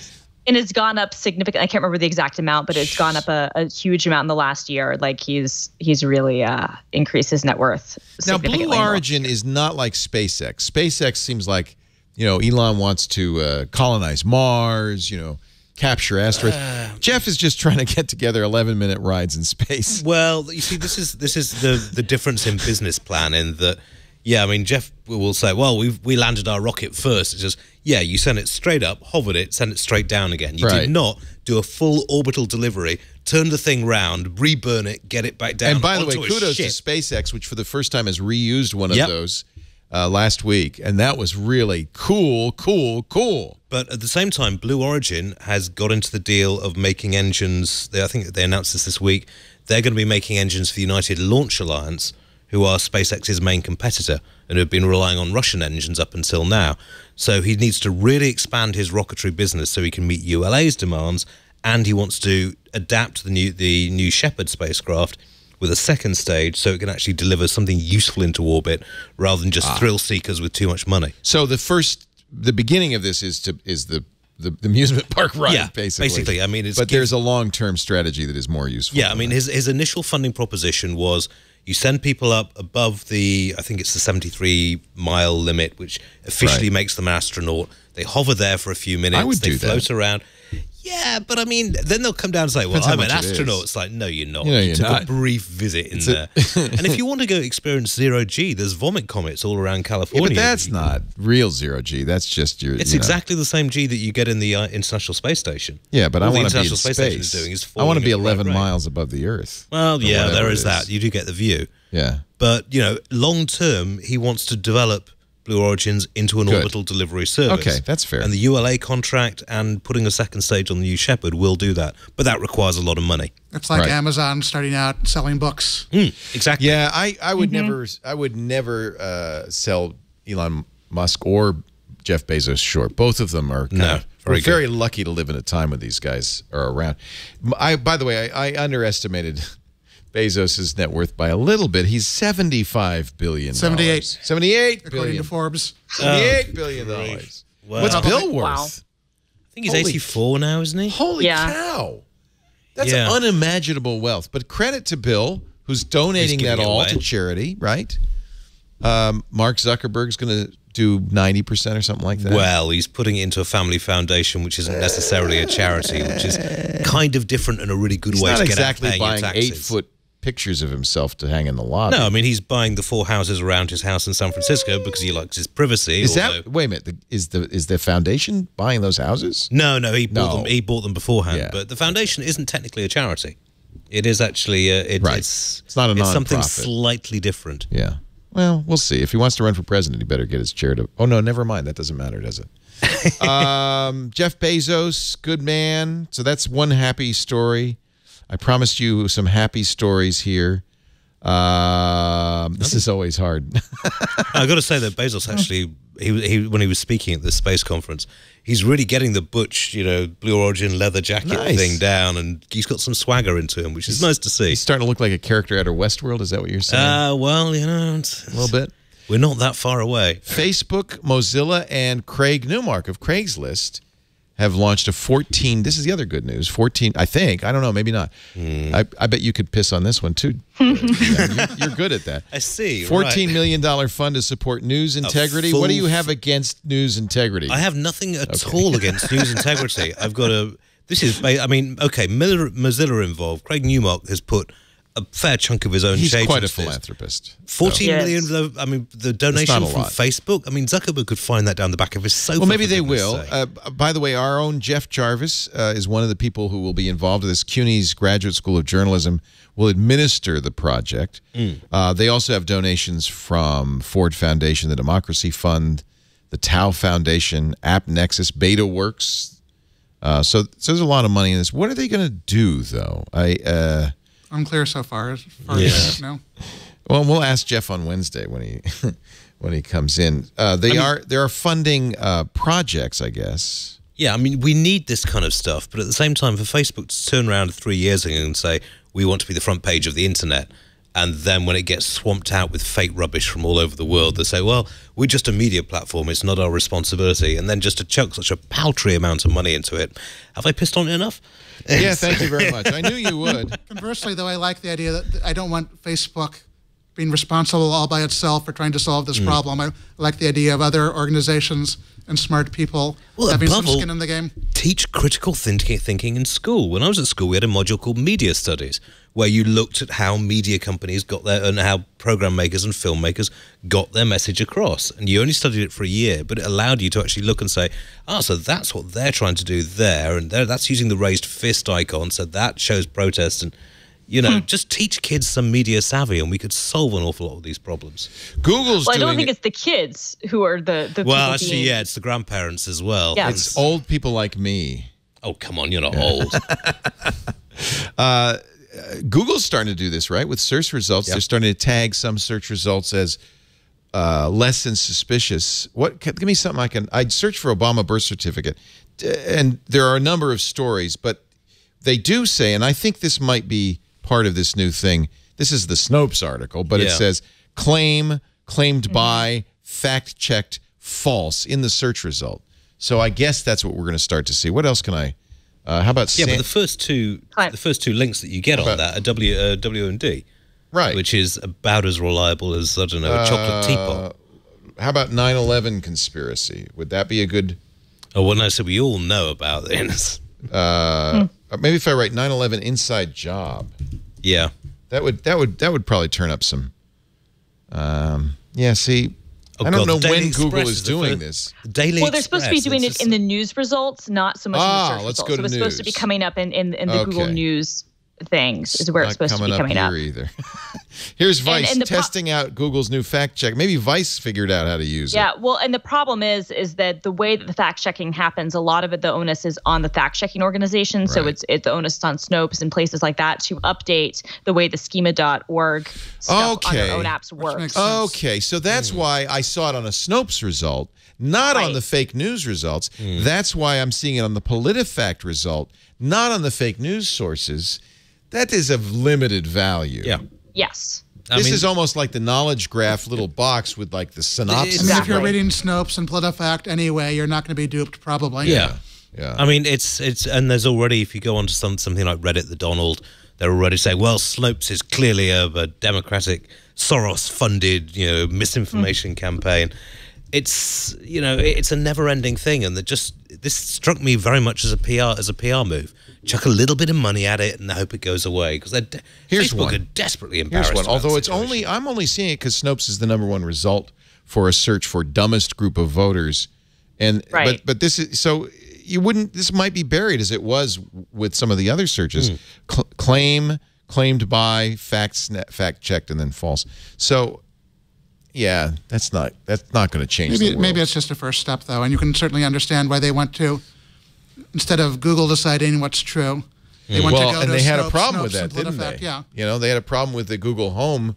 it's gone up significantly. I can't remember the exact amount, but it's gone up a huge amount in the last year. Like he's really increased his net worth significantly. Now, Blue Origin is not like SpaceX. SpaceX seems like, Elon wants to colonize Mars, capture asteroids. Jeff is just trying to get together 11-minute rides in space. Well, you see, this is the difference in business plan in that, Jeff will say, well, we landed our rocket first. It's just, you send it straight up, hovered it, send it straight down again. You did not do a full orbital delivery, turn the thing round, reburn it, get it back down. And by the way, kudos to SpaceX, which for the first time has reused one of those last week, and that was really cool. But at the same time, Blue Origin has got into the deal of making engines. I think they announced this week. They're going to be making engines for the United Launch Alliance, who are SpaceX's main competitor and have been relying on Russian engines up until now. So he needs to really expand his rocketry business so he can meet ULA's demands, and he wants to adapt the new Shepard spacecraft with a second stage so it can actually deliver something useful into orbit rather than just thrill seekers with too much money. So the beginning of this is the amusement park ride, basically. I mean, but there's a long-term strategy that is more useful. Yeah, I mean, his initial funding proposition was you send people up above I think it's the 73-mile limit, which officially makes them an astronaut. They hover there for a few minutes. I would do that. They float around. Yeah, but I mean, then they'll come down and say, well, I'm an astronaut. It's like, no, you're not. You took a brief visit in there. And if you want to go experience zero-G, there's vomit comets all around California. Yeah, but that's not real zero-G. That's just your... It's exactly the same G that you get in the International Space Station. Yeah, but I want to be in Space Station is doing is I want to be 11 miles above the Earth. Well, yeah, there is that. You do get the view. Yeah. But, long term, he wants to develop Blue Origin's into an orbital delivery service. Okay, that's fair. And the ULA contract and putting a second stage on the New Shepard will do that. But that requires a lot of money. It's like Amazon starting out selling books. Exactly. Yeah, I would never sell Elon Musk or Jeff Bezos short. Both of them are we're very lucky to live in a time when these guys are around. By the way, I underestimated Bezos' net worth by a little bit. He's $75 billion. 78. 78 according billion. to Forbes. $78 billion. Wow. What's Bill worth? Wow. I think he's 84 now, isn't he? Holy cow. That's unimaginable wealth. But credit to Bill, who's donating that all to charity, right? Mark Zuckerberg's going to do 90% or something like that. Well, he's putting it into a family foundation, which isn't necessarily a charity, which is kind of different and a really good way to get out paying your taxes. He's not exactly buying 8-foot pictures of himself to hang in the lobby. No, I mean, he's buying the 4 houses around his house in San Francisco because he likes his privacy. Wait a minute, is the foundation buying those houses? No, he bought them beforehand. But the foundation isn't technically a charity. It is actually it's not a nonprofit. It's something slightly different. Yeah. Well, we'll see. If he wants to run for president, he better get his chair to... Oh, no, never mind. That doesn't matter, does it? Jeff Bezos, good man. So that's one happy story. I promised you some happy stories here. This is always hard. I've got to say that Bezos actually, when he was speaking at the space conference, he's really getting the butch, Blue Origin leather jacket thing down, and he's got some swagger into him, which is nice to see. He's starting to look like a character out of Westworld. Is that what you're saying? Well, a little bit. We're not that far away. Facebook, Mozilla, and Craig Newmark of Craigslist have launched a 14. This is the other good news. 14, I think. I don't know. Maybe not. I bet you could piss on this one, too. You're good at that. I see. $14 million fund to support news integrity. What do you have against news integrity? I have nothing at all against news integrity. I've got a... This is... I mean, okay, Mozilla involved. Craig Newmark has put a fair chunk of his own change. He's quite a philanthropist. 14 million, though. I mean, the donation from Facebook. I mean, Zuckerberg could find that down the back of his sofa. Well, maybe they will. By the way, our own Jeff Jarvis is one of the people who will be involved in this. CUNY's Graduate School of Journalism will administer the project. They also have donations from Ford Foundation, the Democracy Fund, the Tau Foundation, App Nexus, BetaWorks. So there's a lot of money in this. What are they going to do, though? Unclear so far. As far as I know. Well, we'll ask Jeff on Wednesday when he comes in. They are funding projects, I guess. Yeah, I mean, we need this kind of stuff, but at the same time, for Facebook to turn around 3 years ago and say we want to be the front page of the internet, and then when it gets swamped out with fake rubbish from all over the world, they say, well, we're just a media platform, it's not our responsibility, and then just to chuck such a paltry amount of money into it. Have I pissed on it enough? Yeah, thank you very much. I knew you would. Conversely, though, I like the idea that I don't want Facebook being responsible all by itself for trying to solve this problem. I like the idea of other organizations and smart people having some skin in the game. Teach critical thinking in school. When I was at school, we had a module called Media Studies, where you looked at how media companies got their, and how program makers and filmmakers got their message across. And you only studied it for a year, but it allowed you to actually look and say, so that's what they're trying to do there, and that's using the raised fist icon, so that shows protest. And just teach kids some media savvy, and we could solve an awful lot of these problems. Google's I don't think it's the kids who are the people actually, it's the grandparents as well. Yeah. It's old people like me. Oh, come on, you're not old. Google's starting to do this, right? With search results, they're starting to tag some search results as less than suspicious. Give me something I'd search for Obama birth certificate, and there are a number of stories, but they do say, and I think this might be part of this new thing. This is the Snopes article, but it says claimed by, fact checked, false in the search result. So I guess that's what we're going to start to see. What else can I? How about but the first two links that you get on that are WMD, right? Which is about as reliable as, I don't know, a chocolate teapot. How about 9/11 conspiracy? Would that be a good? Oh, well, no. So we all know about this. Maybe if I write 9/11 inside job. Yeah, that would probably turn up some. See. I don't know when Google is doing this. Well, they're supposed to be doing it in the news results, not so much in the search let's results. go to so it's news. supposed to be coming up in the Google News things is where it's supposed to be coming up. Either. Here's Vice and testing out Google's new fact check. Maybe Vice figured out how to use it. Yeah, well, and the problem is that the way that the fact checking happens, a lot of it, the onus is on the fact checking organization. Right. So it's the onus is on Snopes and places like that to update the way the schema.org stuff on their own apps works. Okay, so that's why I saw it on a Snopes result, not on the fake news results. That's why I'm seeing it on the PolitiFact result, not on the fake news sources. That is of limited value. Yeah. Yes. This is almost like the knowledge graph little box with like the synopsis. Exactly. If you're reading Snopes and PolitiFact anyway, you're not going to be duped probably. Yeah. I mean, it's and there's already, if you go onto something like Reddit, the Donald, they're already saying, well, Snopes is clearly a Democratic Soros-funded, misinformation campaign. It's, it's a never-ending thing, and this struck me very much as a PR move. Chuck a little bit of money at it and hope it goes away, because Facebook are desperately embarrassed. Here's one. Although I'm only seeing it because Snopes is the #1 result for a search for dumbest group of voters, and but this is so you wouldn't. This might be buried as it was with some of the other searches. Claimed by, fact checked, and then false. So. Yeah, that's not going to change the world. Maybe it's just a first step, though, and you can certainly understand why they want to, instead of Google deciding what's true, they want to go to they had Snopes, a problem Snopes with that, didn't they? Yeah. They had a problem with the Google Home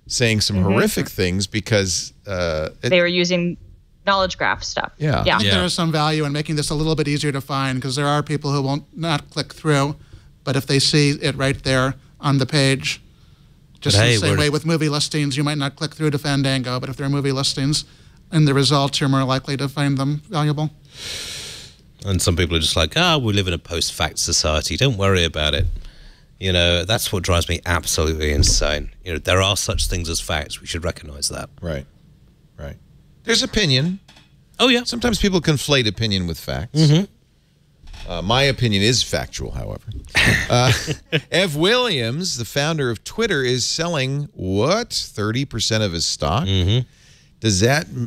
saying some horrific things because they were using knowledge graph stuff. Yeah. I think there is some value in making this a little bit easier to find, because there are people who won't not click through, but if they see it right there on the page. Just the same way with movie listings, you might not click through to Fandango, but if there are movie listings in the results, you're more likely to find them valuable. And some people are just like, we live in a post-fact society. Don't worry about it. That's what drives me absolutely insane. There are such things as facts. We should recognize that. Right. There's opinion. Oh, yeah. Sometimes people conflate opinion with facts. My opinion is factual, however. Ev Williams, the founder of Twitter, is selling, 30% of his stock?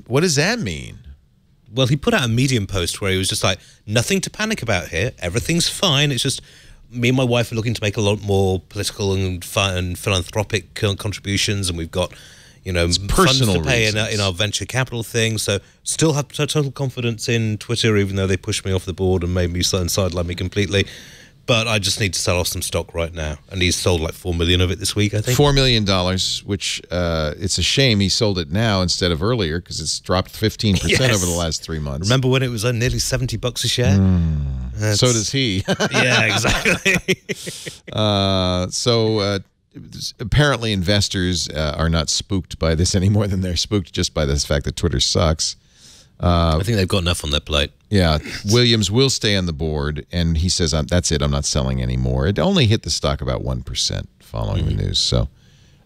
What does that mean? Well, he put out a Medium post where he was just like, nothing to panic about here. Everything's fine. It's just me and my wife are looking to make a lot more political and philanthropic contributions, and we've got funds to pay in our venture capital thing. So still have total confidence in Twitter, even though they pushed me off the board and made me sideline me completely. But I just need to sell off some stock right now. And he's sold like 4 million of it this week, I think. $4 million, which it's a shame he sold it now instead of earlier, because it's dropped 15% over the last 3 months. Remember when it was nearly $70 a share? So does he. Yeah, exactly. Apparently investors are not spooked by this any more than they're spooked just by the fact that Twitter sucks. I think they've got enough on their plate. Yeah, Williams will stay on the board, and he says, that's it, I'm not selling anymore. It only hit the stock about 1% following the news, so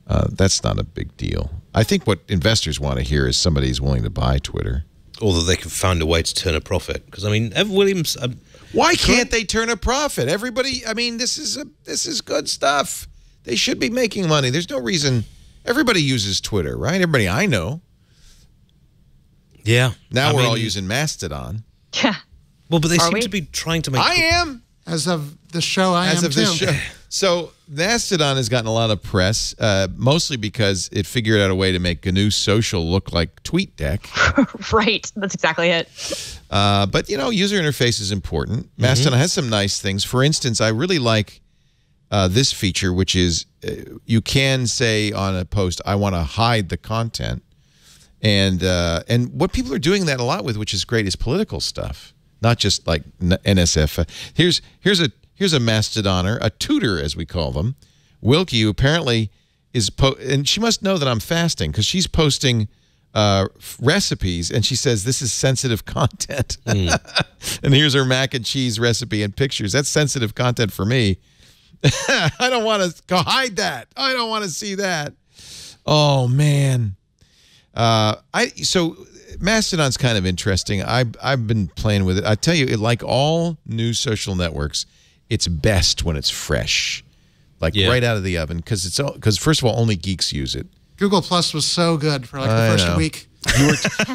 that's not a big deal. I think what investors want to hear is somebody's willing to buy Twitter. Or that they can find a way to turn a profit. Because, Ev Williams... Why can't they turn a profit? Everybody, this is good stuff. They should be making money. There's no reason. Everybody uses Twitter, right? Everybody I know. Yeah. Now we're all using Mastodon. Yeah. Well, but they seem to be trying to make... I am. As of the show, I am too. This show. So Mastodon has gotten a lot of press, mostly because it figured out a way to make GNU Social look like TweetDeck. Right. That's exactly it. But, user interface is important. Mastodon has some nice things. For instance, I really like this feature, which is you can say on a post, I want to hide the content. And what people are doing that a lot with, which is great, is political stuff, not just like NSF. Here's a Mastodoner, a tutor as we call them, Wilkie, who apparently is and she must know that I'm fasting because she's posting recipes, and she says this is sensitive content. And here's her mac and cheese recipe and pictures. That's sensitive content for me. I don't want to go hide that. I don't want to see that. Oh man. So Mastodon's kind of interesting. I've been playing with it. I tell you, like all new social networks, it's best when it's fresh, like right out of the oven, because first of all, only geeks use it. Google Plus was so good for like the first week.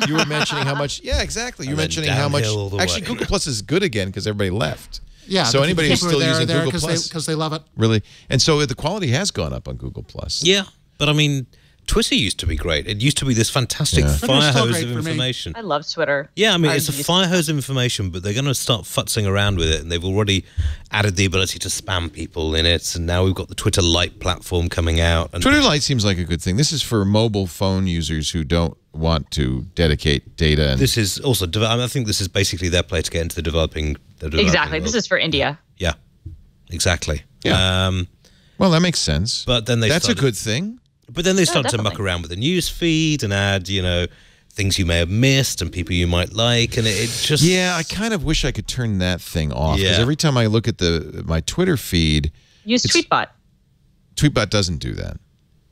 You were mentioning how much. Yeah, exactly. You were mentioning how much. Actually, Google Plus is good again because everybody left. Yeah. So anybody who's still using Google Plus, because they love it. really, and so the quality has gone up on Google Plus. Yeah, but I mean, Twitter used to be great. It used to be this fantastic fire hose of information. I love Twitter. Yeah, I mean, it's a fire hose of information, but they're going to start futzing around with it, and they've already added the ability to spam people in it, and now we've got the Twitter Lite platform coming out. And Twitter Lite seems like a good thing. This is for mobile phone users who don't want to dedicate data. And this is also, I think this is basically their play to get into the developing exactly. world. This is for India. Yeah, exactly. Yeah. Well, that makes sense. But then that's a good thing. But then they started to muck around with the news feed and add, things you may have missed and people you might like, and it just... Yeah, I kind of wish I could turn that thing off, because every time I look at my Twitter feed... Use Tweetbot. Tweetbot doesn't do that.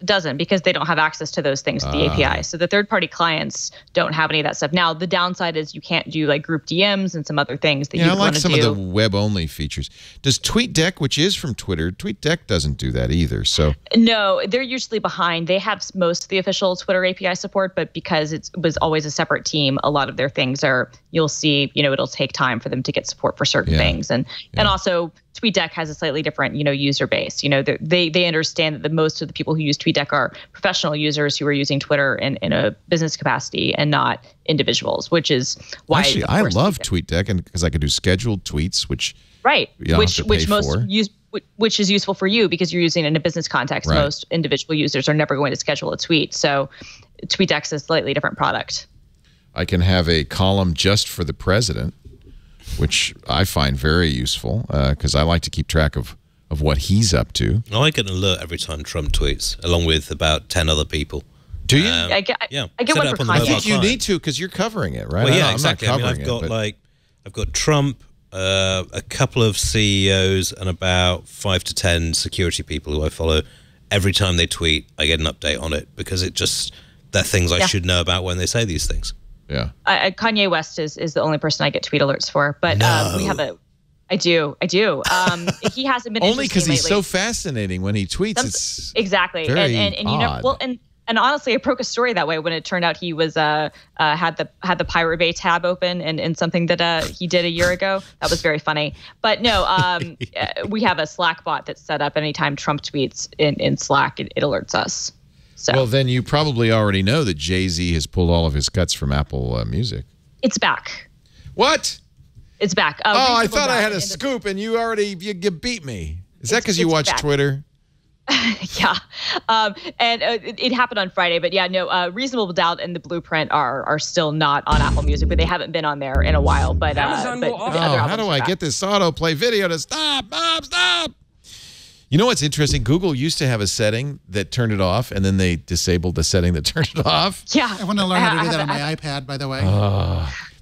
Doesn't, because they don't have access to those things with the API. So the third-party clients don't have any of that stuff. Now, the downside is you can't do like group DMs and some other things that you want to do. I like some of the web-only features. Does TweetDeck, which is from Twitter, TweetDeck doesn't do that either. So no, they're usually behind. They have most of the official Twitter API support, but because it was always a separate team, a lot of their things are, you'll see, it'll take time for them to get support for certain things. And also TweetDeck has a slightly different, user base. They understand that most of the people who use TweetDeck are professional users who are using Twitter in a business capacity and not individuals, which is why. Actually, I love TweetDeck, and because I could do scheduled tweets, which which is useful for you because you're using it in a business context. Right. Most individual users are never going to schedule a tweet, so TweetDeck's a slightly different product. I can have a column just for the president, which I find very useful because I like to keep track of what he's up to. I get an alert every time Trump tweets, along with about 10 other people. Do you? I get one for I think you need to, because you're covering it, right? Well, yeah, I'm exactly. not covering I've got Trump, a couple of CEOs, and about 5 to 10 security people who I follow. Every time they tweet, I get an update on it, because they're things I should know about when they say these things. Yeah. Kanye West is the only person I get tweet alerts for, but we have I do. He hasn't been only because he's so fascinating when he tweets. It's exactly, very odd. And honestly, I broke a story that way when it turned out he was had the Pirate Bay tab open and something that he did a year ago. That was very funny. But no, we have a Slack bot that's set up. Anytime Trump tweets in Slack, it alerts us. So. Well, then you probably already know that Jay-Z has pulled all of his cuts from Apple Music. It's back. What? It's back. I thought I had a scoop, and you beat me. Is that because you watch Twitter? Yeah. And it happened on Friday, but yeah, no, Reasonable Doubt and The Blueprint are still not on Apple Music, but they haven't been on there in a while. But how do I get this autoplay video to stop? Stop! You know what's interesting? Google used to have a setting that turned it off, and then they disabled the setting that turned it off. Yeah. I want to learn how to do that on my iPad, by the way.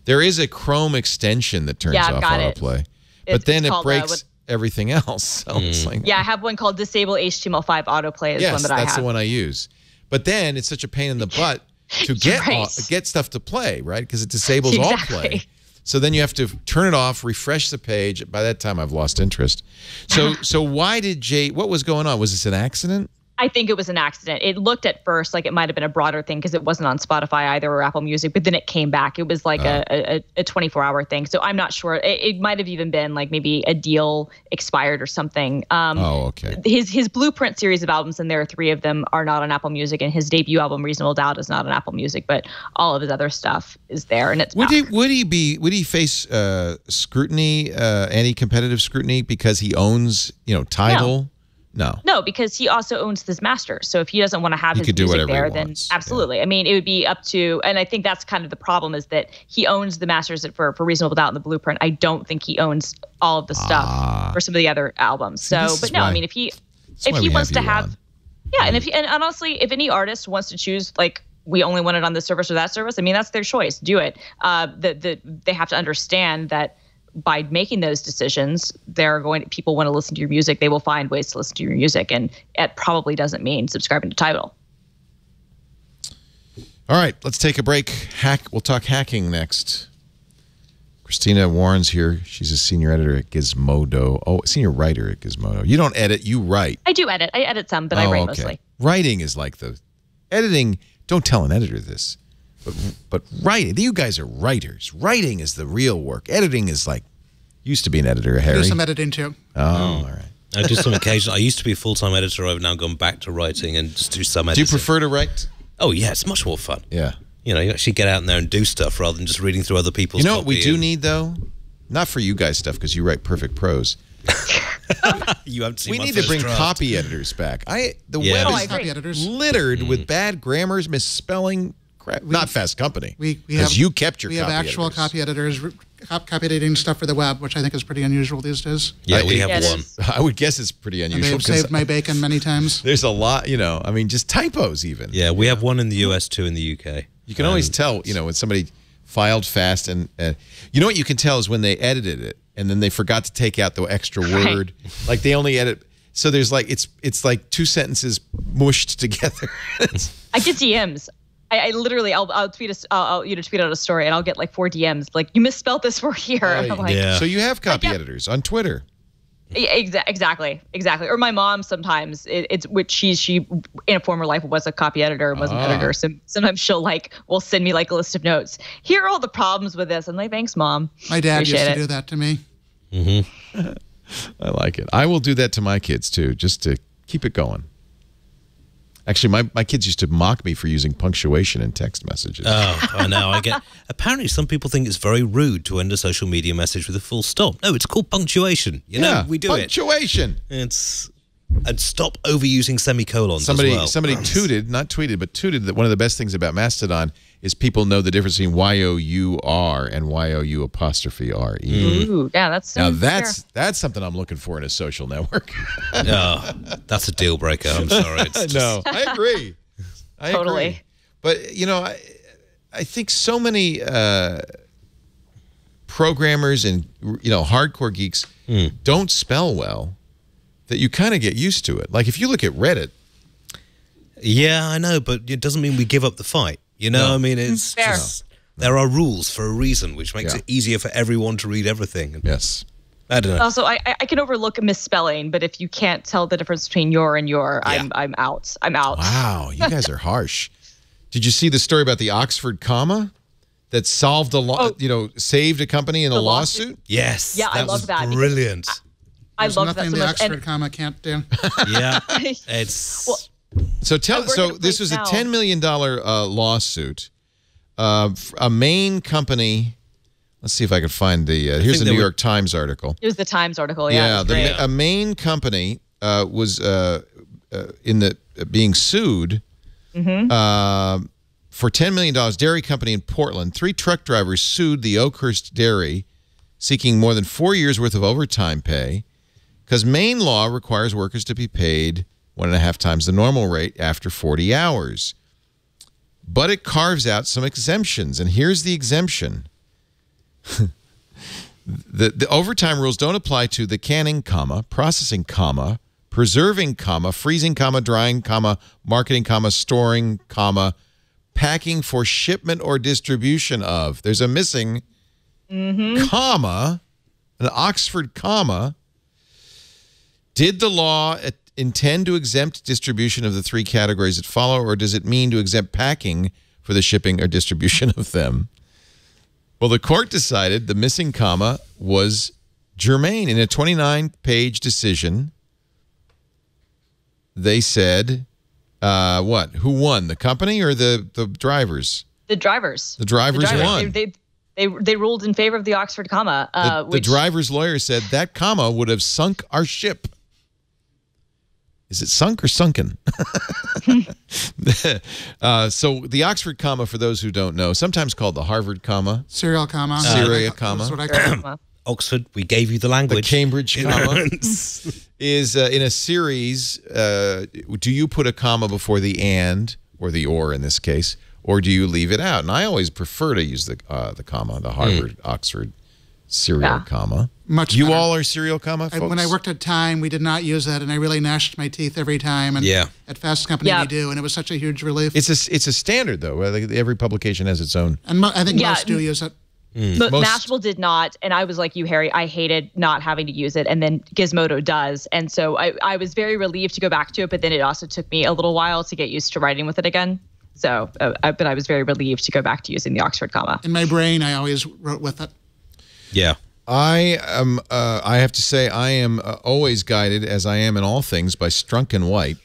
There is a Chrome extension that turns off autoplay. But then it breaks everything else. So it's like, I have one called Disable HTML5 Autoplay is one that I have. Yes, that's the one I use. But then it's such a pain in the butt to get stuff to play, right? Because it disables all play. So then you have to turn it off, refresh the page. By that time, I've lost interest. So why did what was going on? Was this an accident? I think it was an accident. It looked at first like it might have been a broader thing because it wasn't on Spotify either or Apple Music, but then it came back. It was like a 24-hour thing. So I'm not sure. It might have even been like maybe a deal expired or something. Okay. His Blueprint series of albums, and there are 3 of them, are not on Apple Music, and his debut album Reasonable Doubt is not on Apple Music, but all of his other stuff is there, and it's would he face scrutiny, anti-competitive scrutiny because he owns Tidal? No, because he also owns this master. So if he doesn't want to have his music there, then absolutely. Yeah. I mean, it would be up to, and I think that's kind of the problem, is that he owns the masters for Reasonable Doubt and The Blueprint. I don't think he owns all of the stuff for some of the other albums. So, but no, I mean, if he wants to have, and honestly, if any artist wants to choose, like, we only want it on this service or that service, I mean, that's their choice. Do it. They have to understand that by making those decisions, people want to listen to your music. They will find ways to listen to your music, and it probably doesn't mean subscribing to Tidal. All right, let's take a break. We'll talk hacking next. Christina Warren's here. She's a senior editor at Gizmodo. Oh, senior writer at Gizmodo. You don't edit, you write. I do edit. I edit some, but I write mostly. Writing is like editing. Don't tell an editor this. But writing, you guys are writers. Writing is the real work. Editing is like Used to be an editor, Harry. Do some editing too. Oh, all right. I do some occasion. I used to be a full-time editor. I've now gone back to writing and just do some editing. Do you prefer to write? Oh, yeah, it's much more fun. Yeah. You know, you actually get out in there and do stuff rather than just reading through other people's. You know what we do need, though? Not for you guys stuff, because you write perfect prose. You haven't seen we my need to first bring draft. copy editors back. The Yeah. web Oh, is I agree. Copy editors. littered with bad grammars, misspelling, crap. Not Fast Company. We have because you kept your we copy have actual editors. copy editors, copy editing stuff for the web, which I think is pretty unusual these days. Yeah, we have Yeah, one. I would guess it's pretty And unusual. they've 'cause saved my bacon many times. there's a lot, I mean, just typos even. Yeah, we have one in the US, two in the UK. You can always tell, when somebody filed fast and you know what you can tell is when they edited it and then they forgot to take out the extra word. Like they only edit. So there's like, it's like two sentences mushed together. I get DMs. I literally, I'll tweet tweet out a story and I'll get like 4 DMs. Like, you misspelled this word here. And I'm like, So you have copy editors on Twitter. Yeah, exactly. Or my mom sometimes it's which she in a former life was a copy editor and was an editor. So sometimes she'll will send me like a list of notes. Here are all the problems with this. I'm like, thanks, Mom. My dad Appreciate used to it. do that to me. Mm-hmm. I like it. I will do that to my kids too, just to keep it going. Actually, my kids used to mock me for using punctuation in text messages. Oh, I know. Apparently, some people think it's very rude to end a social media message with a full stop. No, it's called punctuation. You know, we do punctuation. And stop overusing semicolons. Somebody tooted, not tweeted, but tooted that one of the best things about Mastodon is people know the difference between Y-O-U-R and Y-O-U''RE. Ooh, yeah, that's now that's something I'm looking for in a social network. No, that's a deal breaker. I'm sorry. It's just... No, I agree. I Totally. agree. But I think so many programmers and hardcore geeks don't spell well that you kind of get used to it. Like if you look at Reddit. Yeah, I know, but it doesn't mean we give up the fight. You know, I mean, it's Fair. just there are rules for a reason, which makes it easier for everyone to read everything. Yes. I don't know. Also, I can overlook a misspelling, but if you can't tell the difference between your and your, I'm out. I'm out. Wow, you guys are harsh. Did you see the story about the Oxford comma that solved saved a company in a lawsuit? Yes. Yeah, I love that. Brilliant. I There's love that nothing so the much. Oxford comma can't do. Yeah, it's. So this was a $10 million lawsuit. A Maine company. Let's see if I can find the. Here's a New York Times article. It was the Times article. Yeah. A Maine company was being sued for $10 million. Dairy company in Portland. 3 truck drivers sued the Oakhurst Dairy, seeking more than 4 years worth of overtime pay, because Maine law requires workers to be paid 1.5 times the normal rate after 40 hours. But it carves out some exemptions, and here's the exemption. The overtime rules don't apply to the canning, processing, preserving, freezing, drying, marketing, storing, packing for shipment or distribution of. There's a missing comma, an Oxford comma. Did the law intend to exempt distribution of the 3 categories that follow, or does it mean to exempt packing for the shipping or distribution of them? Well, the court decided the missing comma was germane. In a 29-page decision, they said, what? Who won, the company or the drivers? The drivers. The drivers won. They ruled in favor of the Oxford comma. The driver's lawyer said that comma would have sunk our ship. Is it sunk or sunken? So the Oxford comma, for those who don't know, sometimes called the Harvard comma. Serial comma. Serial comma. That's what I call it. Oxford, we gave you the language. The Cambridge comma is in a series. Do you put a comma before the and, or the or in this case, or do you leave it out? And I always prefer to use the comma, the Harvard, Oxford serial comma. Much you better. all are serial comma folks? When I worked at Time, we did not use that, and I really gnashed my teeth every time. And at Fast Company, we do, and it was such a huge relief. It's a standard, though. Every publication has its own. And I think most do use it. But Mashable did not, and I was like you, Harry. I hated not having to use it, and then Gizmodo does, and so I was very relieved to go back to it. But then it also took me a little while to get used to writing with it again. So, but I was very relieved to go back to using the Oxford comma. In my brain, I always wrote with it. Yeah. I am. I have to say, I am always guided, as I am in all things, by Strunk and White,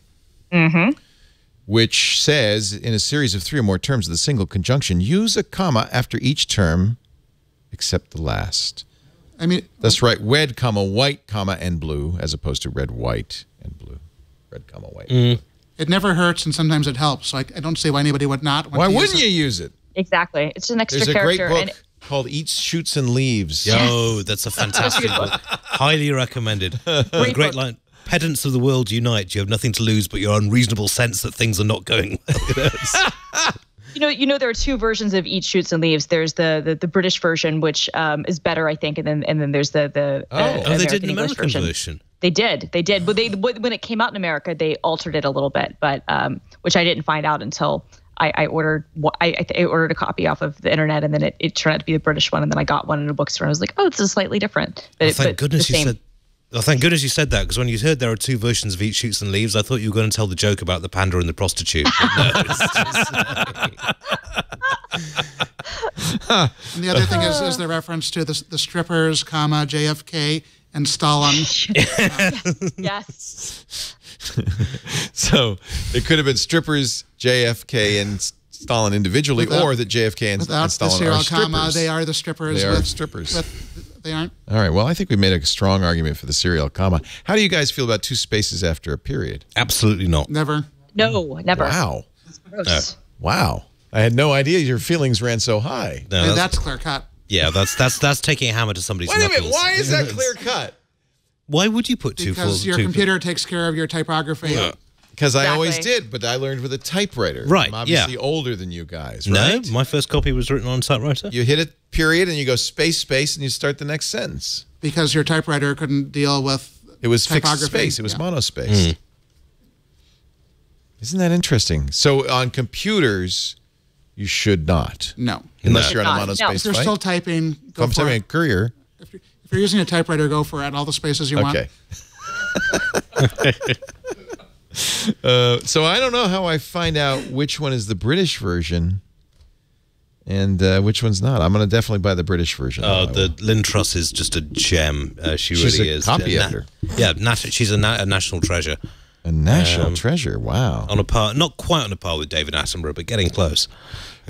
which says, in a series of 3 or more terms with a single conjunction, use a comma after each term, except the last. I mean, that's right. Red, comma, white, comma, and blue, as opposed to red, white, and blue. Red, comma, white. It never hurts, and sometimes it helps. So I don't see why anybody would not. Why wouldn't you use it? Exactly. It's an extra There's a character. great book called Eats, Shoots, and Leaves. Yo, that's a fantastic book. Highly recommended. Great line. Pedants of the world unite. You have nothing to lose but your unreasonable sense that things are not going well. You know, there are 2 versions of Eats, Shoots, and Leaves. There's the British version, which is better, I think, and then there's the they did an American version. They did. But when it came out in America, they altered it a little bit, but which I didn't find out until I ordered a copy off of the internet, and then it turned out to be the British one, and then I got one in a bookstore. And I was like, oh, this is slightly different. But, thank goodness you said. Oh, thank goodness you said that, because when you heard there are 2 versions of Eats, Shoots, and Leaves, I thought you were going to tell the joke about the panda and the prostitute. No, And the other thing is the reference to the strippers, comma, JFK, and Stalin. Yes. So it could have been strippers, JFK, and Stalin individually, or that JFK and Stalin are strippers. Comma, they are the strippers. They are strippers. They aren't. All right. Well, I think we made a strong argument for the serial comma. How do you guys feel about 2 spaces after a period? Absolutely not. Never. No, never. Wow. That's gross. Wow. I had no idea your feelings ran so high. No, that's clear cut. Yeah, that's taking a hammer to somebody's knuckles. Wait a minute. Why is that clear cut? Why would you put 2 Because your computer takes care of your typography. Because I always did, but I learned with a typewriter. Right, I'm obviously older than you guys, No, right? my first copy was written on a typewriter. You hit a period and you go space, space, and you start the next sentence. Because your typewriter couldn't deal with It was typography. fixed space. It was monospace. Isn't that interesting? So on computers, you should not. No. Unless you're on a monospace If you're still typing, go I'm for typing it. a courier. If you're using a typewriter, go for it. All the spaces you want. Okay. So I don't know how I find out which one is the British version and which one's not. I'm going to definitely buy the British version. Oh, the Lynn Truss is just a gem. She's really is. Copy editor. She's a national treasure. A national treasure. Wow. On a par, not quite on a par with David Attenborough, but getting close.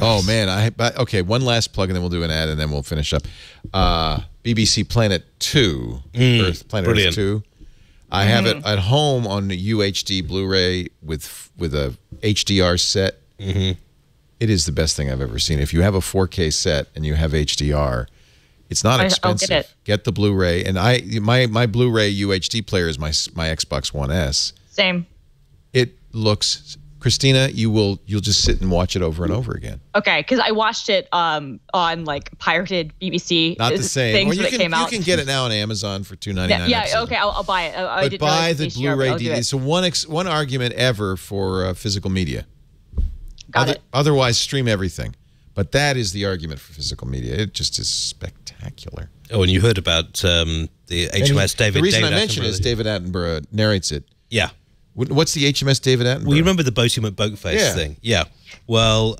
Oh man, okay. One last plug, and then we'll do an ad, and then we'll finish up. BBC Planet 2, Planet Earth 2. I have it at home on the UHD Blu-ray with a HDR set. It is the best thing I've ever seen. If you have a 4K set and you have HDR, it's not expensive. I'll get it. Get the Blu-ray, and my Blu-ray UHD player is my Xbox One S. Same. It looks. Christina, you'll just sit and watch it over and over again. Okay, because I watched it on like pirated BBC. Not the same. Things Well, that came out. You can get it now on Amazon for $2.99. Yeah. Okay, I'll buy it. But buy the Blu-ray DVD. So one argument ever for physical media. Got it. Otherwise, stream everything. But that is the argument for physical media. It just is spectacular. Oh, and you heard about the HMS David. The reason David I mention is David Attenborough narrates it. Yeah. What's the HMS David Attenborough? Well, you remember the Boaty McBoatface thing? Yeah. Well,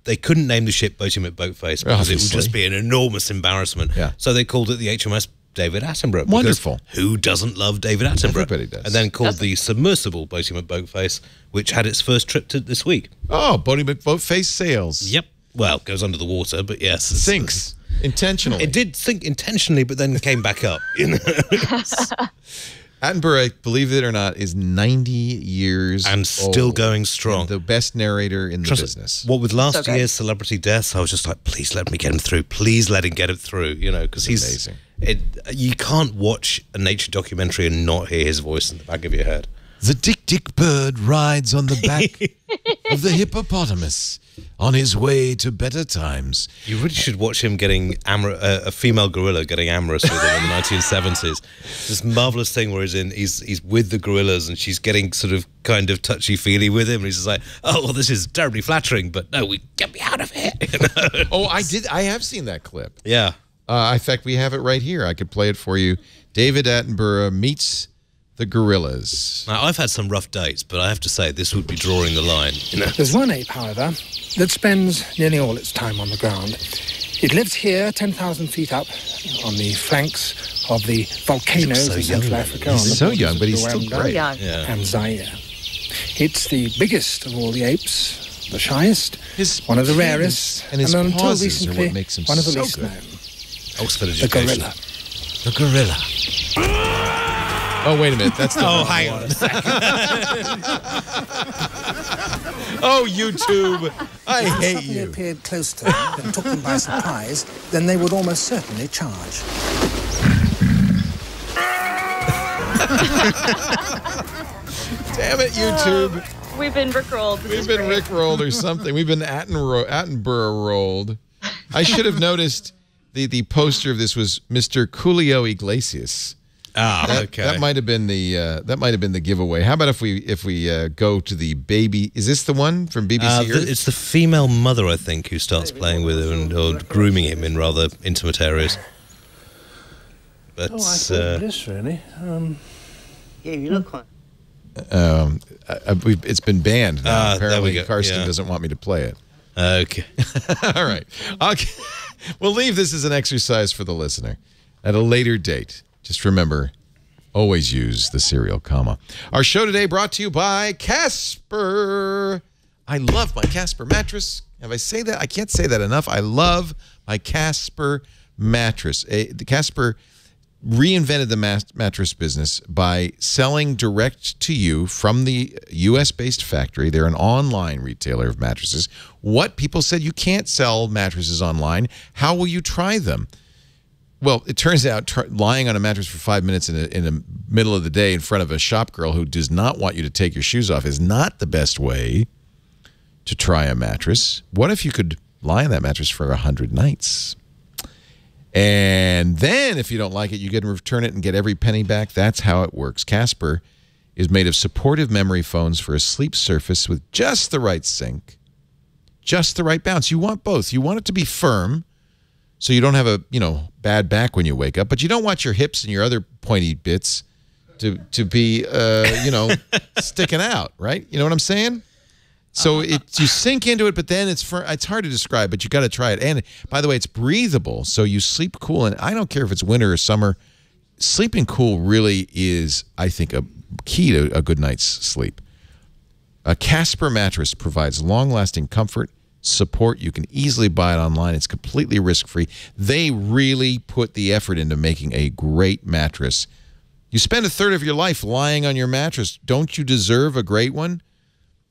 they couldn't name the ship Boaty McBoatface because it would just be an enormous embarrassment. Yeah. So they called it the HMS David Attenborough. Wonderful. Who doesn't love David Attenborough? Everybody does. And then called the submersible Boaty McBoatface, which had its first trip to this week. Oh, Boaty McBoatface sails. Yep. Well, goes under the water, but yes. Sinks. Intentionally. It did sink intentionally, but then came back up. You know? Attenborough, believe it or not, is 90 years and still old, going strong. And the best narrator in the business. What with last year's celebrity deaths, I was just like, please let me get him through. Please let him get it through. You know, because he's amazing. You can't watch a nature documentary and not hear his voice in the back of your head. The Dick Bird rides on the back of the hippopotamus on his way to better times. You really should watch him getting a female gorilla getting amorous with him in the 1970s. This marvelous thing where he's with the gorillas and she's getting sort of kind of touchy-feely with him. And he's just like, oh, well, this is terribly flattering, but no, get me out of here. You know? Oh, I have seen that clip. Yeah. In fact, we have it right here. I could play it for you. David Attenborough meets the gorillas. Now, I've had some rough dates, but I have to say this would be drawing the line. You know? There's one ape, however, that spends nearly all its time on the ground. It lives here 10,000 feet up on the flanks of the volcanoes of Central Africa. He's so young, but he's still great. And Zaire. It's the biggest of all the apes, the shyest, one of the rarest, and his until pauses recently, are what makes him one of the so least good. known. Oxford The education. gorilla. The gorilla. Oh, wait a minute. That's the wrong hang one. on a second. Oh, YouTube. I hate If they you. appeared close to them and took them by surprise, then they would almost certainly charge. Damn it, YouTube. We've been rickrolled. We've been rickrolled or something. We've been Attenborough rolled. I should have noticed the poster of this was Mr. Julio Iglesias. Okay. That might have been the giveaway. How about if we go to the baby? Is this the one from BBC Earth? It's the female mother, I think, who starts playing with him or grooming him in rather intimate areas. But it is really. Yeah, you look like. It's been banned now. there we Apparently, go. Karsten Yeah. doesn't want me to play it. Okay. All right. We'll leave this as an exercise for the listener. At a later date, just remember, always use the serial comma. Our show today brought to you by Casper. I love my Casper mattress. Have I say that? I can't say that enough. I love my Casper mattress. The Casper reinvented the mattress business by selling direct to you from the U.S.-based factory. They're an online retailer of mattresses. What people said, you can't sell mattresses online. How will you try them? Well, it turns out lying on a mattress for 5 minutes in the middle of the day in front of a shop girl who does not want you to take your shoes off is not the best way to try a mattress. What if you could lie on that mattress for 100 nights? And then if you don't like it, you get to return it and get every penny back. That's how it works. Casper is made of supportive memory foams for a sleep surface with just the right sink, just the right bounce. You want both. You want it to be firm so you don't have a, bad back when you wake up, but you don't want your hips and your other pointy bits to be, sticking out, right? You know what I'm saying? So you sink into it, but then it's hard to describe, but you got to try it. And by the way, it's breathable, so you sleep cool. And I don't care if it's winter or summer. Sleeping cool really is, I think, a key to a good night's sleep. A Casper mattress provides long-lasting comfort, support. You can easily buy it online. It's completely risk-free. They really put the effort into making a great mattress. You spend a third of your life lying on your mattress. Don't you deserve a great one?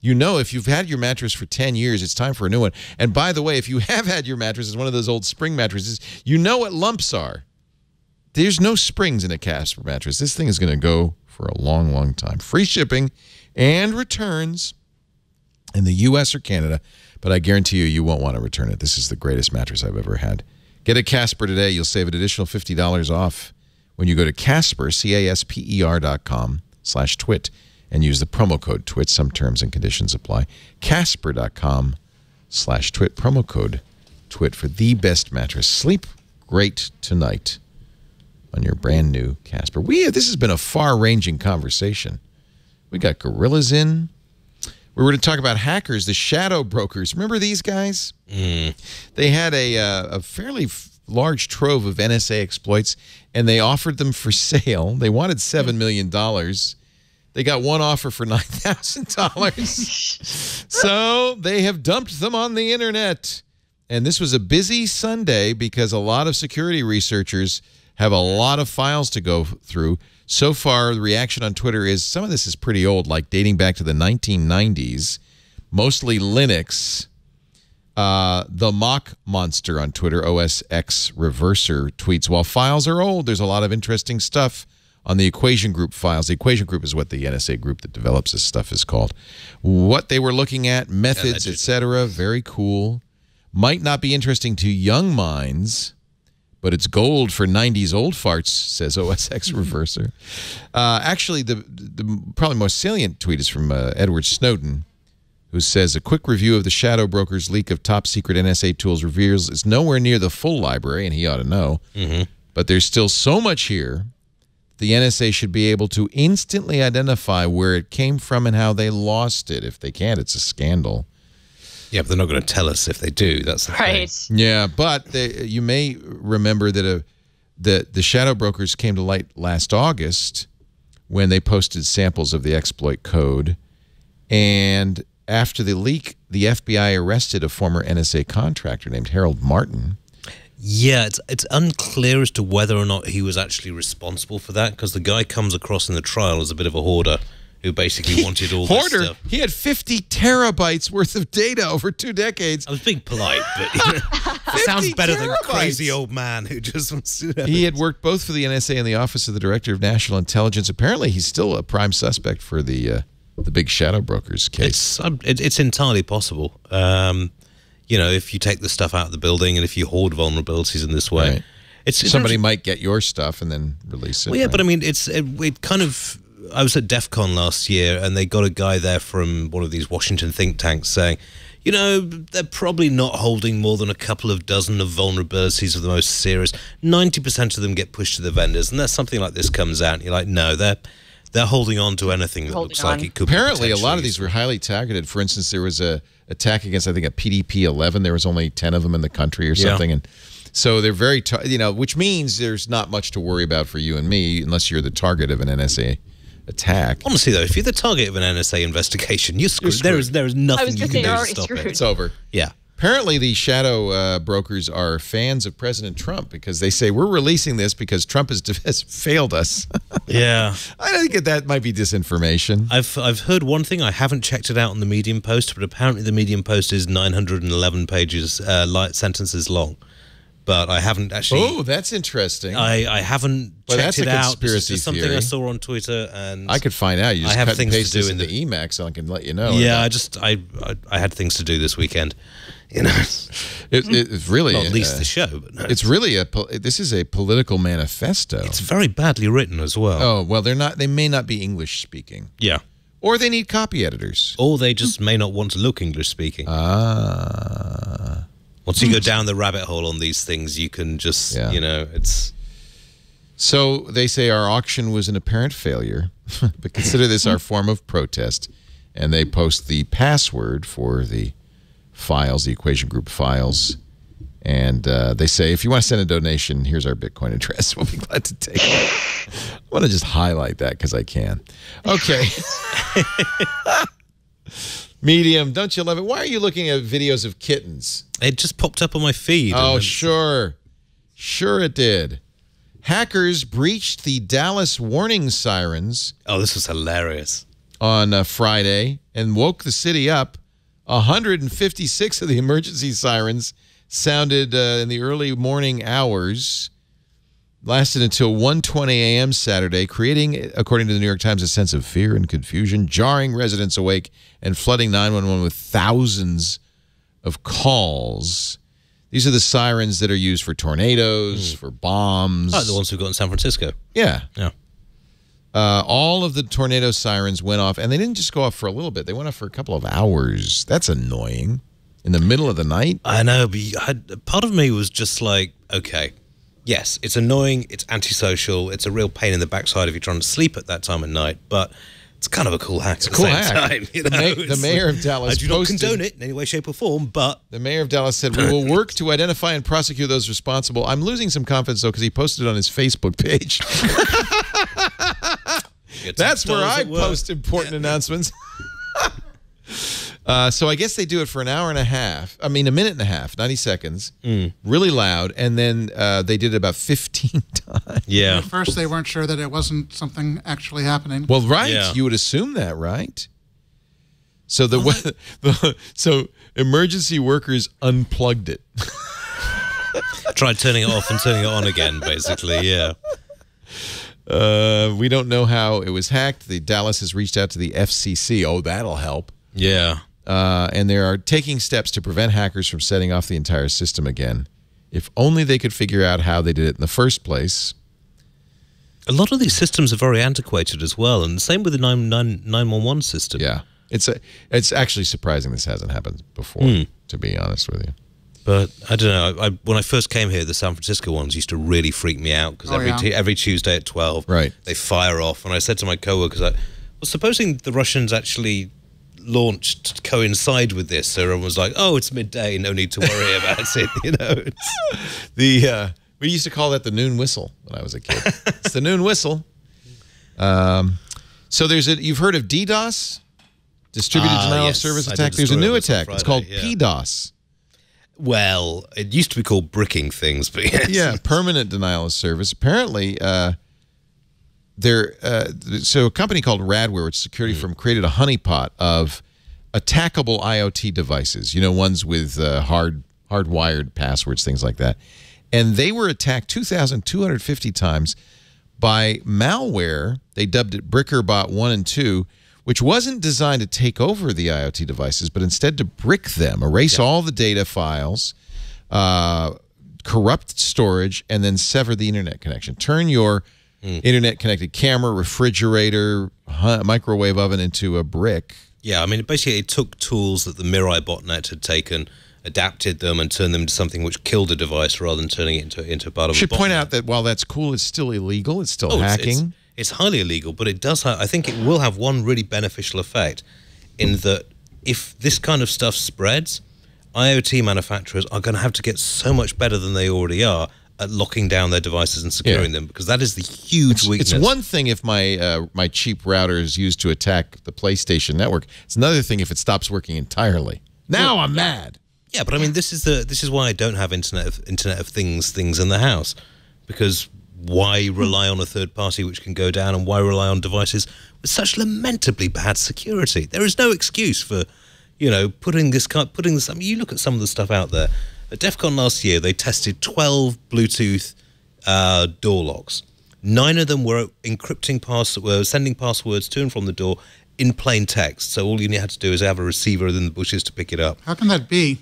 If you've had your mattress for 10 years, it's time for a new one. And by the way, if you have had your mattress as one of those old spring mattresses, you know what lumps are. There's no springs in a Casper mattress. This thing is going to go for a long, long time. Free shipping and returns in the U.S. or Canada, but I guarantee you won't want to return it. This is the greatest mattress I've ever had. Get a Casper today. You'll save an additional $50 off when you go to Casper, CASPER.com/twit. and use the promo code TWIT. Some terms and conditions apply. Casper.com/twit. Promo code TWIT for the best mattress. Sleep great tonight on your brand new Casper. This has been a far-ranging conversation. We got gorillas in. We were to talk about hackers, the shadow brokers. Remember these guys? They had a fairly large trove of NSA exploits, and they offered them for sale. They wanted $7 million. They got one offer for $9,000. So they have dumped them on the internet. And this was a busy Sunday because a lot of security researchers have a lot of files to go through. So far, the reaction on Twitter is some of this is pretty old, like dating back to the 1990s, mostly Linux. The Mock Monster on Twitter, OSX Reverser, tweets, while files are old, there's a lot of interesting stuff on the Equation Group files. The Equation Group is what the NSA group that develops this stuff is called. What they were looking at, methods, etc., very cool. Might not be interesting to young minds, but it's gold for 90s old farts, says OSX Reverser. Actually, the probably most salient tweet is from Edward Snowden, who says, a quick review of the shadow broker's leak of top-secret NSA tools reveals it's nowhere near the full library, and he ought to know, but there's still so much here. The NSA should be able to instantly identify where it came from and how they lost it. If they can't, it's a scandal. Yeah, but they're not going to tell us if they do. That's the Right. thing. Yeah, but you may remember that the shadow brokers came to light last August when they posted samples of the exploit code. And after the leak, the FBI arrested a former NSA contractor named Harold Martin. Yeah, it's unclear as to whether or not he was actually responsible for that, because the guy comes across in the trial as a bit of a hoarder who basically wanted all this stuff. He had 50 terabytes worth of data over 2 decades. I was being polite, but it sounds better than crazy old man who just wants to know. He had worked both for the NSA and the Office of the Director of National Intelligence. Apparently, he's still a prime suspect for the big shadow brokers case. It's entirely possible. You know, if you take the stuff out of the building and if you hoard vulnerabilities in this way, somebody might get your stuff and then release it. Well, yeah, but I mean, it kind of. I was at DEF CON last year, and they got a guy there from one of these Washington think tanks saying, you know, they're probably not holding more than a couple of dozen of vulnerabilities of the most serious. 90% of them get pushed to the vendors, and then something like this comes out, and you're like, no, they're holding on to anything that looks like it could be. Apparently, a lot of these were highly targeted. For instance, there was a attack against, I think, a PDP-11. There was only 10 of them in the country or something, and so they're very, which means there's not much to worry about for you and me unless you're the target of an NSA attack. Honestly, though, if you're the target of an NSA investigation, you're screwed. There is nothing you can do to stop it. It's over. Yeah. Apparently, the shadow brokers are fans of President Trump because they say, we're releasing this because Trump has failed us. Yeah. I think that might be disinformation. I've heard one thing. I haven't checked it out on the Medium Post, but apparently the Medium Post is 911 pages, sentences long. But I haven't actually... Oh, that's interesting. I haven't checked it out. This is just something theory. I saw on Twitter, and I could find out. You just I have cut things and paste to do in the Emacs, so I can let you know. Yeah, I had things to do this weekend. You know, it's really not least the show. But no. It's really this is a political manifesto. It's very badly written as well. Oh well, they're not. They may not be English speaking. Yeah. Or they need copy editors. Or they just may not want to look English speaking. Ah. Once you go down the rabbit hole on these things, you can just, you know, it's... So they say our auction was an apparent failure, but consider this our form of protest. And they post the password for the files, the equation group files. And they say, if you want to send a donation, here's our Bitcoin address. We'll be glad to take it. I want to just highlight that because I can. Okay. Medium, don't you love it? Why are you looking at videos of kittens? It just popped up on my feed. Oh, sure. Sure it did. Hackers breached the Dallas warning sirens. Oh, this was hilarious. On Friday and woke the city up. 156 of the emergency sirens sounded in the early morning hours. Lasted until 1:20 a.m. Saturday, creating, according to the New York Times, a sense of fear and confusion, jarring residents awake and flooding 911 with thousands of calls. These are the sirens that are used for tornadoes, for bombs. Oh, the ones we've got in San Francisco. Yeah. Yeah. All of the tornado sirens went off, and they didn't just go off for a little bit. They went off for a couple of hours. That's annoying. In the middle of the night? I know, but part of me was just like, okay, yes, it's annoying, it's antisocial, it's a real pain in the backside if you're trying to sleep at that time of night, but it's kind of a cool hack. It's a cool hack. Time, you know? The mayor of Dallas I do not condone it in any way, shape, or form, but... The mayor of Dallas said, we will work to identify and prosecute those responsible. I'm losing some confidence, though, because he posted it on his Facebook page. That's where I post important announcements. So I guess they do it for an hour and a half. I mean, a minute and a half, 90 seconds. Really loud. And then they did it about 15 times. Yeah. At first, they weren't sure that it wasn't something actually happening. Well, right. Yeah. You would assume that, right? So so emergency workers unplugged it. Tried turning it off and turning it on again, basically, yeah. We don't know how it was hacked. The Dallas has reached out to the FCC. Oh, that'll help. Yeah. And they are taking steps to prevent hackers from setting off the entire system again. If only they could figure out how they did it in the first place. A lot of these systems are very antiquated as well, and the same with the 911 system. Yeah. It's actually surprising this hasn't happened before, to be honest with you. But I don't know. When I first came here, the San Francisco ones used to really freak me out because every Tuesday at 12, right, they fire off. And I said to my coworkers, well, supposing the Russians actually launched to coincide with this. So everyone was like, "Oh, it's midday, no need to worry about it." You know, we used to call that the noon whistle when I was a kid. It's the noon whistle. So you've heard of DDoS, distributed denial of service attack. There's a new attack. It's called PDoS. Well, it used to be called bricking things, but yes. Yeah, permanent denial of service. Apparently, so a company called Radware, which is a security firm, created a honeypot of attackable IoT devices. You know, ones with hardwired passwords, things like that. And they were attacked 2,250 times by malware. They dubbed it BrickerBot 1 and 2, which wasn't designed to take over the IoT devices, but instead to brick them, erase all the data files, corrupt storage, and then sever the internet connection. Turn your internet-connected camera, refrigerator, microwave oven into a brick. Yeah, I mean, basically it took tools that the Mirai botnet had taken, adapted them, and turned them into something which killed a device rather than turning it into part of a botnet. Should point out that while that's cool, it's still illegal. It's still hacking. It's highly illegal, but it does have, I think it will have one really beneficial effect in that if this kind of stuff spreads, IoT manufacturers are going to have to get so much better than they already are at locking down their devices and securing them, because that is the huge weakness. It's one thing if my cheap router is used to attack the PlayStation network. It's another thing if it stops working entirely. Now I'm mad. Yeah, but I mean, this is why I don't have Internet of Things in the house, because why rely on a third party which can go down, and why rely on devices with such lamentably bad security? There is no excuse for, putting this. I mean, you look at some of the stuff out there. At DEF CON last year, they tested 12 Bluetooth door locks. 9 of them were were sending passwords to and from the door in plain text. So all you had to do is have a receiver in the bushes to pick it up. How can that be?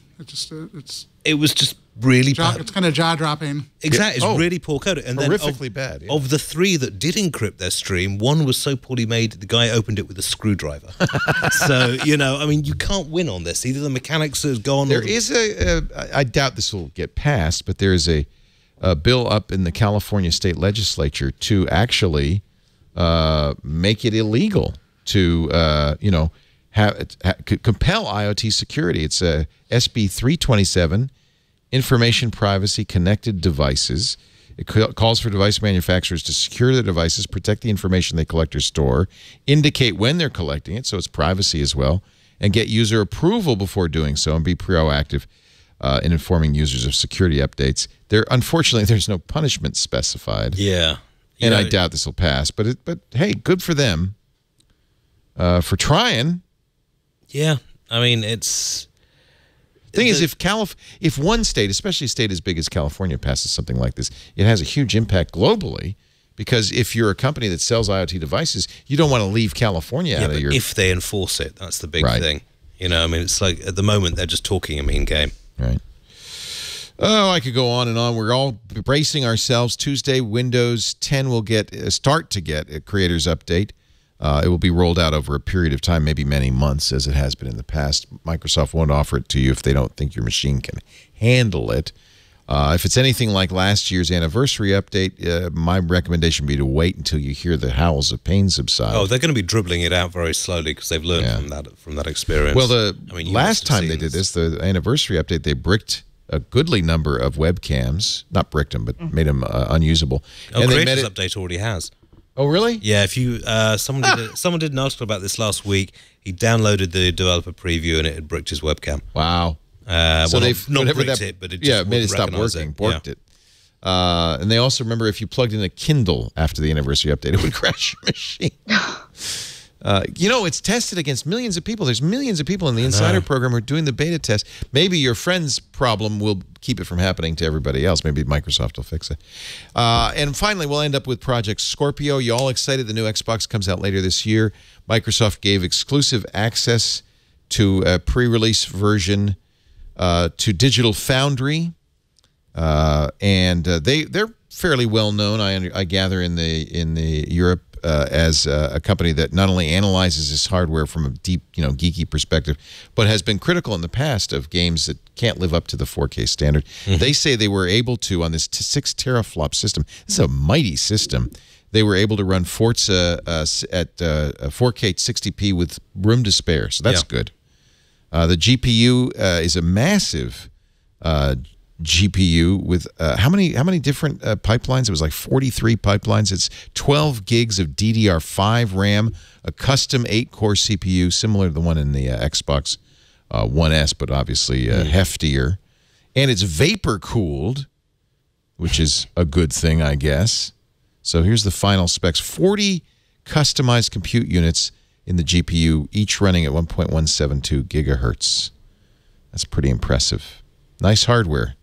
It was just really bad. It's kind of jaw-dropping. Exactly. It's really poor code. And horrifically bad. Yeah. Of the 3 that did encrypt their stream, one was so poorly made, the guy opened it with a screwdriver. So, I mean, you can't win on this. Either the mechanics are gone. There is I doubt this will get passed, but there is a bill up in the California state legislature to actually make it illegal to, compel IoT security. It's SB 327, Information Privacy Connected Devices. It calls for device manufacturers to secure their devices, protect the information they collect or store, indicate when they're collecting it, so it's privacy as well, and get user approval before doing so, and be proactive in informing users of security updates. Unfortunately, there's no punishment specified. Yeah. And I doubt this will pass, but hey, good for them for trying. Yeah, I mean, it's... The thing is, if one state, especially a state as big as California, passes something like this, it has a huge impact globally, because if you're a company that sells IoT devices, you don't want to leave California out of your... if they enforce it, that's the big thing. I mean, it's like, at the moment, they're just talking a mean game. Right. Oh, I could go on and on. We're all bracing ourselves. Tuesday, Windows 10 will start to get a creator's update. It will be rolled out over a period of time, maybe many months, as it has been in the past. Microsoft won't offer it to you if they don't think your machine can handle it. If it's anything like last year's anniversary update, my recommendation would be to wait until you hear the howls of pain subside. Oh, they're going to be dribbling it out very slowly because they've learned from that experience. Well, last time they did this, the anniversary update, they bricked a goodly number of webcams. Not bricked them, but made them unusable. Oh, and Creators Update already has. Oh, really? Yeah, if you someone did an article about this last week. He downloaded the developer preview and it had bricked his webcam. Wow. So they've not bricked it, but it just made it stop working, borked it. And they also, remember, if you plugged in a Kindle after the anniversary update, it would crash your machine. It's tested against millions of people. There's millions of people in the Insider program who are doing the beta test. Maybe your friend's problem will keep it from happening to everybody else. Maybe Microsoft will fix it. And finally, we'll end up with Project Scorpio. You all excited? The new Xbox comes out later this year. Microsoft gave exclusive access to a pre-release version to Digital Foundry. And they're fairly well known, I gather, in the Europe as a company that not only analyzes this hardware from a deep, geeky perspective, but has been critical in the past of games that can't live up to the 4K standard. They say they were able to, on this 6 teraflop system, this is a mighty system, they were able to run Forza at 4K 60p with room to spare. So that's good. The GPU is a massive GPU with how many different pipelines? It was like 43 pipelines. It's 12 gigs of DDR5 RAM, a custom 8-core CPU, similar to the one in the Xbox One S, but obviously heftier. And it's vapor-cooled, which is a good thing, I guess. So here's the final specs. 40 customized compute units in the GPU, each running at 1.172 gigahertz. That's pretty impressive. Nice hardware.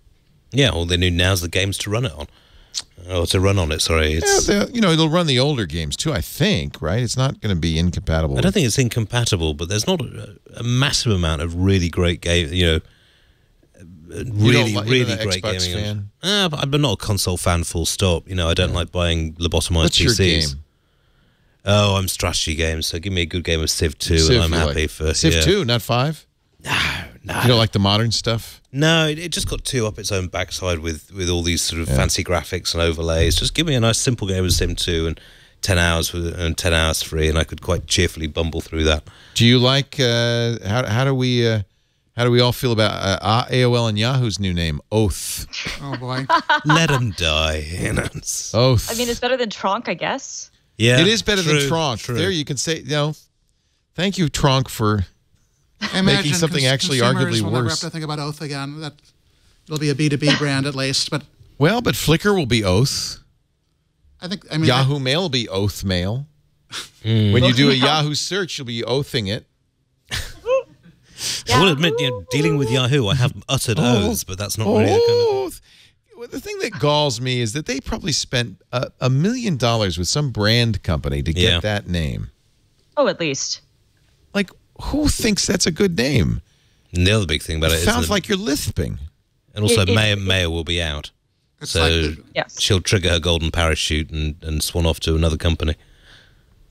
Yeah, all they need now is the games to run it on. Oh, to run on it, sorry. It's, it'll run the older games too, I think, right? It's not going to be incompatible. I don't think it's incompatible, but there's not a massive amount of really great game, really great Xbox gaming. Fan? I'm not a console fan, full stop. I don't like buying lobotomized What's PCs. your game? Oh, I'm strategy games, so give me a good game of Civ 2 Civ, and I'm happy for... Civ 2, not 5? No. You don't like the modern stuff? No, it just got too up its own backside with all these sort of fancy graphics and overlays. Just give me a nice simple game of Sim 2 and 10 hours and 10 hours free, and I could quite cheerfully bumble through that. Do you like how do we all feel about AOL and Yahoo's new name, Oath? Oh boy, let them die. Oath. I mean, it's better than Tronk, I guess. Yeah, it is better than Tronk. True. There, you can say, thank you, Tronk, for making something actually arguably will worse. Never have to think about Oath again. That it'll be a B2B brand at least, but Flickr will be Oath. I think Yahoo Mail will be Oath Mail. When you do a Yahoo search, you'll be oathing it. I will admit, dealing with Yahoo, I have uttered oaths, but that's not really a kind of... The thing that galls me is that they probably spent $1 million with some brand company to get that name. Oh, at least. Like, who thinks that's a good name? And the other big thing about it sounds like you're lisping. And also, Maya will be out. So she'll trigger her golden parachute and swan off to another company.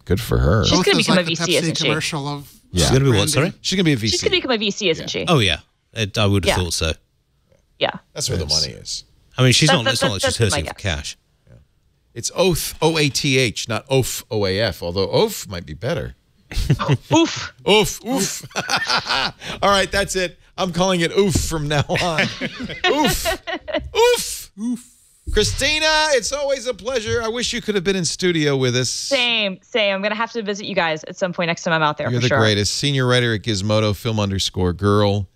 Good for her. She's going to become a the VC, Pepsi isn't she? Commercial of She's going to be what, sorry? She's going to be a VC. She's going to become a VC, isn't she? Oh, yeah. I would have thought so. Yeah. That's where the money is. I mean, it's not like she's hurting for cash. Yeah. It's Oath, O-A-T-H, not Oaf, O-A-F, although Oaf might be better. Oof. Oof, oof. All right, that's it. I'm calling it oof from now on. Oof. Oof. Oof. Christina, it's always a pleasure. I wish you could have been in studio with us. Same. I'm going to have to visit you guys at some point next time I'm out there. You're the greatest. Senior writer at Gizmodo, film_girl.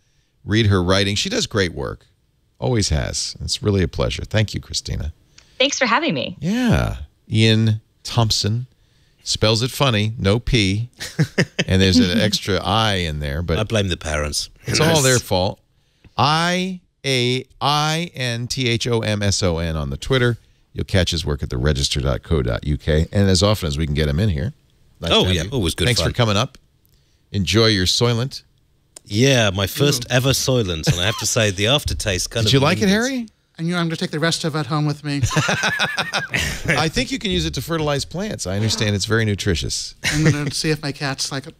Read her writing. She does great work. Always has. It's really a pleasure. Thank you, Christina. Thanks for having me. Yeah. Iain Thomson. Spells it funny. No P. And there's an extra I in there. But I blame the parents. It's all their fault. IAINTHOMSON on the Twitter. You'll catch his work at theregister.co.uk. And as often as we can get him in here. Nice always good Thanks fun. for coming up. Enjoy your Soylent. Yeah, my first ever Soylent, and I have to say the aftertaste kind of... Did you like it, Harry? And I'm going to take the rest of it home with me. I think you can use it to fertilize plants. I understand it's very nutritious. I'm going to see if my cats like it.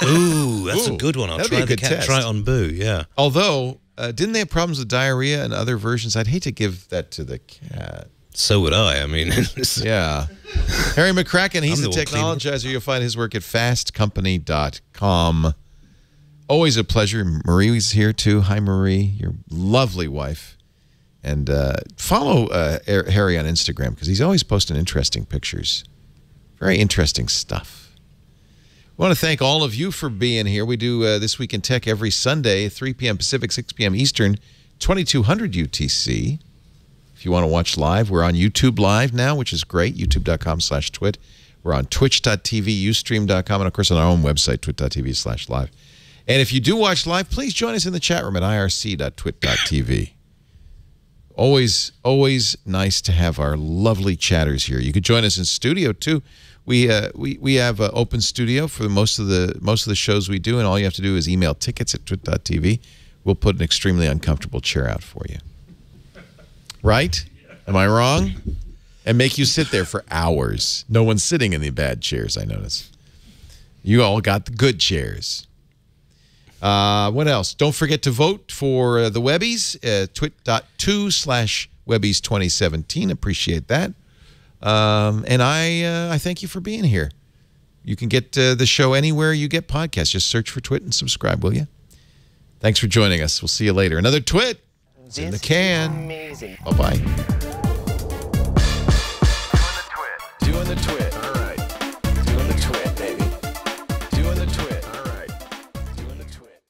Ooh, that's a good one. I'll try the cat. Test. Try it on Boo, yeah. Although, didn't they have problems with diarrhea and other versions? I'd hate to give that to the cat. So would I. I mean... yeah. Harry McCracken, he's the technologizer. You'll find his work at fastcompany.com. Always a pleasure. Marie's here, too. Hi, Marie, your lovely wife. And follow Harry on Instagram because he's always posting interesting pictures. Very interesting stuff. I want to thank all of you for being here. We do This Week in Tech every Sunday, 3 p.m. Pacific, 6 p.m. Eastern, 2200 UTC. If you want to watch live, we're on YouTube Live now, which is great, youtube.com/twit. We're on twitch.tv, ustream.com, and, of course, on our own website, twit.tv/live. And if you do watch live, please join us in the chat room at irc.twit.tv. Always nice to have our lovely chatters here. You could join us in studio, too. We have an open studio for most of the shows we do, and all you have to do is email tickets at twit.tv. We'll put an extremely uncomfortable chair out for you. Right? Am I wrong? And make you sit there for hours. No one's sitting in the bad chairs, I notice. You all got the good chairs. What else? Don't forget to vote for the Webbies, twit.to/Webbies2017. Appreciate that. And I thank you for being here. You can get the show anywhere you get podcasts. Just search for Twit and subscribe, will you? Thanks for joining us. We'll see you later. Another Twit. It's in the can. Bye-bye.